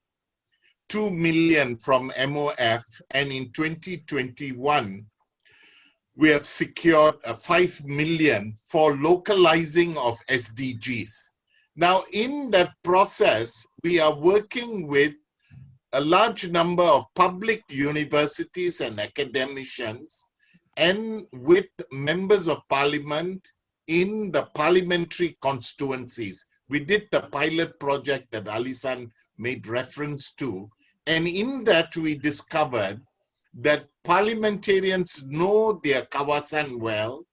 2 million from MOF, and in 2021 we have secured 5 million for localizing of SDGs. Now, in that process, we are working with a large number of public universities and academicians and with members of parliament in the parliamentary constituencies. We did the pilot project that Alisan made reference to, and in that we discovered that parliamentarians know their kawasan well,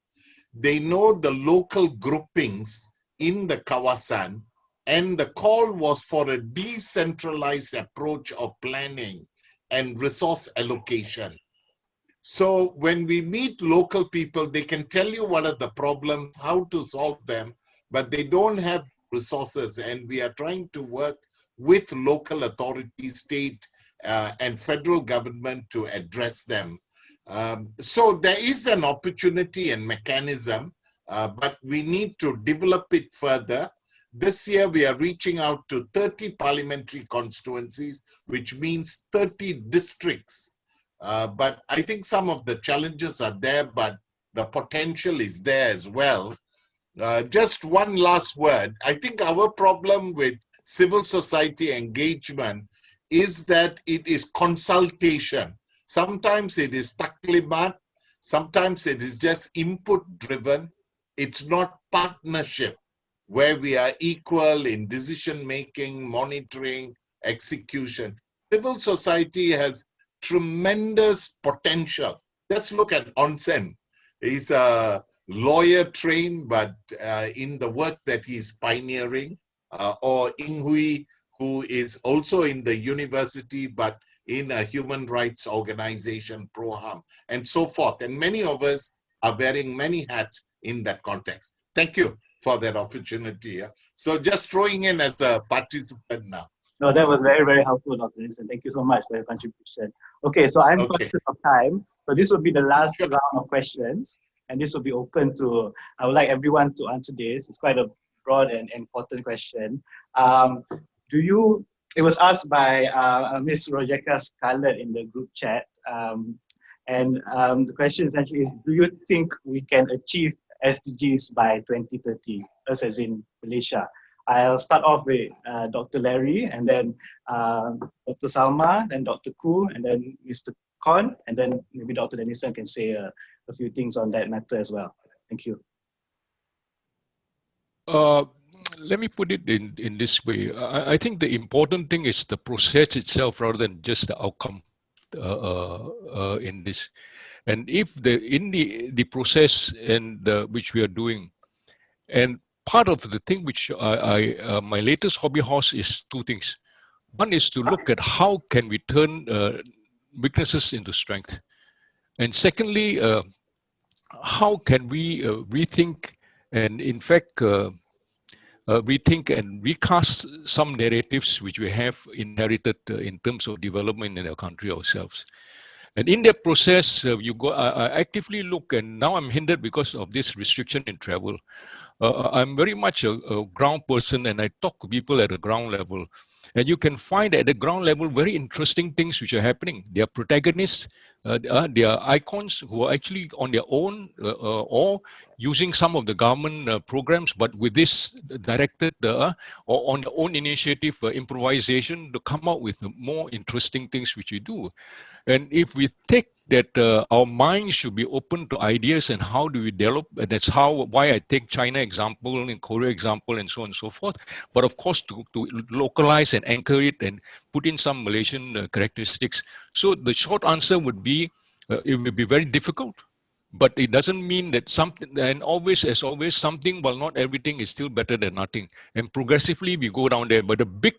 they know the local groupings in the kawasan, and the call was for a decentralized approach of planning and resource allocation. So when we meet local people, they can tell you what are the problems, how to solve them, but they don't have resources, and we are trying to work with local authorities, state and federal government to address them. So there is an opportunity and mechanism, but we need to develop it further. This year we are reaching out to 30 parliamentary constituencies, which means 30 districts. But I think some of the challenges are there, but the potential is there as well. Just one last word. I think our problem with civil society engagement is that it is consultation. Sometimes it is taklimat, sometimes it is just input driven. It's not partnership where we are equal in decision making, monitoring, execution. Civil society has tremendous potential. Just look at Onsen. He's a lawyer trained, but in the work that he's pioneering, or Inghui, who is also in the university, but in a human rights organization, ProHam, and so forth. And many of us are wearing many hats in that context. Thank you for that opportunity. So just throwing in as a participant now. No, that was very, very helpful, Dr. Nielsen. Thank you so much for your contribution. Okay, so I'm conscious of time. So this will be the last round of questions, and this will be open to, I would like everyone to answer this. It's quite a broad and important question. It was asked by Ms. Rojeka Scarlett in the group chat. The question essentially is, do you think we can achieve SDGs by 2030, us as in Malaysia? I'll start off with Dr. Larry, and then Dr. Salma, then Dr. Koo, and then Mr. Kon, and then maybe Dr. Denison can say a few things on that matter as well. Thank you. Let me put it in this way. I think the important thing is the process itself rather than just the outcome in this. And if in the process and which we are doing, and part of the thing which my latest hobby horse is two things. One is to look at how can we turn weaknesses into strength. And secondly, how can we rethink and in fact rethink and recast some narratives which we have inherited in terms of development in our country ourselves. And in that process, I actively look, and now I'm hindered because of this restriction in travel. I'm very much a ground person, and I talk to people at the ground level. And you can find at the ground level very interesting things which are happening. They are protagonists, they are icons who are actually on their own or using some of the government programs, but with this directed or on their own initiative, improvisation to come up with more interesting things which we do. And if we take that our minds should be open to ideas and how do we develop, and that's why I take China example and Korea example and so on and so forth. But of course, to localize and anchor it and put in some Malaysian characteristics. So the short answer would be, it will be very difficult, but it doesn't mean that something, and always, as always, something, well, not everything is still better than nothing. And progressively we go down there, but the big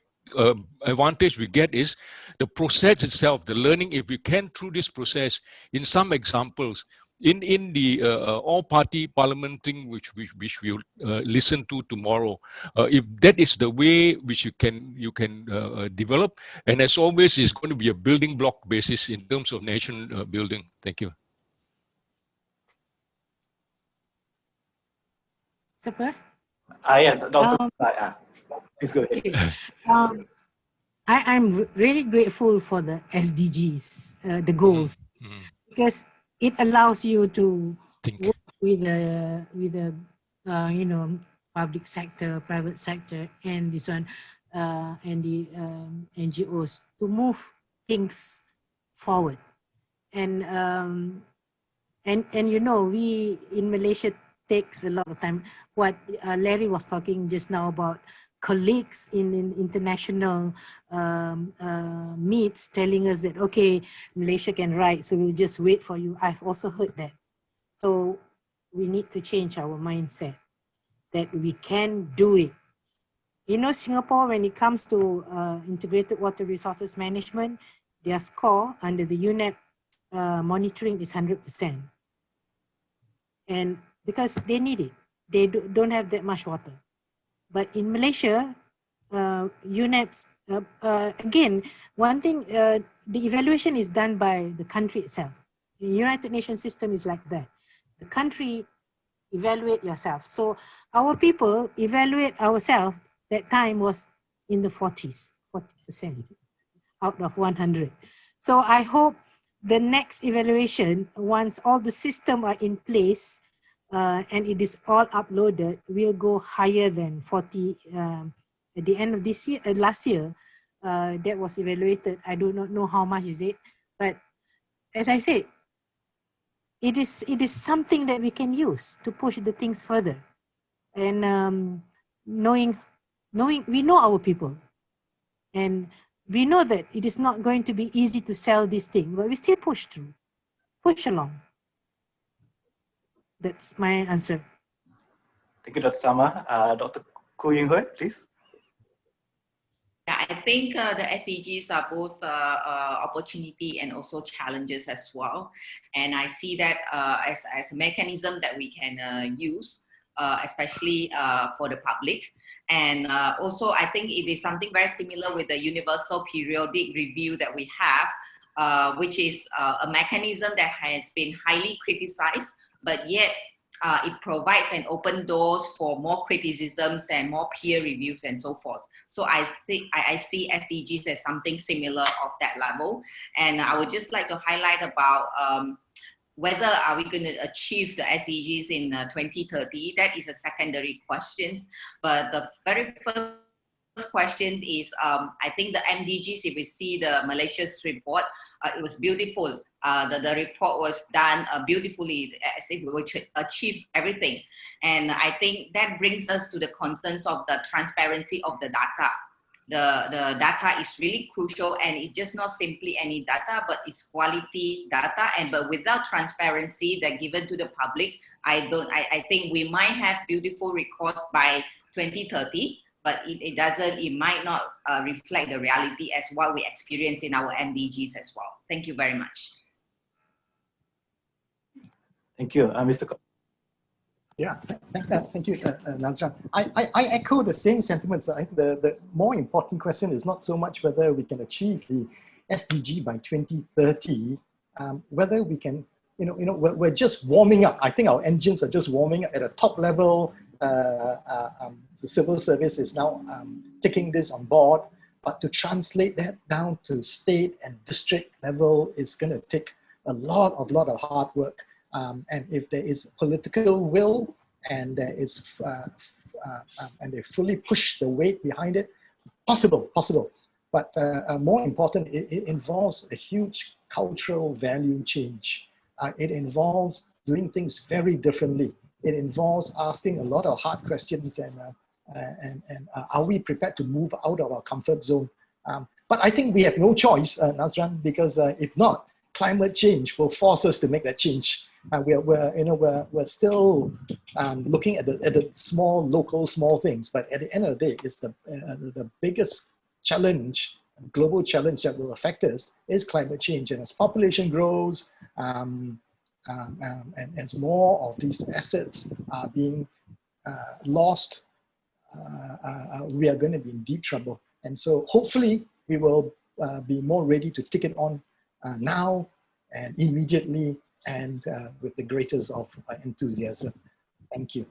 advantage we get is the process itself, the learning. If we can, through this process, in some examples, in the all-party parliament thing, which we'll listen to tomorrow, if that is the way which you can develop, and as always, is going to be a building block basis in terms of nation building. Thank you. Super. Yeah, Dr. Please go ahead. Okay. I'm really grateful for the SDGs, the goals, because it allows you to work with the public sector, private sector, and this one, and the NGOs to move things forward. And we in Malaysia takes a lot of time. What Larry was talking just now about colleagues in international meets telling us that, okay, Malaysia can write, so we'll just wait for you. I've also heard that. So we need to change our mindset that we can do it. Singapore, when it comes to integrated water resources management, their score under the UNEP monitoring is 100%. And because they need it, they don't have that much water. But in Malaysia, UNEP's, again, one thing, the evaluation is done by the country itself. The United Nations system is like that. The country evaluate yourself. So our people evaluate ourselves, that time was in the 40s, 40% out of 100. So I hope the next evaluation, once all the systems are in place, and it is all uploaded, will go higher than 40. At the end of this year, last year, that was evaluated. I do not know how much is it, but as I said, it is something that we can use to push the things further. And knowing we know our people, and we know that it is not going to be easy to sell this thing, but we still push through, push along. That's my answer. Thank you, Dr. Sama. Dr. Koh Ying Hui, please. Yeah, I think the SDGs are both opportunity and also challenges as well. And I see that as a mechanism that we can use, especially for the public. And also, I think it is something very similar with the Universal Periodic Review that we have, which is a mechanism that has been highly criticized, but yet it provides an open doors for more criticisms and more peer reviews and so forth. So I think I see SDGs as something similar of that level. And I would just like to highlight about whether are we going to achieve the SDGs in 2030. That is a secondary question. But the very first question is, I think the MDGs, if we see the Malaysia's report, it was beautiful. The report was done beautifully, as if we were to achieve everything. And I think that brings us to the concerns of the transparency of the data. the data is really crucial, and it's just not simply any data, but it's quality data. And but without transparency that given to the public, I think we might have beautiful records by 2030, but it might not reflect the reality as what we experience in our MDGs as well. Thank you very much. Thank you, Mr. Yeah, thank you, Nazran. I echo the same sentiments. I think the more important question is not so much whether we can achieve the SDG by 2030, whether we can, we're just warming up. I think our engines are just warming up at a top level. The civil service is now taking this on board, but to translate that down to state and district level is going to take a lot of hard work. And if there is political will and there is and they fully push the weight behind it, possible. But more important, it involves a huge cultural value change. It involves doing things very differently. It involves asking a lot of hard questions and are we prepared to move out of our comfort zone? But I think we have no choice, Nazran, because if not, climate change will force us to make that change. We're still looking at the small, local, small things, but at the end of the day, it's the biggest challenge, global challenge that will affect us is climate change. And as population grows, and as more of these assets are being lost, we are going to be in deep trouble. And so hopefully we will be more ready to take it on now and immediately and with the greatest of enthusiasm. Thank you.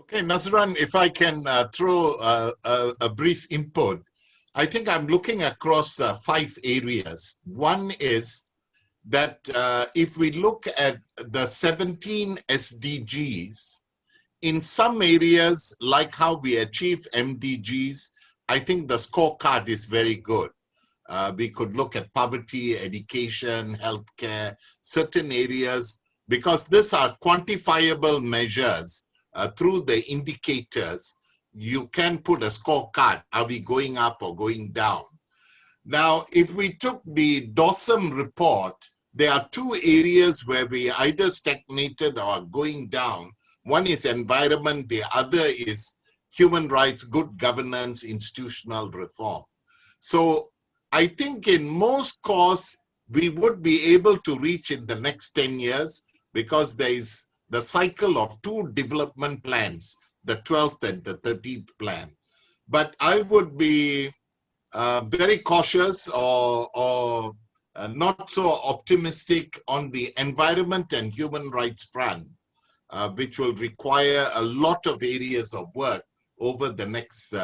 Okay, Nazran, if I can throw a brief input. I think I'm looking across 5 areas. One is that if we look at the 17 SDGs, in some areas, like how we achieve MDGs, I think the scorecard is very good. We could look at poverty, education, healthcare, certain areas, because these are quantifiable measures through the indicators. You can put a scorecard. Are we going up or going down? Now, if we took the Dawson report, there are 2 areas where we either stagnated or are going down. One is environment, the other is human rights, good governance, institutional reform. So I think in most course, we would be able to reach in the next 10 years because there is the cycle of 2 development plans, the 12th and the 13th plan. But I would be very cautious or not so optimistic on the environment and human rights front, which will require a lot of areas of work over the next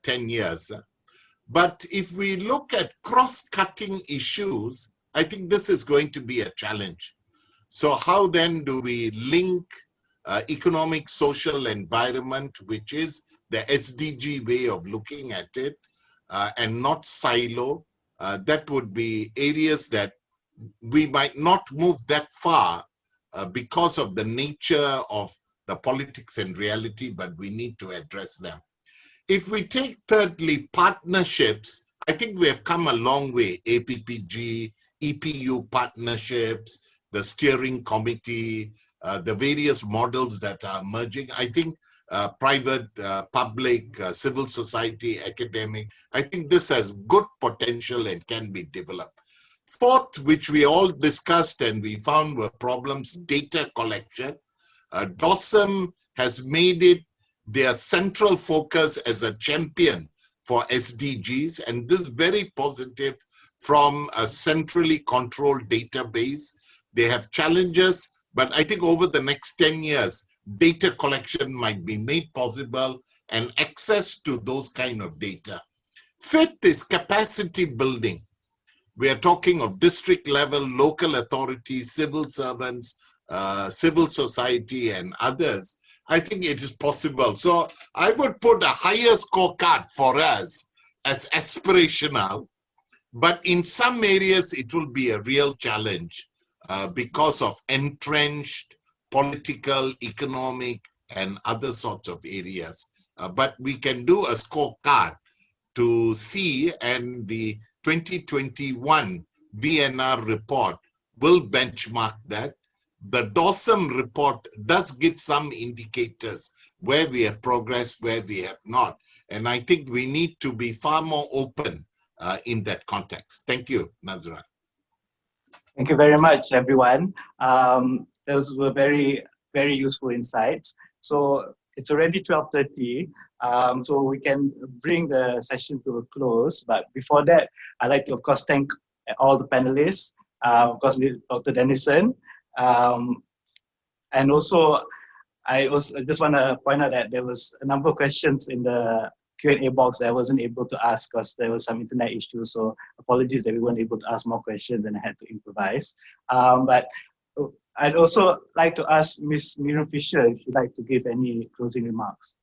10 years. But if we look at cross-cutting issues, I think this is going to be a challenge. So how then do we link economic, social, environment, which is the SDG way of looking at it, and not silo? That would be areas that we might not move that far because of the nature of the politics and reality, but we need to address them. If we take thirdly, partnerships, I think we have come a long way. APPG, EPU partnerships, the steering committee, the various models that are emerging. I think private, public, civil society, academic, I think this has good potential and can be developed. Fourth, which we all discussed and we found were problems, data collection. Dawson has made it their central focus as a champion for SDGs, and this is very positive from a centrally controlled database. They have challenges, but I think over the next 10 years, data collection might be made possible and access to those kind of data. Fifth is capacity building. We are talking of district level, local authorities, civil servants, civil society and others. I think it is possible. So I would put a higher scorecard for us as aspirational, but in some areas it will be a real challenge because of entrenched political, economic, and other sorts of areas. but we can do a scorecard to see, and the 2021 VNR report will benchmark that. The Dawson report does give some indicators where we have progressed, where we have not. And I think we need to be far more open in that context. Thank you, Nazra. Thank you very much, everyone. Those were very, very useful insights. So it's already 12:30, so we can bring the session to a close. But before that, I'd like to, of course, thank all the panelists, of course, Dr. Dennison. And also, I just want to point out that there was a number of questions in the Q&A box that I wasn't able to ask because there was some internet issues. So apologies that we weren't able to ask more questions and I had to improvise. But I'd also like to ask Ms. Miriam Fisher if she'd like to give any closing remarks.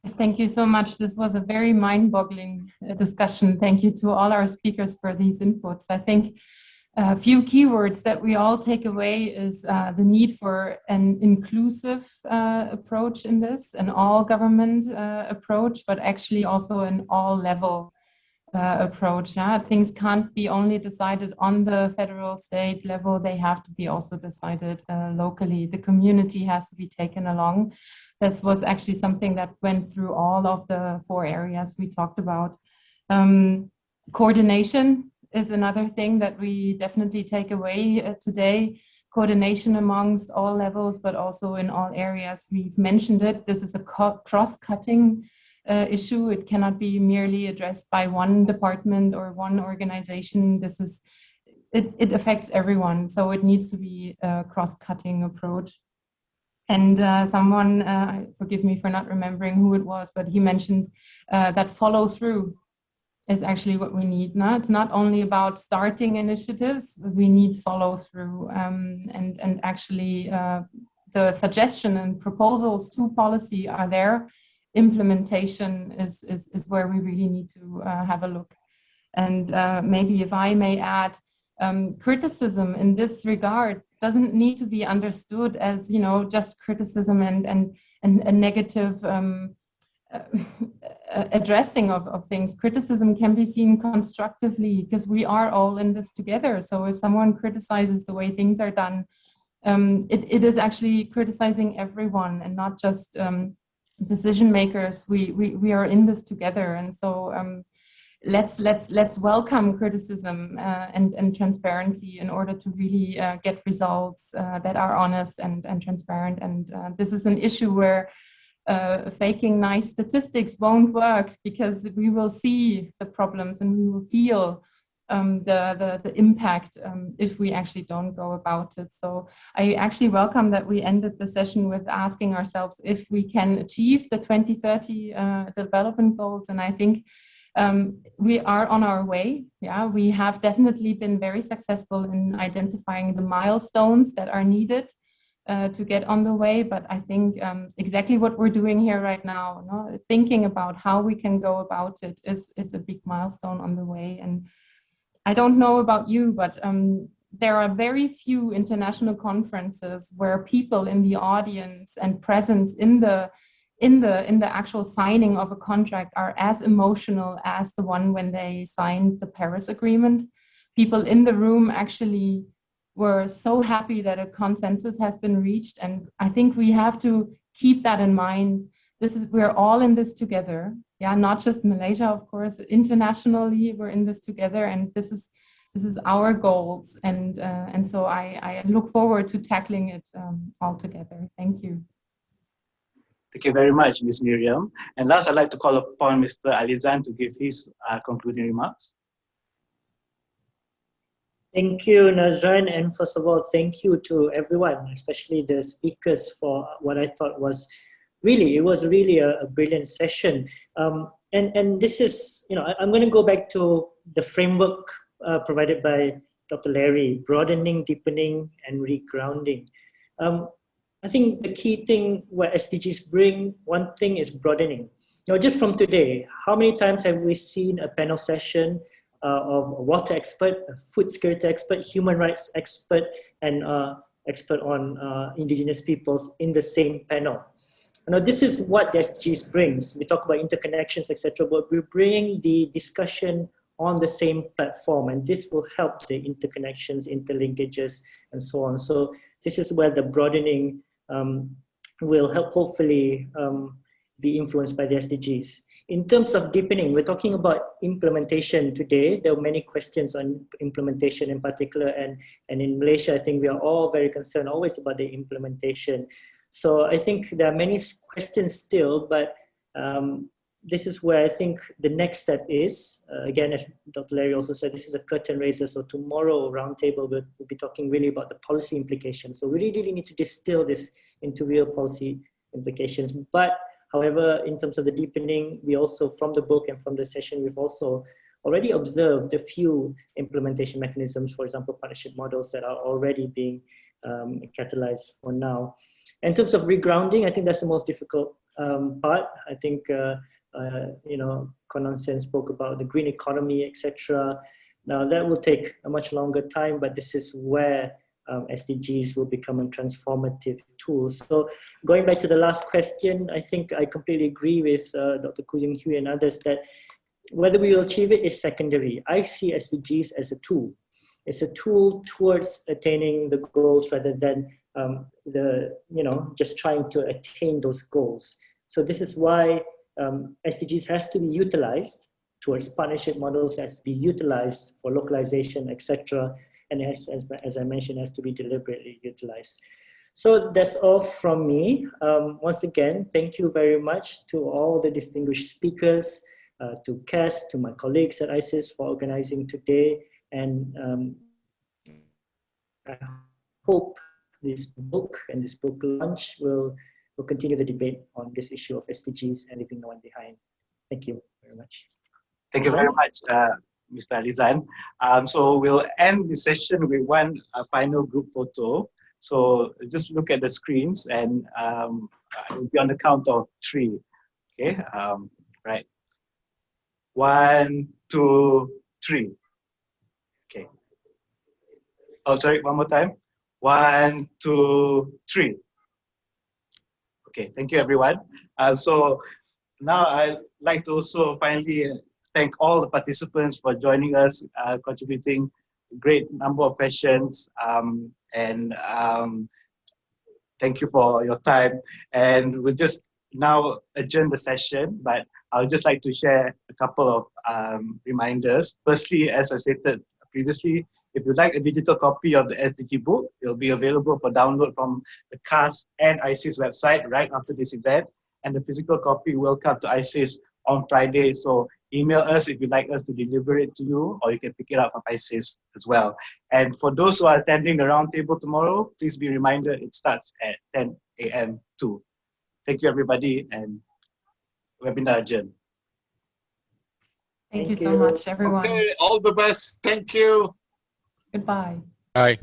Yes, thank you so much. This was a very mind-boggling discussion. Thank you to all our speakers for these inputs. I think a few keywords that we all take away is the need for an inclusive approach in this, an all-government approach, but actually also an all-level approach. Yeah? Things can't be only decided on the federal state level, they have to be also decided locally. The community has to be taken along. This was actually something that went through all of the 4 areas we talked about. Coordination is another thing that we definitely take away today. Coordination amongst all levels, but also in all areas. We've mentioned it. This is a cross-cutting issue. It cannot be merely addressed by one department or one organization. This is, it affects everyone. So it needs to be a cross-cutting approach. And someone, forgive me for not remembering who it was, but he mentioned that follow through is actually what we need. No, it's not only about starting initiatives, we need follow through and actually the suggestion and proposals to policy are there. Implementation is where we really need to have a look. And maybe if I may add, criticism in this regard doesn't need to be understood as, you know, just criticism and a negative addressing of things. Criticism can be seen constructively because we are all in this together. So if someone criticizes the way things are done, it is actually criticizing everyone and not just decision makers. We are in this together, and so let's welcome criticism and transparency in order to really get results that are honest and transparent. And this is an issue where faking nice statistics won't work, because we will see the problems and we will feel the impact if we actually don't go about it. So I actually welcome that we ended the session with asking ourselves if we can achieve the 2030 development goals. And I think we are on our way. Yeah, we have definitely been very successful in identifying the milestones that are needed to get on the way. But I think exactly what we're doing here right now, you know, thinking about how we can go about it is a big milestone on the way. And I don't know about you, but there are very few international conferences where people in the audience and presence in the actual signing of a contract are as emotional as the one when they signed the Paris Agreement. People in the room actually were so happy that a consensus has been reached. And I think we have to keep that in mind. We're all in this together. Yeah, not just Malaysia, of course, internationally, we're in this together, and this is our goals. And so I look forward to tackling it all together. Thank you. Thank you very much, Ms. Miriam. And last, I'd like to call upon Mr. Alizan to give his concluding remarks. Thank you, Nazran. And first of all, thank you to everyone, especially the speakers, for what I thought was really, it was really a brilliant session. And this is, you know, I'm going to go back to the framework provided by Dr. Larry: broadening, deepening, and regrounding. I think the key thing where SDGs bring, one thing is broadening. Now, just from today, how many times have we seen a panel session of a water expert, a food security expert, human rights expert, and expert on indigenous peoples in the same panel? Now, this is what the SDGs brings. We talk about interconnections, etc., but we bring the discussion on the same platform, and this will help the interconnections, interlinkages, and so on. So this is where the broadening will help, hopefully, be influenced by the SDGs. In terms of deepening, we're talking about implementation today. There are many questions on implementation in particular, and in Malaysia, I think we are all very concerned always about the implementation. So I think there are many questions still, but this is where I think the next step is, again, as Dr. Larry also said, this is a curtain raiser. So tomorrow, Roundtable will be talking really about the policy implications. So we really need to distill this into real policy implications. But however, in terms of the deepening, we also, from the book and from the session, we've also already observed a few implementation mechanisms, for example, partnership models that are already being catalyzed for now. In terms of regrounding, I think that's the most difficult part. I think, you know, Konon Sen spoke about the green economy, etc. Now that will take a much longer time, but this is where SDGs will become a transformative tool. So going back to the last question, I think I completely agree with Dr. Koo Yung Hui and others that whether we will achieve it is secondary. I see SDGs as a tool. It's a tool towards attaining the goals rather than just trying to attain those goals. So this is why SDGs has to be utilized towards partnership models, has to be utilized for localization, etc. And as I mentioned, has to be deliberately utilized. So that's all from me. Once again, thank you very much to all the distinguished speakers, to KAS, to my colleagues at ISIS for organizing today. And I hope this book and this book launch will continue the debate on this issue of SDGs and leaving no one behind. Thank you very much. Thank you very much, Mr. Alizan. So we'll end the session with one final group photo. So just look at the screens and it will be on the count of 3. Okay, right. 1, 2, 3. Okay. Oh, sorry, one more time. 1, 2, 3. Okay, thank you, everyone. So now I'd like to also finally thank all the participants for joining us, contributing a great number of questions, and thank you for your time. And we'll just now adjourn the session, but I would just like to share a couple of reminders. Firstly, as I stated previously, if you'd like a digital copy of the SDG book, it'll be available for download from the KAS and ISIS website right after this event. And the physical copy will come to ISIS on Friday. So email us if you'd like us to deliver it to you, or you can pick it up from ISIS as well. And for those who are attending the roundtable tomorrow, please be reminded it starts at 10 a.m. too. Thank you, everybody, and webinar adjourned. Thank you so much, everyone. Okay, all the best. Thank you. Goodbye. Bye.